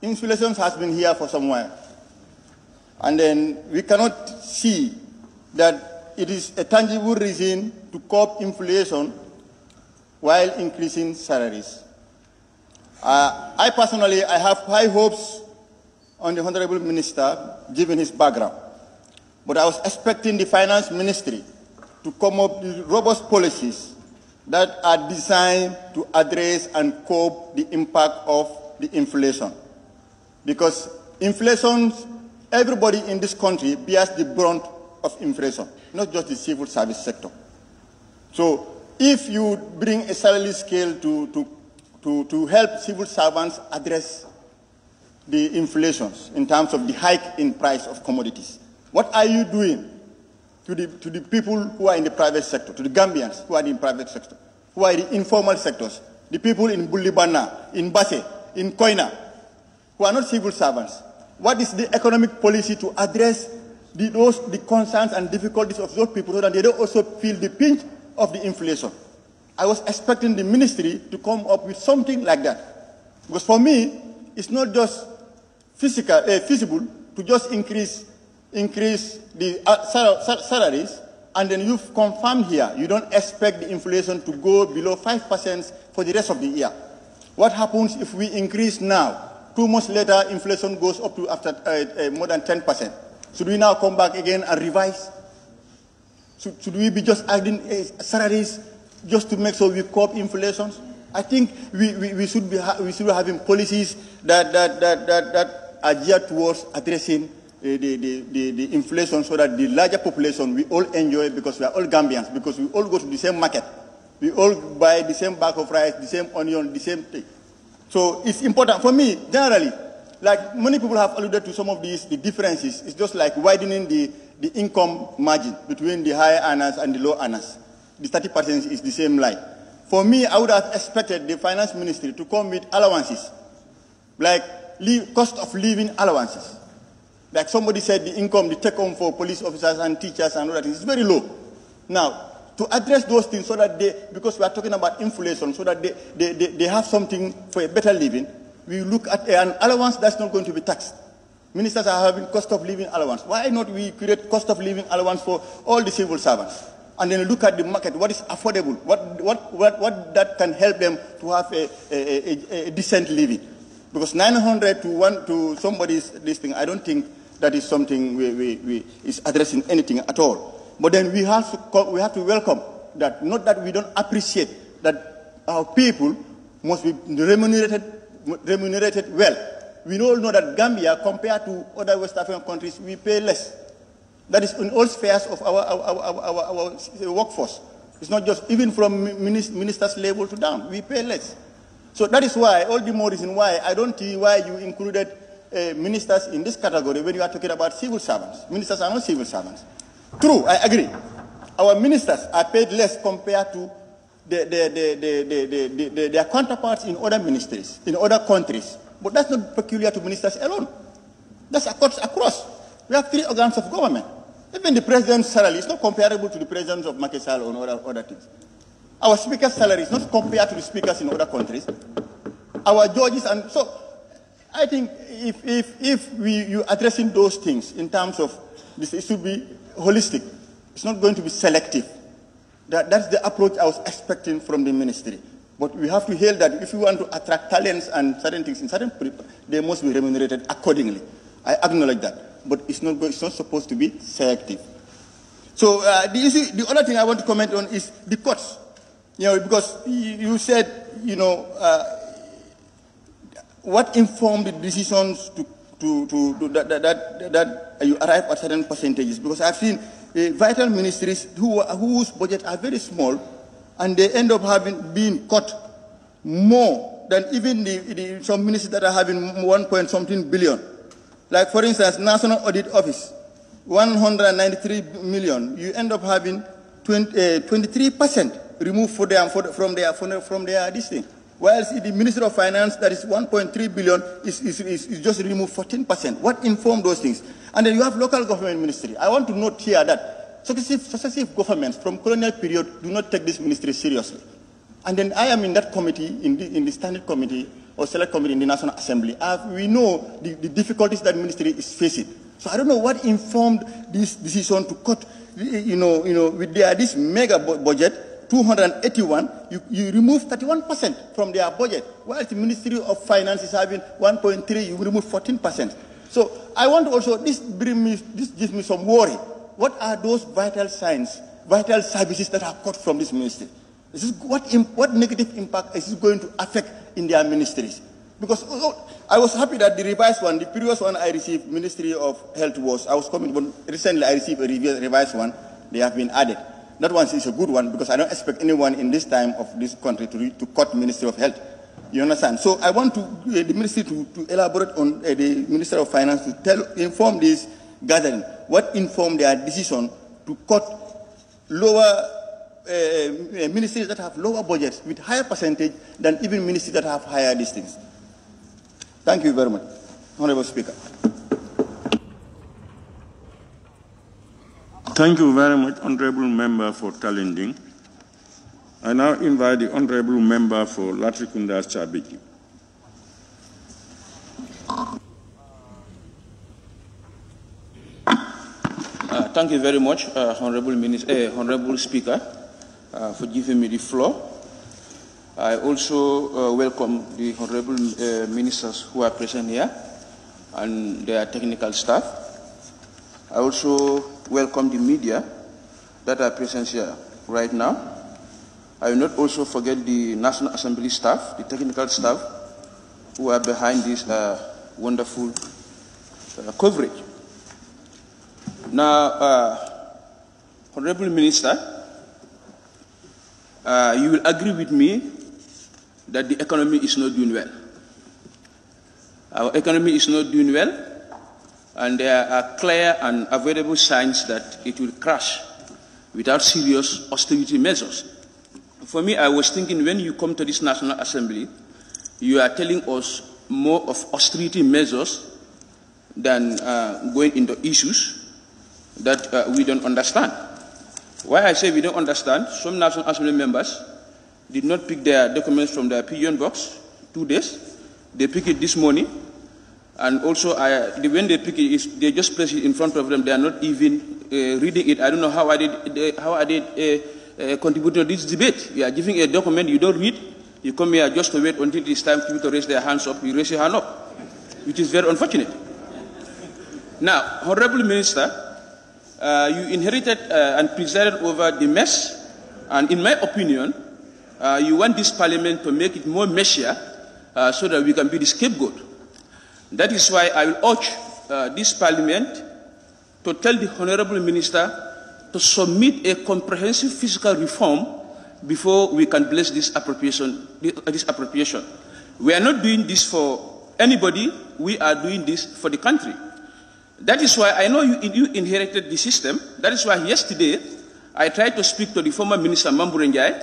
S7: inflation has been here for some while. And then we cannot see that it is a tangible reason to curb inflation while increasing salaries. I personally, I have high hopes on the Honorable Minister, given his background. But I was expecting the Finance Ministry to come up with robust policies that are designed to address and curb the impact of the inflation. Because inflation, everybody in this country bears the brunt of inflation, not just the civil service sector. So if you bring a salary scale to help civil servants address the inflations in terms of the hike in price of commodities, what are you doing to the people who are in the private sector, to the Gambians who are in the private sector, who are in the informal sectors, the people in Bulibana, in Basse, in Koina, who are not civil servants? What is the economic policy to address the concerns and difficulties of those people so that they don't also feel the pinch of the inflation? I was expecting the ministry to come up with something like that. Because for me, it's not just feasible to just increase the salaries, and then you've confirmed here you don't expect the inflation to go below 5% for the rest of the year. What happens if we increase now? 2 months later, inflation goes up to more than 10%. Should we now come back again and revise? Should we be just adding salaries just to make sure we curb inflation? I think we should be having policies that are geared towards addressing the inflation so that the larger population we all enjoy, because we are all Gambians, because we all go to the same market. We all buy the same bag of rice, the same onion, the same thing. So it's important for me, generally, like many people have alluded to some of the differences. It's just like widening the income margin between the high earners and the low earners. The 30% is the same line. For me, I would have expected the Finance Ministry to come with allowances, like cost of living allowances. Like somebody said, the income, the take-home for police officers and teachers and all that is very low. Now, to address those things so that because we are talking about inflation, so that they have something for a better living, we look at an allowance that's not going to be taxed. Ministers are having cost of living allowance. Why not we create cost of living allowance for all the civil servants? And then look at the market, what is affordable, what that can help them to have a decent living. Because 900 to somebody's this thing, I don't think that is something we is addressing anything at all. But then we have to welcome that, not that we don't appreciate that our people must be remunerated well. We all know that Gambia, compared to other West African countries, we pay less. That is in all spheres of our workforce. It's not just even from ministers' level to down. We pay less. So that is why, all the more reason why, I don't see why you included ministers in this category when you are talking about civil servants. Ministers are not civil servants. True, I agree. Our ministers are paid less compared to their counterparts in other ministries, in other countries. But that's not peculiar to ministers alone. That's across. We have 3 organs of government. Even the president's salary is not comparable to the presidents of Macky Sall or other things. Our speaker's salary is not compared to the speakers in other countries. Our judges, and so I think if you addressing those things in terms of this, it should be holistic. It's not going to be selective. That's the approach I was expecting from the ministry. But we have to hail that if we want to attract talents and certain things in certain people, they must be remunerated accordingly. I acknowledge that. But it's not supposed to be selective. So the other thing I want to comment on is the cuts. Because you said, what informed the decisions that you arrive at certain percentages? Because I've seen vital ministries whose budgets are very small, and they end up being cut more than even some ministries that are having 1 point something billion. Like, for instance, National Audit Office, 193 million. You end up having 23% removed from their this thing. Whilst the Ministry of Finance, that is 1.3 billion, is just removed 14%. What informed those things? And then you have local government ministry. I want to note here that successive governments from colonial period do not take this ministry seriously. And then I am in that committee, in the standing committee or Select Committee in the National Assembly, we know the difficulties that ministry is facing. So I don't know what informed this decision to cut, with this mega budget, 281, you remove 31% from their budget, while the Ministry of Finance is having 1.3, you remove 14%. So I want to also, this gives me some worry. What are those vital services that are cut from this ministry? What negative impact is it going to affect in their ministries? Because I was happy that the revised one, the previous one I received, Ministry of Health recently I received a revised one, they have been added. That one is a good one because I don't expect anyone in this time of this country to cut Ministry of Health. You understand? So I want the ministry to elaborate on the Minister of Finance to inform this gathering what informed their decision to cut lower ministries that have lower budgets with higher percentage than even ministries that have higher listings. Thank you very much, Honorable Speaker.
S1: Thank you very much, Honorable Member for challenging. I now invite the Honorable Member for Latrikunda Chabiki.
S10: Thank you very much, Honorable Speaker, for giving me the floor. I also welcome the Honorable Ministers who are present here and their technical staff. I also welcome the media that are present here right now. I will not also forget the National Assembly staff, the technical staff, who are behind this wonderful coverage. Now, Honorable Minister, you will agree with me that the economy is not doing well. Our economy is not doing well, and there are clear and avoidable signs that it will crash without serious austerity measures. For me, I was thinking when you come to this National Assembly, you are telling us more of austerity measures than going into issues that we don't understand. Why I say we don't understand, some National Assembly members did not pick their documents from their pigeon box 2 days. They pick it this morning. And also, when they pick it, they just place it in front of them. They are not even reading it. I don't know how are they contributing to this debate. You are giving a document you don't read. You come here just to wait until it is time for you to raise their hands up. You raise your hand up, which is very unfortunate. Now, Honorable Minister, you inherited and presided over the mess, and in my opinion, you want this parliament to make it more messier so that we can be the scapegoat. That is why I will urge this parliament to tell the Honorable Minister to submit a comprehensive fiscal reform before we can bless this appropriation. We are not doing this for anybody, we are doing this for the country. That is why I know you inherited the system. That is why yesterday I tried to speak to the former Minister Mamburenjai.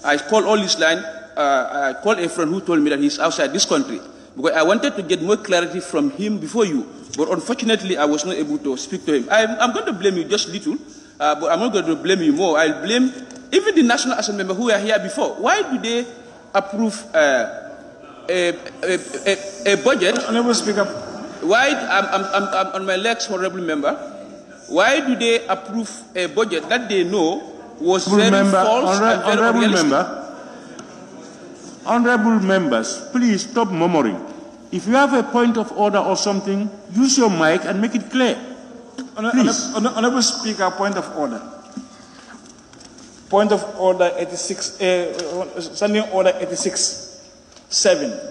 S10: I called all his line. I called a friend who told me that he's outside this country, because I wanted to get more clarity from him before you. But unfortunately, I was not able to speak to him. I'm going to blame you just little, but I'm not going to blame you more. I'll blame even the National Assembly members who were here before. Why do they approve a budget?
S3: Honorable Speaker.
S10: Why, I'm on my legs, Honorable Member. Why do they approve a budget that they know was very false and very unrealistic?
S1: Honorable members, please stop murmuring. If you have a point of order or something, use your mic and make it clear. Please.
S3: Honorable Speaker, point of order. Point of order 86, Standing Order 86.7.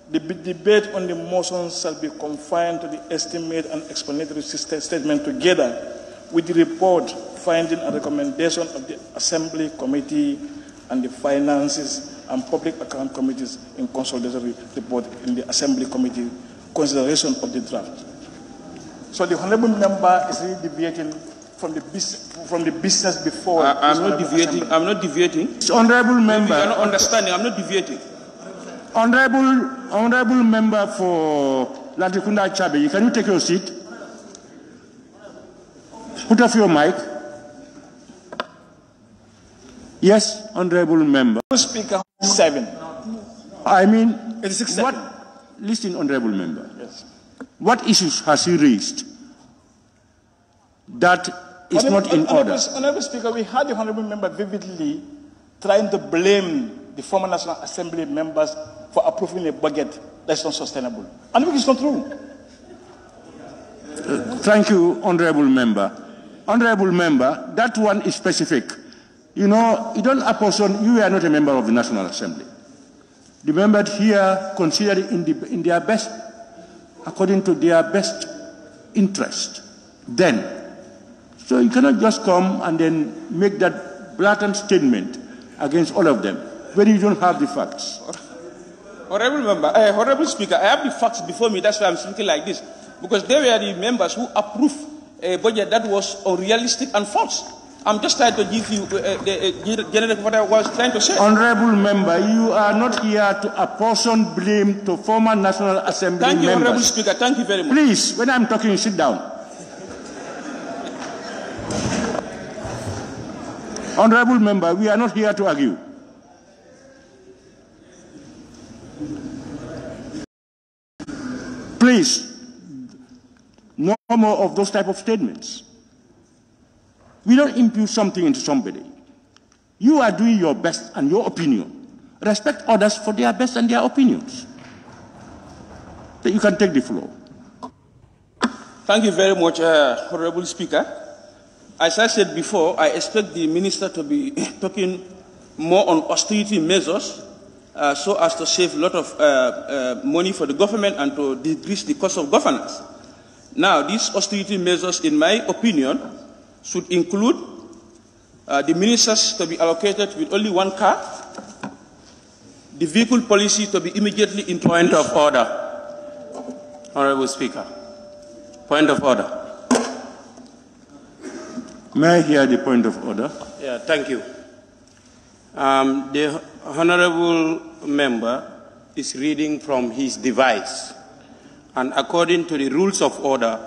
S3: The debate on the motion shall be confined to the estimate and explanatory statement together with the report, finding and recommendation of the Assembly Committee and the Finances and Public Account Committees in consolidatory report in the Assembly Committee consideration of the draft. So the Honourable Member is really deviating from the business before.
S10: I'm not deviating. Assembly. I'm not deviating.
S1: Honourable Member.
S10: Maybe you're not understanding. I'm not deviating.
S1: Honourable Member for Latrikunda Chabe, can you take your seat? Put off your mic. Yes, Honourable Member.
S3: Speaker 7.
S1: I mean
S20: Listen, Honorable Member. Yes. What issues has he raised that is not in order?
S3: Honorable Speaker, we heard the Honorable Member vividly trying to blame the former National Assembly members for approving a budget that's not sustainable. And which is not true.
S20: Thank you, Honorable Member. Honorable Member, that one is specific. You know, you don't apportion, you are not a member of the National Assembly. The members here consider it in their best, according to their best interest. Then, so you cannot just come and then make that blatant statement against all of them when you don't have the facts.
S17: Honorable Speaker, I have the facts before me. That's why I'm speaking like this, because they were the members who approved a budget that was unrealistic and false. I'm just trying to give you generally what I was trying to say.
S20: Honorable Member, you are not here to apportion blame to former National Assembly members.
S17: Thank you, Honorable Speaker. Thank you very much.
S20: Please, when I'm talking, sit down. Honorable Member, we are not here to argue. Please, no more of those type of statements. We don't impute something into somebody. You are doing your best and your opinion. Respect others for their best and their opinions. Then you can take the floor.
S17: Thank you very much, Honorable Speaker. As I said before, I expect the Minister to be talking more on austerity measures so as to save a lot of money for the government and to decrease the cost of governance. Now, these austerity measures, in my opinion, should include the ministers to be allocated with only one car, the vehicle policy to be immediately introduced.
S4: Point of order. Honorable Speaker. Point of order.
S20: May I hear the point of order?
S4: Yeah, thank you. The Honorable Member is reading from his device. And according to the rules of order,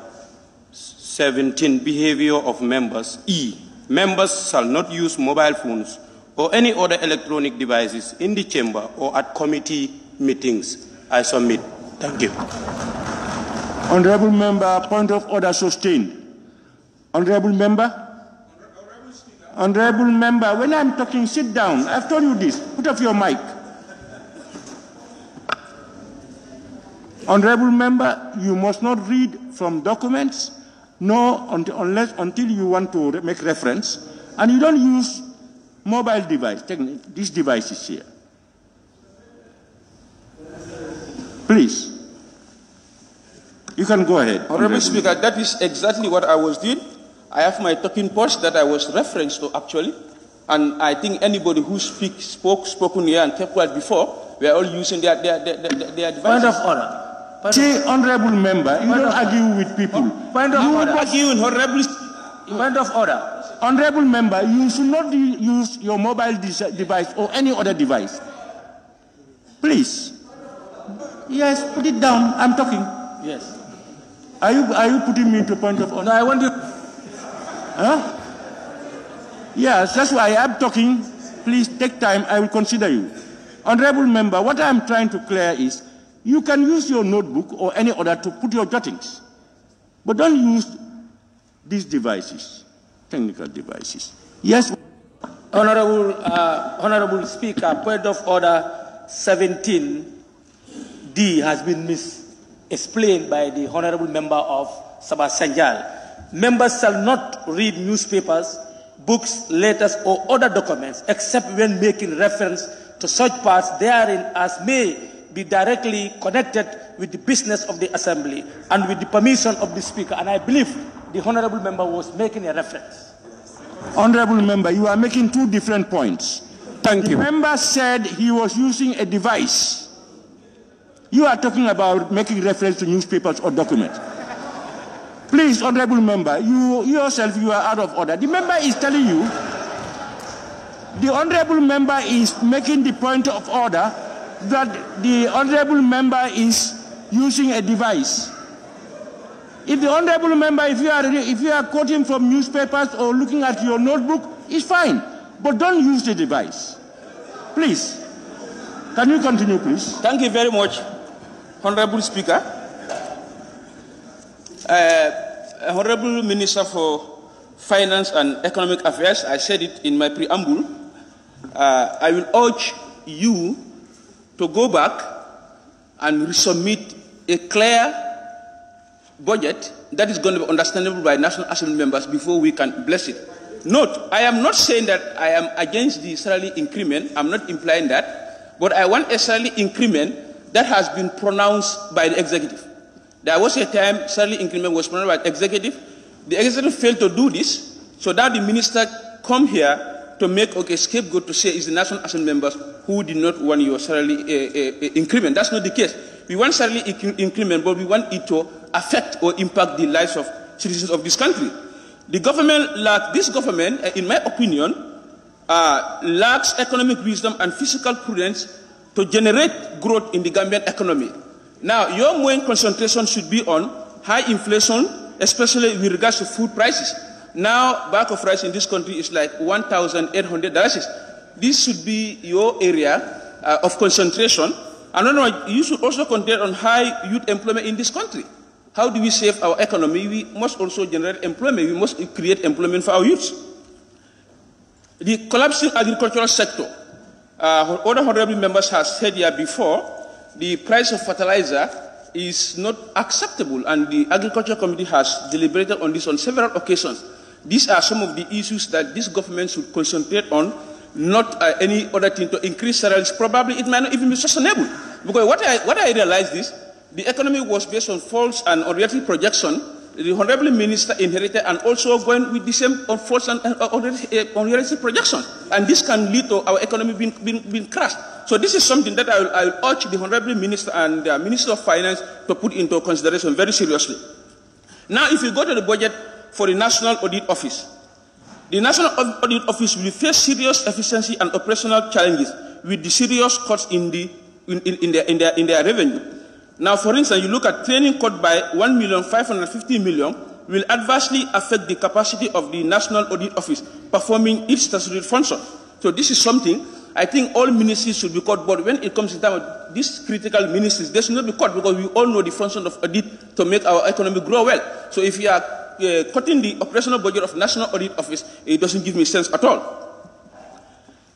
S4: 17, behavior of members, E, members shall not use mobile phones or any other electronic devices in the chamber or at committee meetings. I submit. Thank you.
S20: Honorable Member, point of order sustained. Honorable Member? Honorable Member, when I'm talking, sit down. I've told you this. Put off your mic. Honorable Member, you must not read from documents, until you want to make reference, and you don't use mobile device. This device is here. Please. You can go ahead.
S17: Honorable Speaker, that is exactly what I was doing. I have my talking points that I was referenced to actually, and I think anybody who spoken here and kept quiet before, we are all using their devices.
S16: Point of order.
S20: See, Honorable Member, you don't argue with people.
S16: Point of order.
S20: Point of order. Honorable Member, you should not use your mobile device or any other device. Please. Yes, put it down. I'm talking.
S16: Yes.
S20: Are you putting me to point of order?
S16: No, I want you.
S20: Huh? Yes, that's why I'm talking. Please take time. I will consider you. Honorable Member, what I'm trying to clear is you can use your notebook or any other to put your jottings, but don't use these devices, technical devices. Yes.
S16: Honorable Speaker, point of order 17D has been explained by the Honorable Member of Sabah Sanjal. Members shall not read newspapers, books, letters, or other documents except when making reference to such parts therein as may be directly connected with the business of the Assembly and with the permission of the Speaker. And I believe the Honorable Member was making a reference.
S20: Honorable Member, you are making two different points.
S4: Thank you.
S20: The member said he was using a device. You are talking about making reference to newspapers or documents. Please, Honorable Member, you yourself, you are out of order. The member is telling you, the Honorable Member is making the point of order that the Honorable Member is using a device. If the Honorable Member, if you are quoting from newspapers or looking at your notebook, it's fine. But don't use the device. Please. Can you continue, please?
S14: Thank you very much, Honorable Speaker. Honorable Minister for Finance and Economic Affairs, I said it in my preamble. I will urge you to go back and resubmit a clear budget that is going to be understandable by National Assembly members before we can bless it. Note, I am not saying that I am against the salary increment. I'm not implying that. But I want a salary increment that has been pronounced by the executive. There was a time salary increment was pronounced by the executive. The executive failed to do this. So now the minister come here to make a scapegoat to say it's the National Assembly members who did not want your salary increment. That's not the case. We want salary increment, but we want it to affect or impact the lives of citizens of this country. The government, this government, in my opinion, lacks economic wisdom and fiscal prudence to generate growth in the Gambian economy. Now, your main concentration should be on high inflation, especially with regards to food prices. Now, bag of rice in this country is like $1,800. This should be your area of concentration. And you should also concentrate on high youth employment in this country. How do we save our economy? We must also generate employment. We must create employment for our youths. The collapsing agricultural sector. Other honorable members have said here before, the price of fertilizer is not acceptable, and the Agriculture Committee has deliberated on this on several occasions. These are some of the issues that this government should concentrate on, not any other thing to increase salaries. Probably it might not even be sustainable. Because what I realized is, the economy was based on false and unrealistic projection. The Honorable Minister inherited and also going with the same false and unrealistic projections. And this can lead to our economy being crushed. So this is something that I will urge the Honorable Minister and the Minister of Finance to put into consideration very seriously. Now, if you go to the budget for the National Audit Office, the National Audit Office will face serious efficiency and operational challenges with the serious cuts in their revenue. Now, for instance, you look at training cut by $1,550,000 will adversely affect the capacity of the National Audit Office performing its statutory function. So this is something I think all ministries should be cut, but when it comes to time of these critical ministries, they should not be cut because we all know the function of audit to make our economy grow well. So if you are cutting the operational budget of National Audit Office, it doesn't give me sense at all.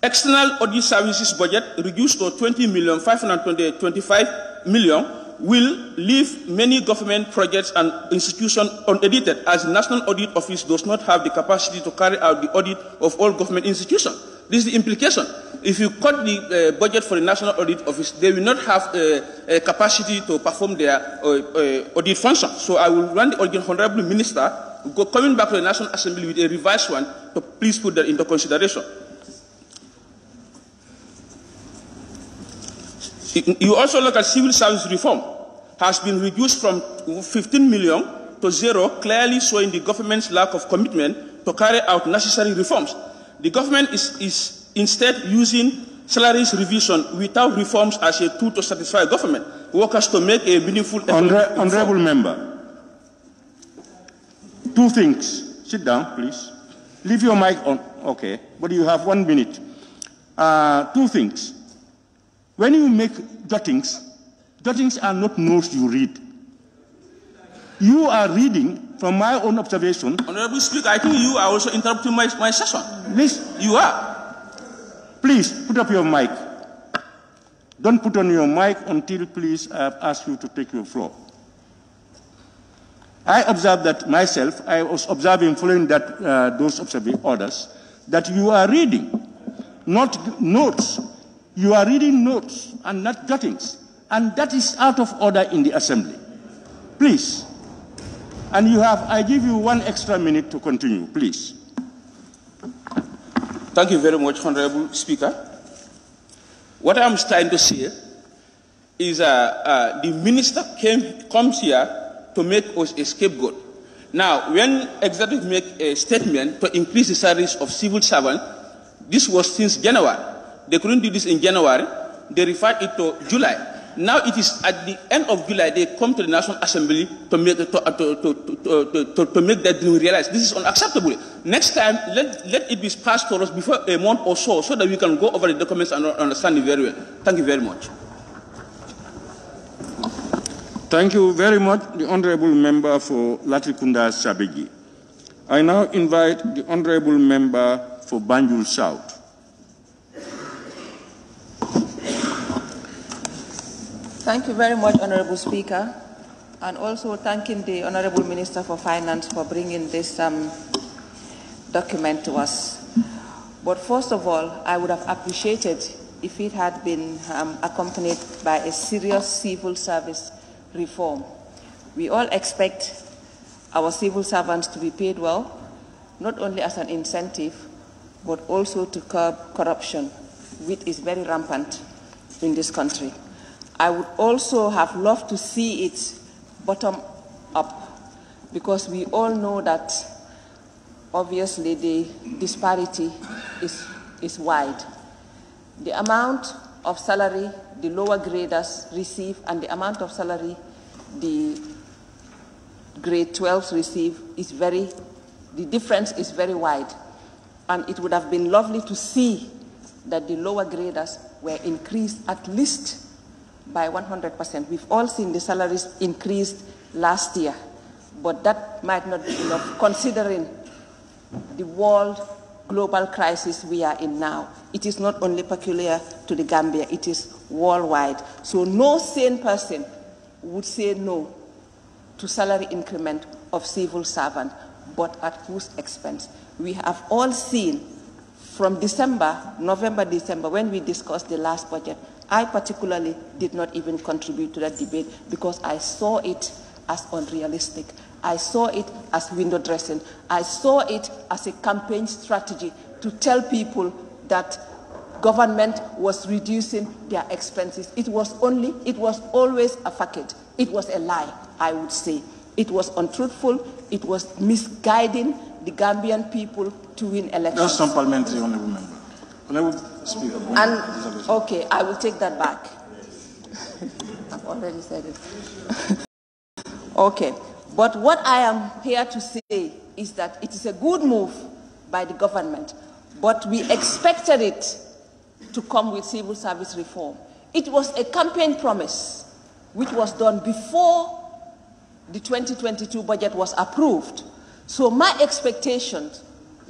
S14: External audit services budget reduced to $20,525,000 will leave many government projects and institutions unedited, as the National Audit Office does not have the capacity to carry out the audit of all government institutions. This is the implication. If you cut the budget for the National Audit Office, they will not have a capacity to perform their audit function. So I will run the Honorable Minister, coming back to the National Assembly with a revised one, to please put that into consideration. You also look at civil service reform has been reduced from 15 million to 0, clearly showing the government's lack of commitment to carry out necessary reforms. The government is instead using salaries revision without reforms as a tool to satisfy government workers to make a meaningful
S20: Honorable member, two things. Sit down, please. Leave your mic on. Okay, but you have 1 minute. Two things. When you make jottings, jottings are not notes you read. You are reading from my own observation.
S14: Honorable Speaker, I think you are also interrupting my session.
S20: Please.
S14: You are.
S20: Please, put up your mic. Don't put on your mic until, please, I ask you to take your floor. I observed that myself. I was observing, following that, those observing orders, that you are reading, not notes. You are reading notes and not jottings. And that is out of order in the Assembly. Please. And you have, I give you 1 extra minute to continue, please.
S14: Thank you very much, Honorable Speaker. What I'm trying to say is the minister comes here to make us a scapegoat. Now, when executive make a statement to increase the salaries of civil servants, this was since January. They couldn't do this in January. They referred it to July. Now it is at the end of July they come to the National Assembly to make that they realize this is unacceptable. Next time, let it be passed to us before a month or so that we can go over the documents and understand it very well. Thank you very much.
S1: Thank you very much, the Honourable Member for Latrikunda Sabegi. I now invite the Honourable Member for Banjul South.
S8: Thank you very much, Honourable Speaker, and also thanking the Honourable Minister for Finance for bringing this document to us. But first of all, I would have appreciated if it had been accompanied by a serious civil service reform. We all expect our civil servants to be paid well, not only as an incentive, but also to curb corruption, which is very rampant in this country. I would also have loved to see it bottom up, because we all know that obviously the disparity is wide. The amount of salary the lower graders receive and the amount of salary the grade 12s receive is the difference is very wide. And it would have been lovely to see that the lower graders were increased at least by 100%. We've all seen the salaries increased last year, but that might not be enough considering the world global crisis we are in now. It is not only peculiar to the Gambia, it is worldwide. So no sane person would say no to salary increment of civil servant, but at whose expense? We have all seen from November, December, when we discussed the last budget, I particularly did not even contribute to that debate because I saw it as unrealistic. I saw it as window dressing. I saw it as a campaign strategy to tell people that government was reducing their expenses. It was always a facade. It was a lie, I would say. It was untruthful. It was misguiding the Gambian people to win elections.
S3: Just some parliamentary, Honourable Member. Honourable Speaker.
S8: And, okay, I will take that back. I've already said it. Okay, but what I am here to say is that it is a good move by the government, but we expected it to come with civil service reform. It was a campaign promise which was done before the 2022 budget was approved. So my expectations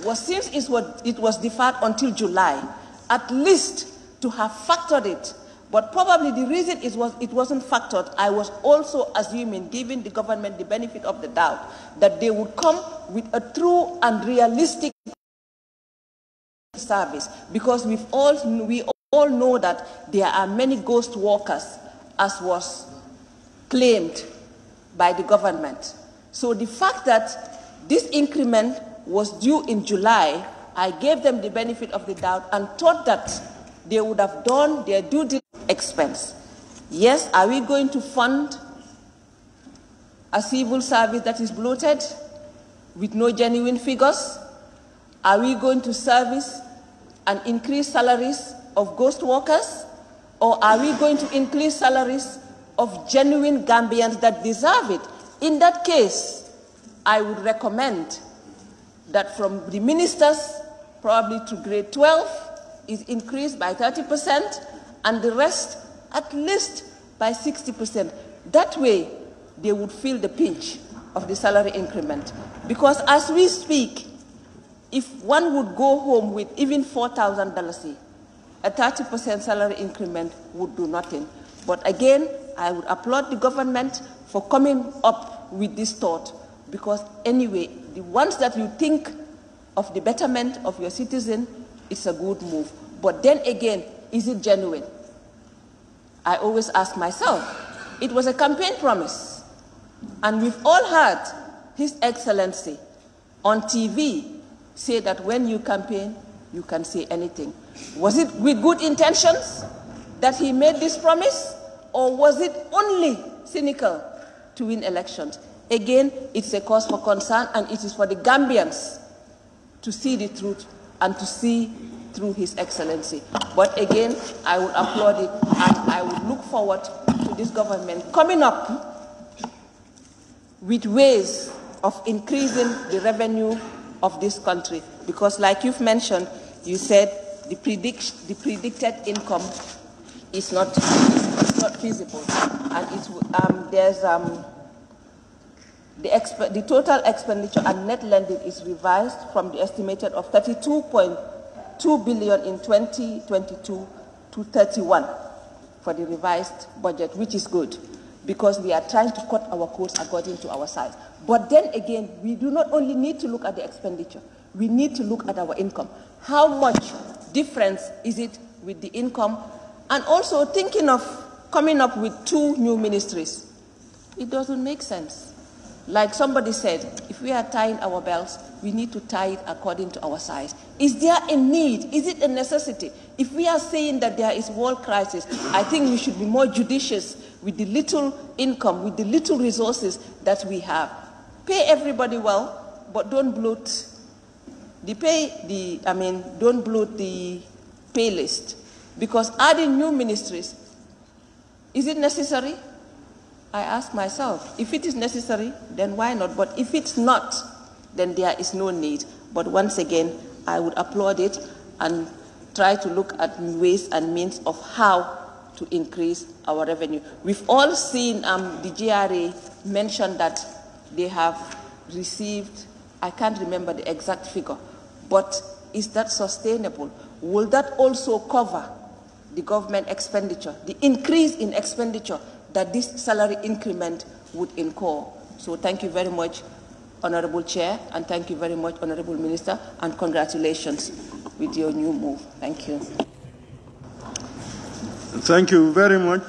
S8: was, since it was deferred until July, at least to have factored it. But probably the reason it wasn't factored, I was also assuming, giving the government the benefit of the doubt, that they would come with a true and realistic service, because we all know that there are many ghost workers, as was claimed by the government. So the fact that this increment was due in July, I gave them the benefit of the doubt and thought that they would have done their due diligence expense. Yes, are we going to fund a civil service that is bloated with no genuine figures? Are we going to service and increase salaries of ghost workers? Or are we going to increase salaries of genuine Gambians that deserve it? In that case, I would recommend that from the ministers, probably to grade 12, is increased by 30%, and the rest at least by 60%. That way, they would feel the pinch of the salary increment. Because as we speak, if one would go home with even $4,000, a 30% salary increment would do nothing. But again, I would applaud the government for coming up with this thought, because anyway, the ones that you think of the betterment of your citizen, it's a good move. But then again, is it genuine? I always ask myself. It was a campaign promise. And we've all heard His Excellency on TV say that when you campaign, you can say anything. Was it with good intentions that he made this promise? Or was it only cynical to win elections? Again, it's a cause for concern, and it is for the Gambians to see the truth and to see through His Excellency. But again, I would applaud it, and I would look forward to this government coming up with ways of increasing the revenue of this country. Because like you've mentioned, you said the predicted income is not feasible. And it's, the total expenditure and net lending is revised from the estimated of 32.2 billion in 2022 to 31 for the revised budget, which is good because we are trying to cut our costs according to our size. But then again, we do not only need to look at the expenditure, we need to look at our income. How much difference is it with the income? And also thinking of coming up with 2 new ministries. It doesn't make sense. Like somebody said, if we are tying our belts, we need to tie it according to our size. Is there a need? Is it a necessity? If we are saying that there is world crisis, I think we should be more judicious with the little income, with the little resources that we have. Pay everybody well, but don't bloat don't bloat the pay list. Because adding new ministries, is it necessary? I ask myself, if it is necessary, then why not? But if it's not, then there is no need. But once again, I would applaud it and try to look at ways and means of how to increase our revenue. We've all seen the GRA mention that they have received, I can't remember the exact figure, but is that sustainable? Will that also cover the government expenditure, the increase in expenditure that this salary increment would incur? So thank you very much, Honorable Chair, and thank you very much, Honorable Minister, and congratulations with your new move. Thank you.
S1: Thank you very much,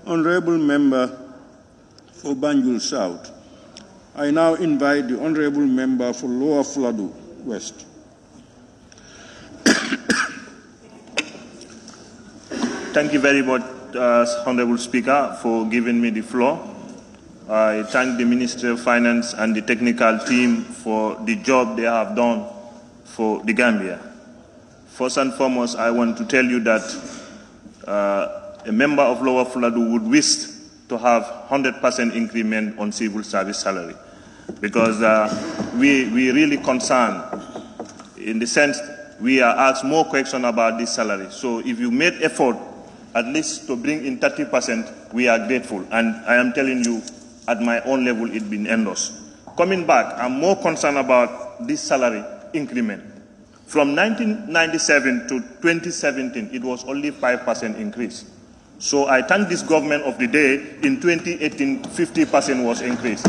S1: Honorable Member for Banjul South. I now invite the Honorable Member for Lower Fladu West.
S9: Thank you very much, Honorable Speaker, for giving me the floor. I thank the Ministry of Finance and the technical team for the job they have done for the Gambia. First and foremost, I want to tell you that a member of Lower Fladu would wish to have 100% increment on civil service salary, because we really concerned in the sense we are asked more questions about this salary. So if you made effort at least to bring in 30%, we are grateful. And I am telling you, at my own level, it's been endorsed. Coming back, I'm more concerned about this salary increment. From 1997 to 2017, it was only 5% increase. So I thank this government of the day. In 2018, 50% was increased.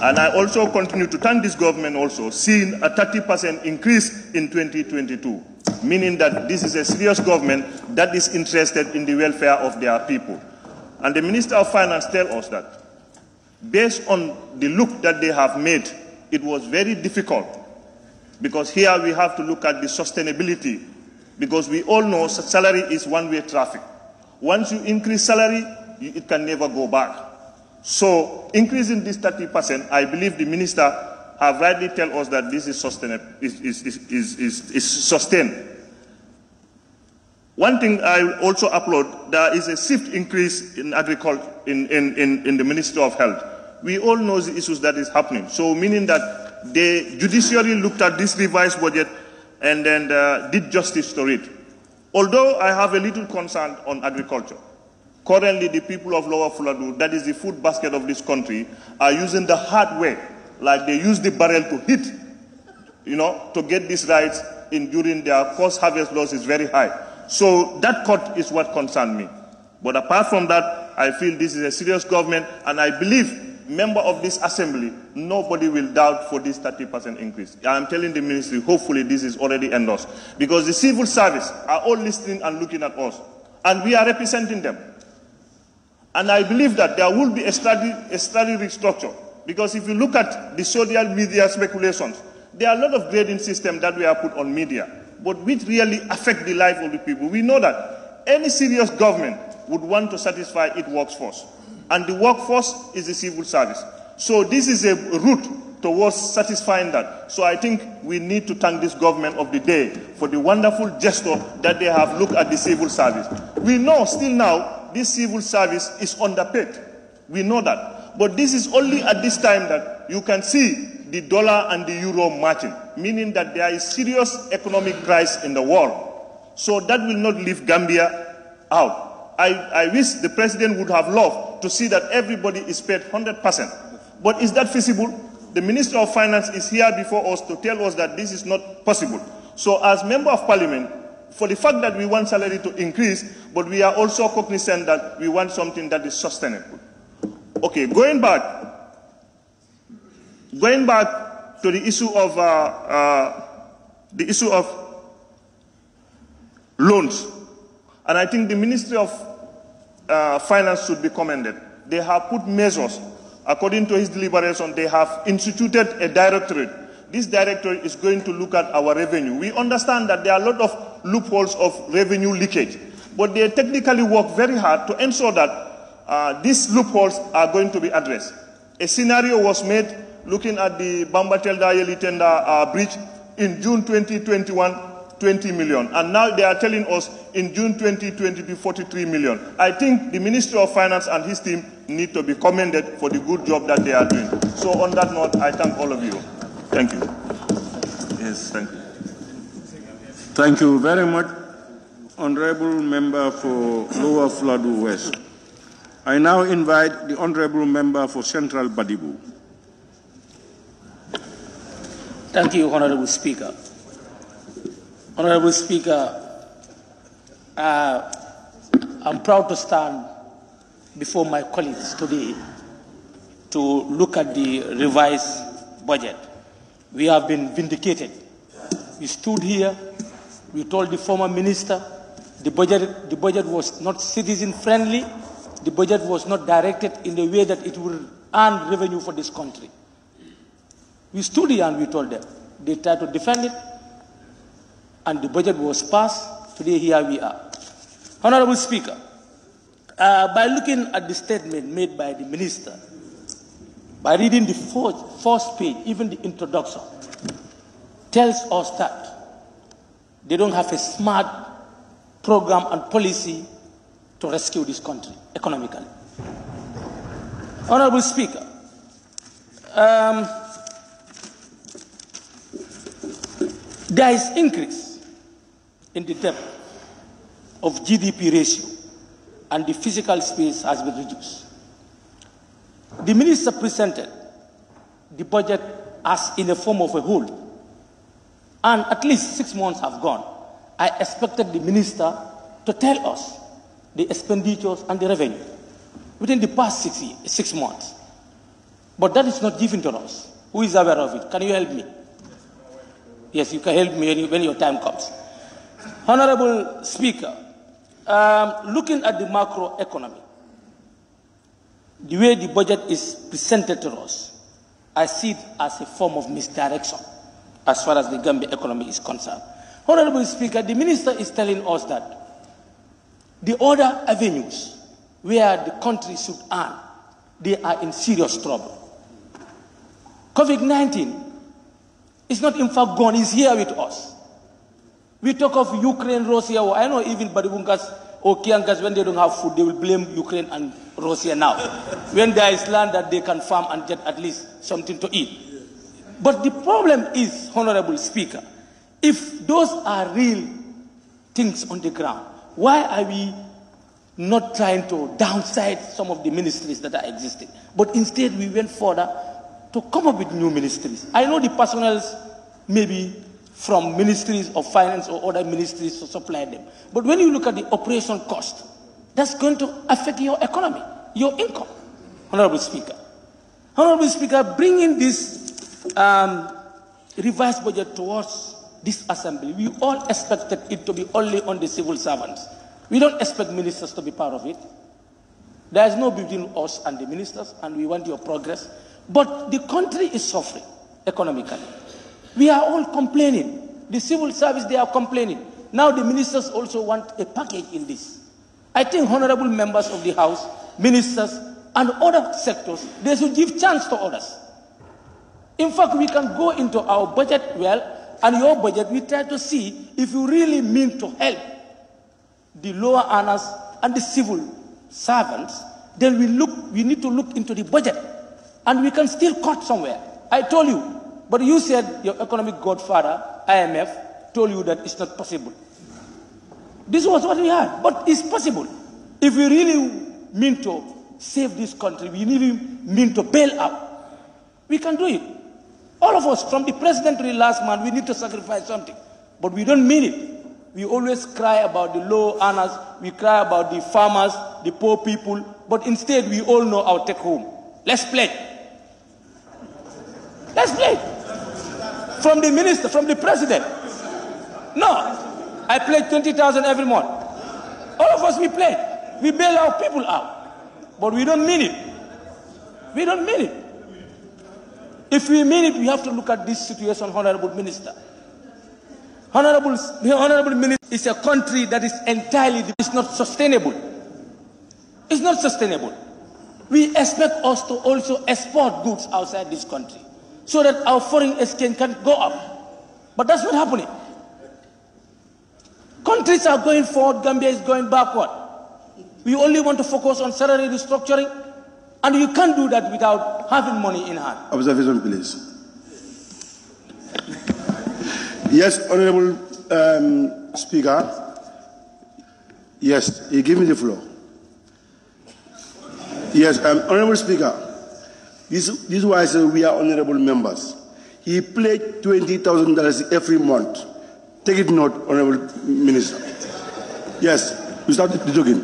S9: And I also continue to thank this government also, seeing a 30% increase in 2022, meaning that this is a serious government that is interested in the welfare of their people. And the Minister of Finance tells us that based on the look that they have made, it was very difficult, because here we have to look at the sustainability, because we all know salary is one-way traffic. Once you increase salary, it can never go back. So increasing this 30%, I believe the minister have rightly told us that this is sustained. One thing I also applaud, there is a swift increase in agriculture in the Ministry of Health. We all know the issues that is happening. So meaning that they judicially looked at this revised budget and then did justice to it. Although I have a little concern on agriculture. Currently, the people of Lower Fladu, that is the food basket of this country, are using the hard way, like they use the barrel to hit, to get these rights during their post-harvest loss is very high. So that cut is what concerns me. But apart from that, I feel this is a serious government, and I believe, member of this assembly, nobody will doubt for this 30% increase. I am telling the ministry, hopefully this is already endorsed, because the civil service are all listening and looking at us, and we are representing them. And I believe that there will be a steady restructure, because if you look at the social media speculations, there are a lot of grading systems that we have put on media, but which really affect the life of the people. We know that any serious government would want to satisfy its workforce, and the workforce is the civil service. So this is a route towards satisfying that. So I think we need to thank this government of the day for the wonderful gesture that they have looked at the civil service. We know still now
S12: this civil service is underpaid. We know that. But this is only at this time that you can see the dollar and the euro matching, meaning that there is serious economic crisis in the world. So that will not leave Gambia out. I wish the president would have loved to see that everybody is paid 100%. But is that feasible? The Minister of Finance is here before us to tell us that this is not possible. So as Member of Parliament, for the fact that we want salary to increase, but we are also cognizant that we want something that is sustainable. Okay, going back to the issue of loans, and I think the Ministry of Finance should be commended. They have put measures. According to his deliberation, they have instituted a directorate. This directorate is going to look at our revenue. We understand that there are a lot of loopholes of revenue leakage, but they technically work very hard to ensure that these loopholes are going to be addressed. A scenario was made looking at the Bamba-Telda-Yelitenda bridge in June 2021, 20 million. And now they are telling us in June 2022, 43 million. I think the Ministry of Finance and his team need to be commended for the good job that they are doing. So on that note, I thank all of you. Thank you.
S1: Yes, thank you. Thank you very much, Honorable Member for Lower Fladu West. I now invite the Honorable Member for Central Badibu.
S16: Thank you, Honorable Speaker. Honorable Speaker, I'm proud to stand before my colleagues today to look at the revised budget. We have been vindicated. We stood here, we told the former minister the budget was not citizen-friendly, the budget was not directed in the way that it would earn revenue for this country. We stood here and we told them. They tried to defend it, and the budget was passed. Today, here we are. Honorable Speaker, by looking at the statement made by the minister, by reading the first page, even the introduction, tells us that they don't have a smart program and policy to rescue this country economically. Honorable Speaker, there is increase in the debt of GDP ratio, and the physical space has been reduced. The minister presented the budget as in the form of a whole, and at least 6 months have gone. I expected the minister to tell us the expenditures and the revenue within the past 6 months. But that is not given to us. Who is aware of it? Can you help me? Yes, you can help me when your time comes. Honorable Speaker, looking at the macroeconomy, the way the budget is presented to us, I see it as a form of misdirection as far as the Gambia economy is concerned. Honorable Speaker, the minister is telling us that the other avenues where the country should earn, they are in serious trouble. COVID-19 is not in fact gone, it's here with us. We talk of Ukraine, Russia, or I know even Badibungas or Kiangas, when they don't have food, they will blame Ukraine and Russia now. When there is land that they can farm and get at least something to eat. But the problem is, Honorable Speaker, if those are real things on the ground, why are we not trying to downsize some of the ministries that are existing? But instead we went further to come up with new ministries. I know the personnel maybe from ministries of finance or other ministries to supply them. But when you look at the operation cost, that's going to affect your economy, your income, Honorable Speaker. Honorable Speaker, bringing this revised budget towards this assembly, we all expected it to be only on the civil servants. We don't expect ministers to be part of it. There is no between us and the ministers, and we want your progress. But the country is suffering economically. We are all complaining. The civil service, they are complaining. Now the ministers also want a package in this. I think honorable members of the House, ministers, and other sectors, they should give chance to others. In fact, we can go into our budget and your budget, we try to see if you really mean to help the lower earners and the civil servants, then we need to look into the budget. And we can still cut somewhere. I told you, but you said your economic godfather, IMF, told you that it's not possible. This was what we had, but it's possible. If we really mean to save this country, we really mean to bail out, we can do it. All of us, from the president to the last man, we need to sacrifice something. But we don't mean it. We always cry about the low earners, we cry about the farmers, the poor people, but instead we all know our take home. Let's play. Let's play. From the minister, from the president. No, I play 20,000 every month. All of us, we play. We bail our people out. But we don't mean it. We don't mean it. If we mean it, we have to look at this situation, Honorable Minister. Honorable Minister, it's a country that is entirely, it's not sustainable. It's not sustainable. We expect us to also export goods outside this country so that our foreign exchange can go up. But that's not happening. Countries are going forward, Gambia is going backward. We only want to focus on salary restructuring, and you can't do that without having money in hand.
S6: Observation, please. Yes, Honorable Speaker. Yes, you give me the floor. Yes, Honorable Speaker. This is why I say we are honorable members. He pledged $20,000 every month. Take it note, Honorable Minister. Yes, we start the talking.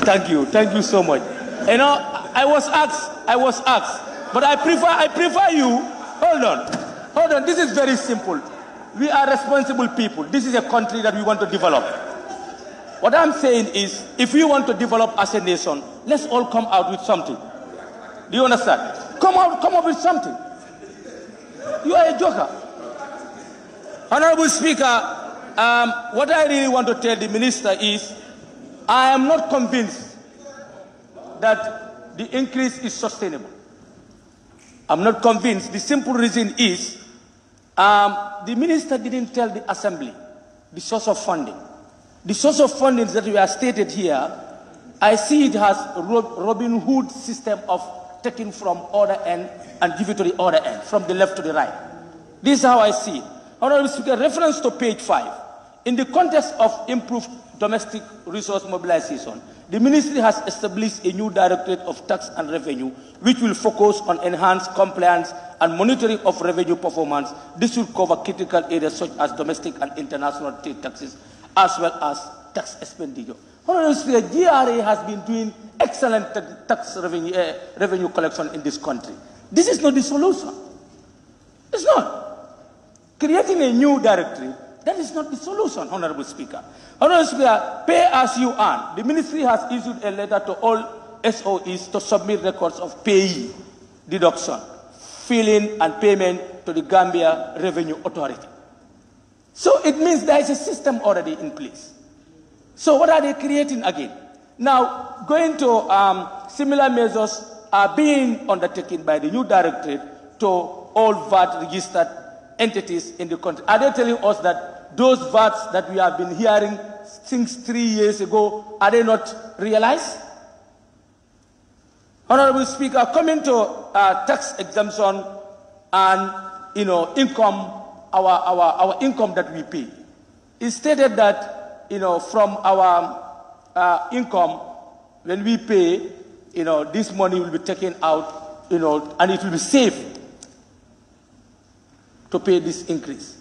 S16: Thank you so much. You know, I was asked, but I prefer you. Hold on. This is very simple. We are responsible people. This is a country that we want to develop. What I'm saying is, if we want to develop as a nation, let's all come out with something. Do you understand? Come up with something. You are a joker. Honorable Speaker, what I really want to tell the minister is, I am not convinced that the increase is sustainable. I'm not convinced. The simple reason is, the minister didn't tell the assembly the source of funding. The source of funding that we are stated here, I see it as a Robin Hood system of taking from other end and give it to the other end, from the left to the right. This is how I see it. Honorable Speaker, reference to page 5. In the context of improved domestic resource mobilization, the ministry has established a new Directorate of Tax and Revenue, which will focus on enhanced compliance and monitoring of revenue performance. This will cover critical areas such as domestic and international state taxes, as well as tax expenditure. Honorable Speaker, GRA has been doing excellent tax revenue collection in this country. This is not the solution. It's not. Creating a new directory, that is not the solution, Honorable Speaker. Honorable Speaker, pay as you earn. The ministry has issued a letter to all SOEs to submit records of payee deduction, filing and payment to the Gambia Revenue Authority. So it means there is a system already in place. So what are they creating again? Now, going to similar measures are being undertaken by the new directorate to all VAT registered entities in the country. Are they telling us that those VATs that we have been hearing since 3 years ago, are they not realized? Honorable Speaker, coming to tax exemption and income, our income that we pay, it's stated that from our income, when we pay, this money will be taken out, and it will be safe to pay this increase.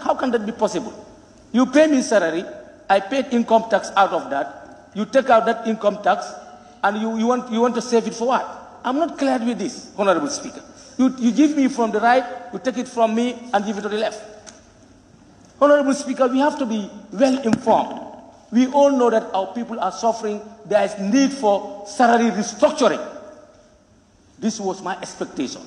S16: How can that be possible? You pay me salary, I paid income tax out of that, you take out that income tax, and you want to save it for what? I'm not clear with this, Honorable Speaker. You give me from the right, you take it from me and give it to the left. Honorable Speaker, we have to be well informed. We all know that our people are suffering. There is need for salary restructuring. This was my expectation.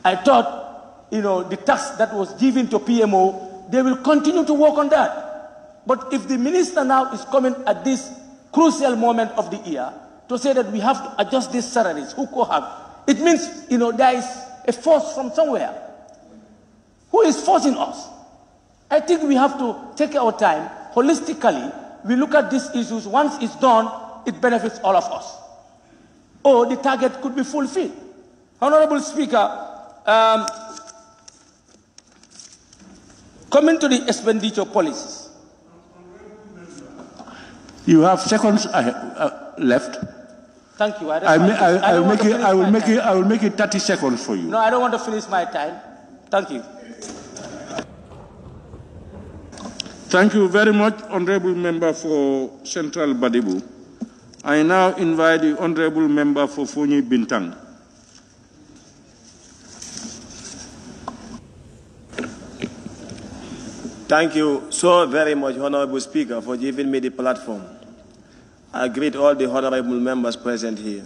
S16: I thought the tax that was given to PMO, they will continue to work on that. But if the minister now is coming at this crucial moment of the year to say that we have to adjust these salaries, who could have, it means, there is a force from somewhere. Who is forcing us? I think we have to take our time, holistically, we look at these issues. Once it's done, it benefits all of us. Or the target could be fulfilled. Honorable Speaker, coming to the expenditure policies.
S20: You have seconds left.
S16: Thank you.
S20: I will make it 30 seconds for you.
S16: No, I don't want to finish my time. Thank you.
S1: Thank you very much, Honorable Member for Central Badibu. I now invite the Honorable Member for Fonyi Bintang.
S22: Thank you so very much, Honorable Speaker, for giving me the platform. I greet all the honorable members present here.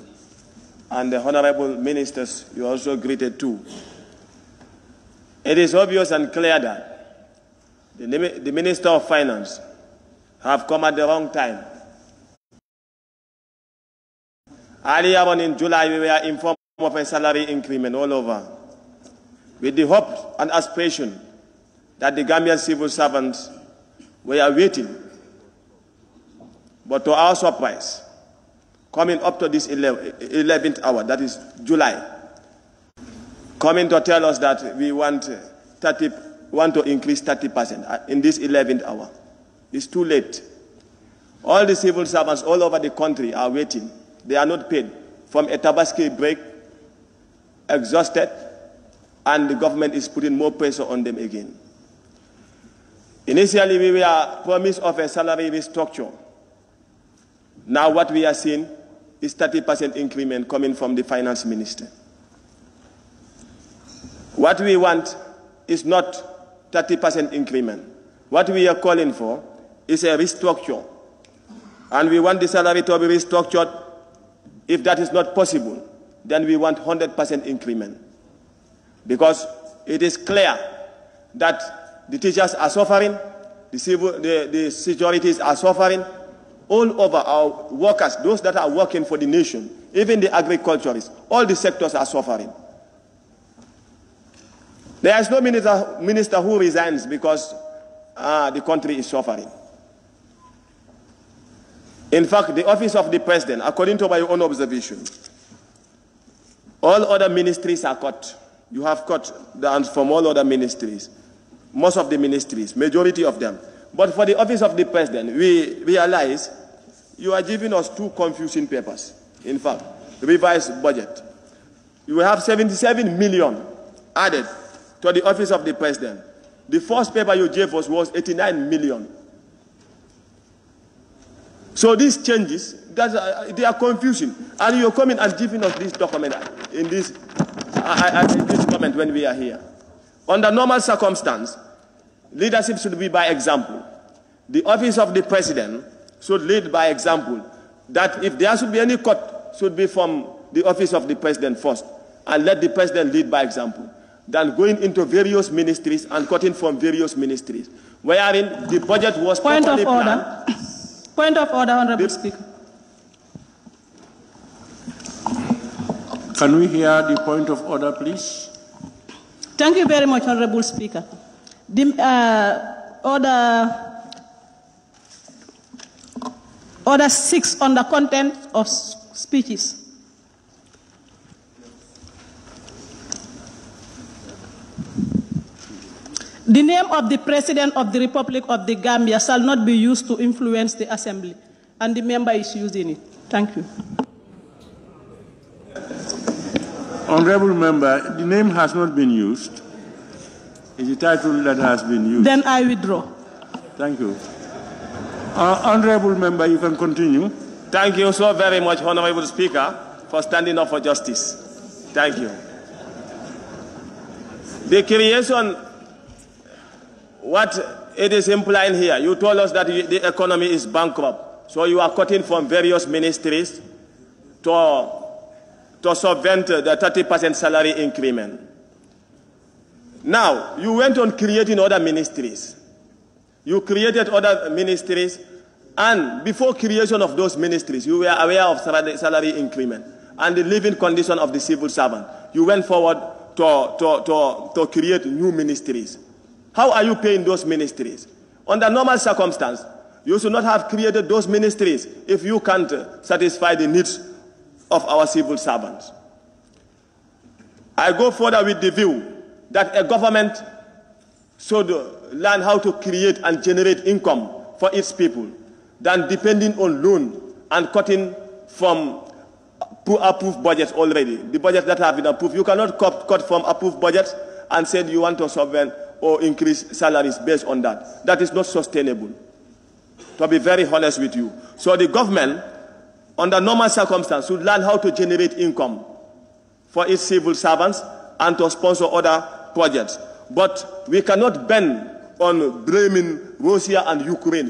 S22: And the honorable ministers, you are also greeted too. It is obvious and clear that the Minister of Finance have come at the wrong time. Earlier on in July, we were informed of a salary increment all over, with the hope and aspiration that the Gambian civil servants were waiting. But to our surprise, coming up to this 11th hour, that is July, coming to tell us that we want to increase 30% in this 11th hour. It's too late. All the civil servants all over the country are waiting. They are not paid. From a Tabaski break, exhausted, and the government is putting more pressure on them again. Initially, we were promised of a salary restructure. Now what we are seeing is 30% increment coming from the finance minister. What we want is not 30% increment. What we are calling for is a restructure. And we want the salary to be restructured. If that is not possible, then we want 100% increment. Because it is clear that the teachers are suffering, the securities are suffering, all over our workers, those that are working for the nation, even the agriculturists, all the sectors are suffering. There is no minister who resigns because the country is suffering. In fact, the office of the president, according to my own observation, all other ministries are cut. You have cut down from all other ministries, most of the ministries, majority of them. But for the office of the president, we realize you are giving us two confusing papers. In fact, revised budget. You have 77 million added to the office of the president. The first paper you gave us was 89 million. So these changes, they are confusing. And you're coming and giving us this document in this comment when we are here. Under normal circumstance, leadership should be by example. The office of the president should lead by example. That if there should be any cut, should be from the office of the president first. And let the president lead by example. Than going into various ministries and cutting from various ministries. Wherein the budget was properly planned.
S11: Point of order, Honorable Speaker.
S1: Can we hear the point of order, please?
S11: Thank you very much, Honorable Speaker. Order 6 on the content of speeches. The name of the President of the Republic of the Gambia shall not be used to influence the Assembly, and the member is using it. Thank you.
S1: Honorable Member, the name has not been used. It's a title that has been used.
S11: Then I withdraw.
S1: Thank you. Honorable Member, you can continue.
S22: Thank you so very much, Honorable Speaker, for standing up for justice. Thank you. The creation, what it is implying here, you told us that the economy is bankrupt. So you are cutting from various ministries to subvent the 30% salary increment. Now, you went on creating other ministries. You created other ministries, and before creation of those ministries, you were aware of salary increment and the living condition of the civil servant. You went forward to create new ministries. How are you paying those ministries? Under normal circumstances, You should not have created those ministries if you can't satisfy the needs of our civil servants. I go further with the view that a government should learn how to create and generate income for its people than depending on loan and cutting from approved budgets already. The budgets that have been approved, you cannot cut from approved budgets and say you want to subvent or increase salaries based on that. That is not sustainable, to be very honest with you. So the government, under normal circumstances, should learn how to generate income for its civil servants and to sponsor other projects. But we cannot bend on blaming Russia and Ukraine.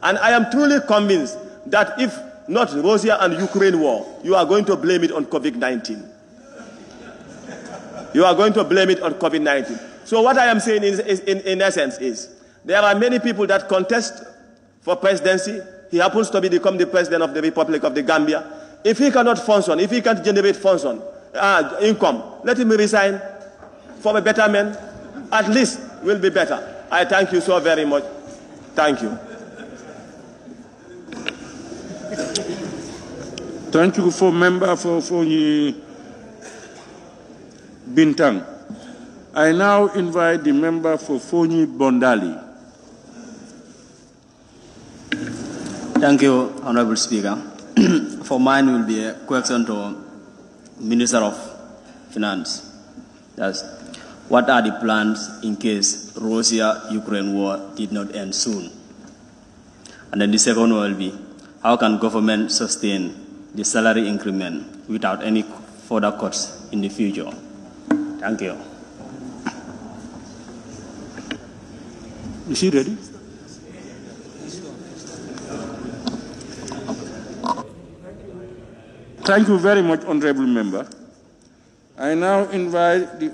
S22: And I am truly convinced that if not Russia and Ukraine war, you are going to blame it on COVID-19. You are going to blame it on COVID-19. So what I am saying in essence is, there are many people that contest for presidency. He happens to become the president of the Republic of the Gambia. If he cannot function, if he can't generate income, let him resign for a betterment. At least will be better. I thank you so very much. Thank you.
S1: Thank you for member for Bintang. I now invite the member for Fonyi Bondali.
S13: Thank you, Honorable Speaker. For mine will be a question to Minister of Finance. That's, what are the plans in case Russia-Ukraine war did not end soon? And then the second one will be, how can government sustain the salary increment without any further cuts in the future? Thank you.
S1: Is he ready? Thank you very much, Honorable Member. I now invite the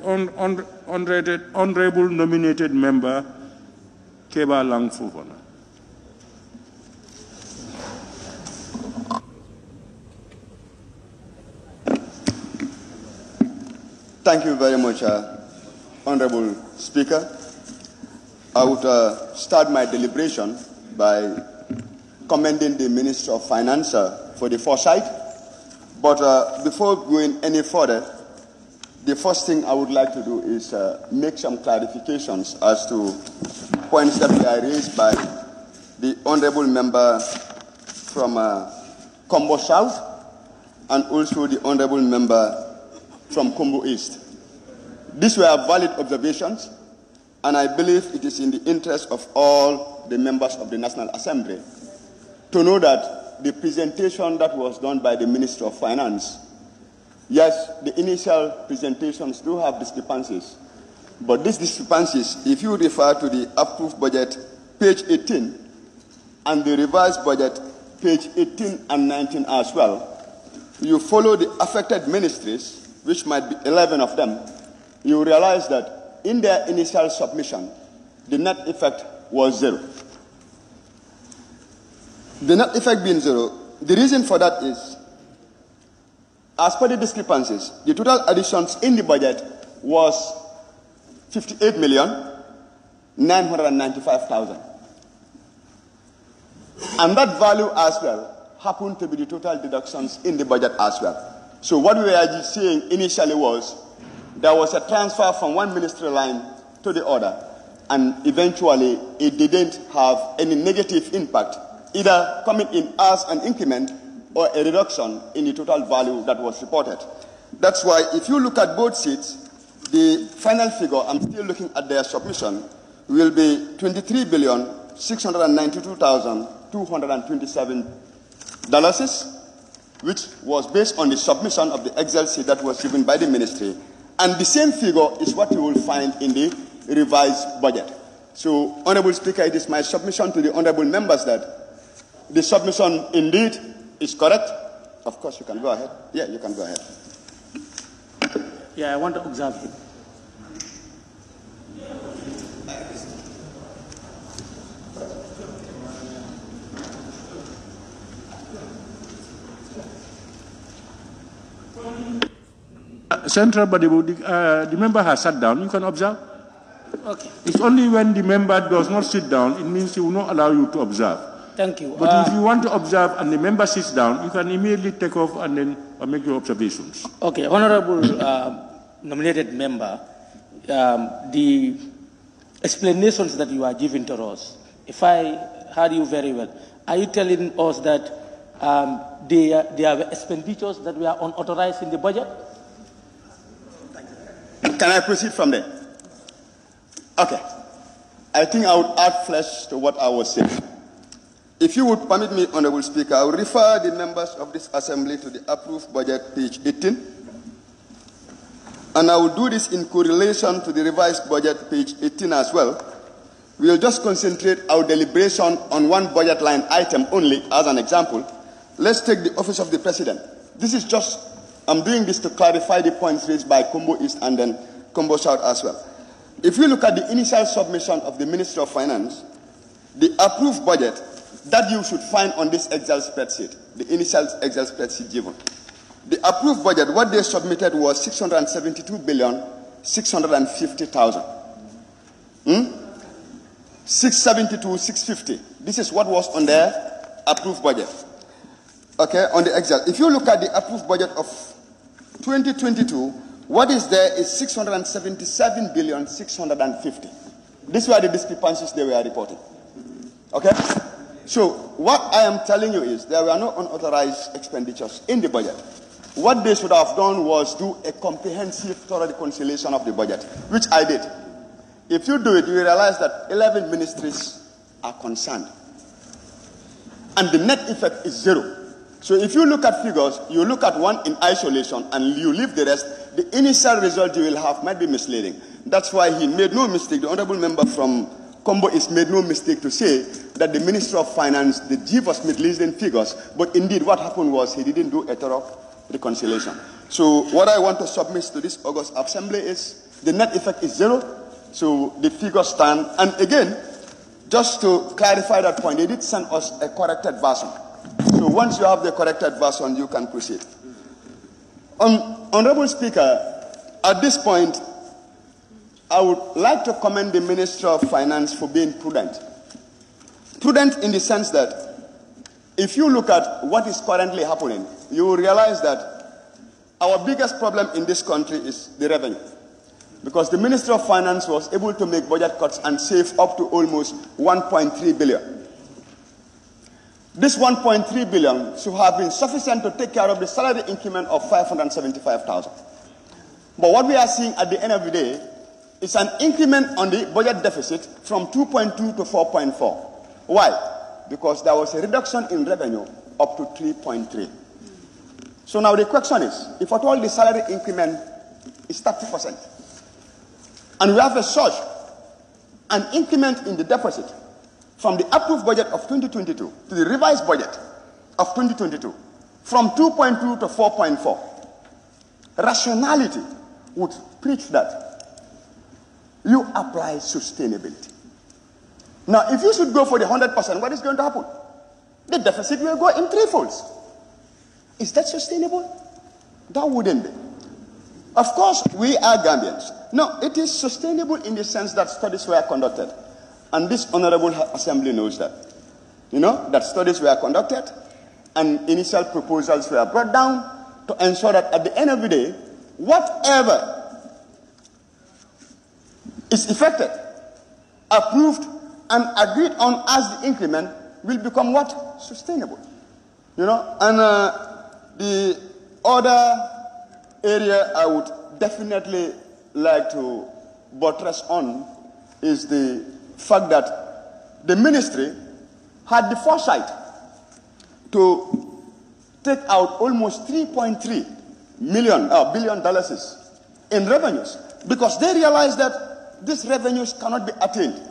S1: Honorable Nominated Member, Keba Langfufona.
S7: Thank you very much, Honorable Speaker. I would start my deliberation by commending the Minister of Finance for the foresight. But before going any further, the first thing I would like to do is make some clarifications as to points that were raised by the Honorable Member from Combo South and also the Honorable Member from Combo East. These were valid observations, and I believe it is in the interest of all the members of the National Assembly to know that the presentation that was done by the Minister of Finance, yes, the initial presentations do have discrepancies, but these discrepancies, if you refer to the approved budget, page 18, and the revised budget, page 18 and 19 as well, you follow the affected ministries, which might be 11 of them, you realize that in their initial submission, the net effect was zero. The net effect being zero, the reason for that is, as per the discrepancies, the total additions in the budget was 58,995,000. And that value as well happened to be the total deductions in the budget as well. So what we were saying initially was there was a transfer from one ministry line to the other, and eventually it didn't have any negative impact, either coming in as an increment or a reduction in the total value that was reported. That's why if you look at both seats, the final figure, I'm still looking at their submission, will be $23,692,227, which was based on the submission of the Excel sheet that was given by the ministry. And the same figure is what you will find in the revised budget. So, Honorable Speaker, it is my submission to the honorable members that the submission indeed is correct. Of course, you can go ahead. Yeah, you can go ahead.
S16: Yeah, I want to observe it.
S1: Central body, the member has sat down. You can observe.
S11: Okay.
S20: It's only when the member does not sit down, it means he will not allow you to observe.
S11: Thank you.
S20: But if you want to observe and the member sits down, you can immediately take off and then make your observations.
S16: Okay, Honorable nominated member, the explanations that you are giving to us, if I heard you very well, are you telling us that there are expenditures that were unauthorized in the budget?
S7: Can I proceed from there? Okay. I think I would add flesh to what I was saying. If you would permit me, Honorable Speaker, I will refer the members of this Assembly to the approved budget, page 18. And I will do this in correlation to the revised budget, page 18 as well. We will just concentrate our deliberation on one budget line item only, as an example. Let's take the Office of the President. This is just, I'm doing this to clarify the points raised by Combo East and then Combo South as well. If you look at the initial submission of the Ministry of Finance, the approved budget that you should find on this Excel spreadsheet, the initial Excel spreadsheet given. The approved budget, what they submitted was 672,650,000. 672,650. This is what was on their approved budget. Okay, on the Excel. If you look at the approved budget of 2022, what is there is 677,650,000. These were the discrepancies they were reporting. Okay? So, what I am telling you is there were no unauthorized expenditures in the budget. What they should have done was do a comprehensive, thorough reconciliation of the budget, which I did. If you do it, you will realize that 11 ministries are concerned. And the net effect is zero. So if you look at figures, you look at one in isolation and you leave the rest, the initial result you will have might be misleading. That's why he made no mistake. The honorable member from Combo is made no mistake to say that the Minister of Finance did give us misleading figures, but indeed what happened was he didn't do a thorough reconciliation. So what I want to submit to this August Assembly is the net effect is zero, so the figures stand. And again, just to clarify that point, they did send us a corrected version. So once you have the corrected version, you can proceed. Honorable Speaker, at this point, I would like to commend the Minister of Finance for being prudent. Prudent in the sense that if you look at what is currently happening, you will realize that our biggest problem in this country is the revenue. Because the Minister of Finance was able to make budget cuts and save up to almost 1.3 billion. This 1.3 billion should have been sufficient to take care of the salary increment of 575,000. But what we are seeing at the end of the day is an increment on the budget deficit from 2.2 to 4.4. Why? Because there was a reduction in revenue up to 3.3. So now the question is, if at all the salary increment is 30%, and we have a surge, an increment in the deficit from the approved budget of 2022 to the revised budget of 2022, from 2.2 to 4.4, rationality would preach that you apply sustainability. Now, if you should go for the 100%, what is going to happen? The deficit will go in threefolds. Is that sustainable? That wouldn't be. Of course, we are Gambians. No, it is sustainable in the sense that studies were conducted. And this Honorable Assembly knows that. You know, that studies were conducted and initial proposals were brought down to ensure that at the end of the day, whatever is effected, approved, and agreed on as the increment will become what? Sustainable. You know, and the other area I would definitely like to buttress on is the fact that the ministry had the foresight to take out almost $3.3 billion in revenues because they realized that these revenues cannot be attained.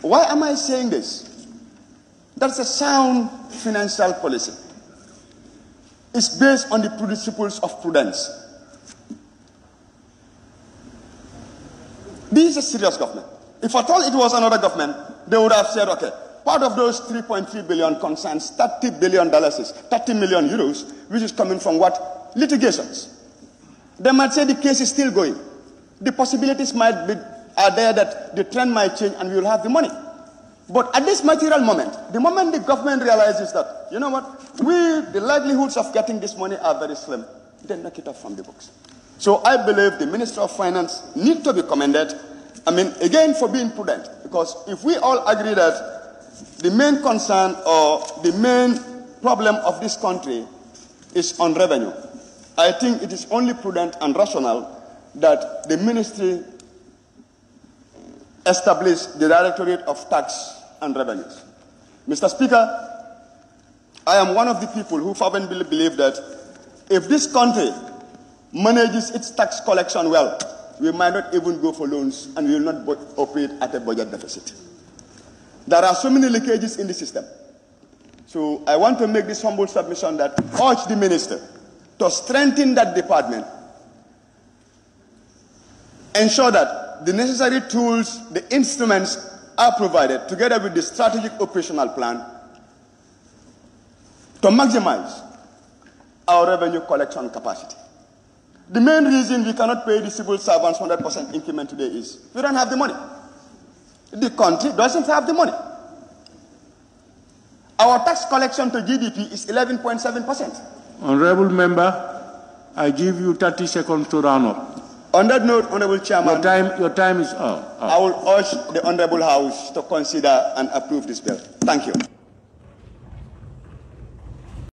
S7: Why am I saying this? That's a sound financial policy. It's based on the principles of prudence. This is a serious government. If at all it was another government, they would have said, okay, part of those 3.3 billion concerns $30 billion, 30 million euros, which is coming from what? Litigations. They might say the case is still going. The possibilities might be are there that the trend might change and we will have the money. But at this material moment, the moment the government realizes that, you know what, the likelihoods of getting this money are very slim, then knock it off from the books. So I believe the Minister of Finance needs to be commended, again, for being prudent. Because if we all agree that the main concern or the main problem of this country is on revenue, I think it is only prudent and rational that the ministry establish the Directorate of Tax and Revenues. Mr. Speaker, I am one of the people who fervently believe that if this country manages its tax collection well, we might not even go for loans and we will not operate at a budget deficit. There are so many leakages in the system. So I want to make this humble submission that urge the minister to strengthen that department, ensure that the necessary tools, the instruments are provided together with the strategic operational plan to maximize our revenue collection capacity. The main reason we cannot pay the civil servants 100% increment today is we don't have the money. The country doesn't have the money. Our tax collection to GDP is 11.7%.
S20: Honorable Member, I give you 30 seconds to round up.
S7: On that note, Honorable Chairman,
S20: your time is up.
S7: I will urge the Honorable House to consider and approve this bill. Thank you.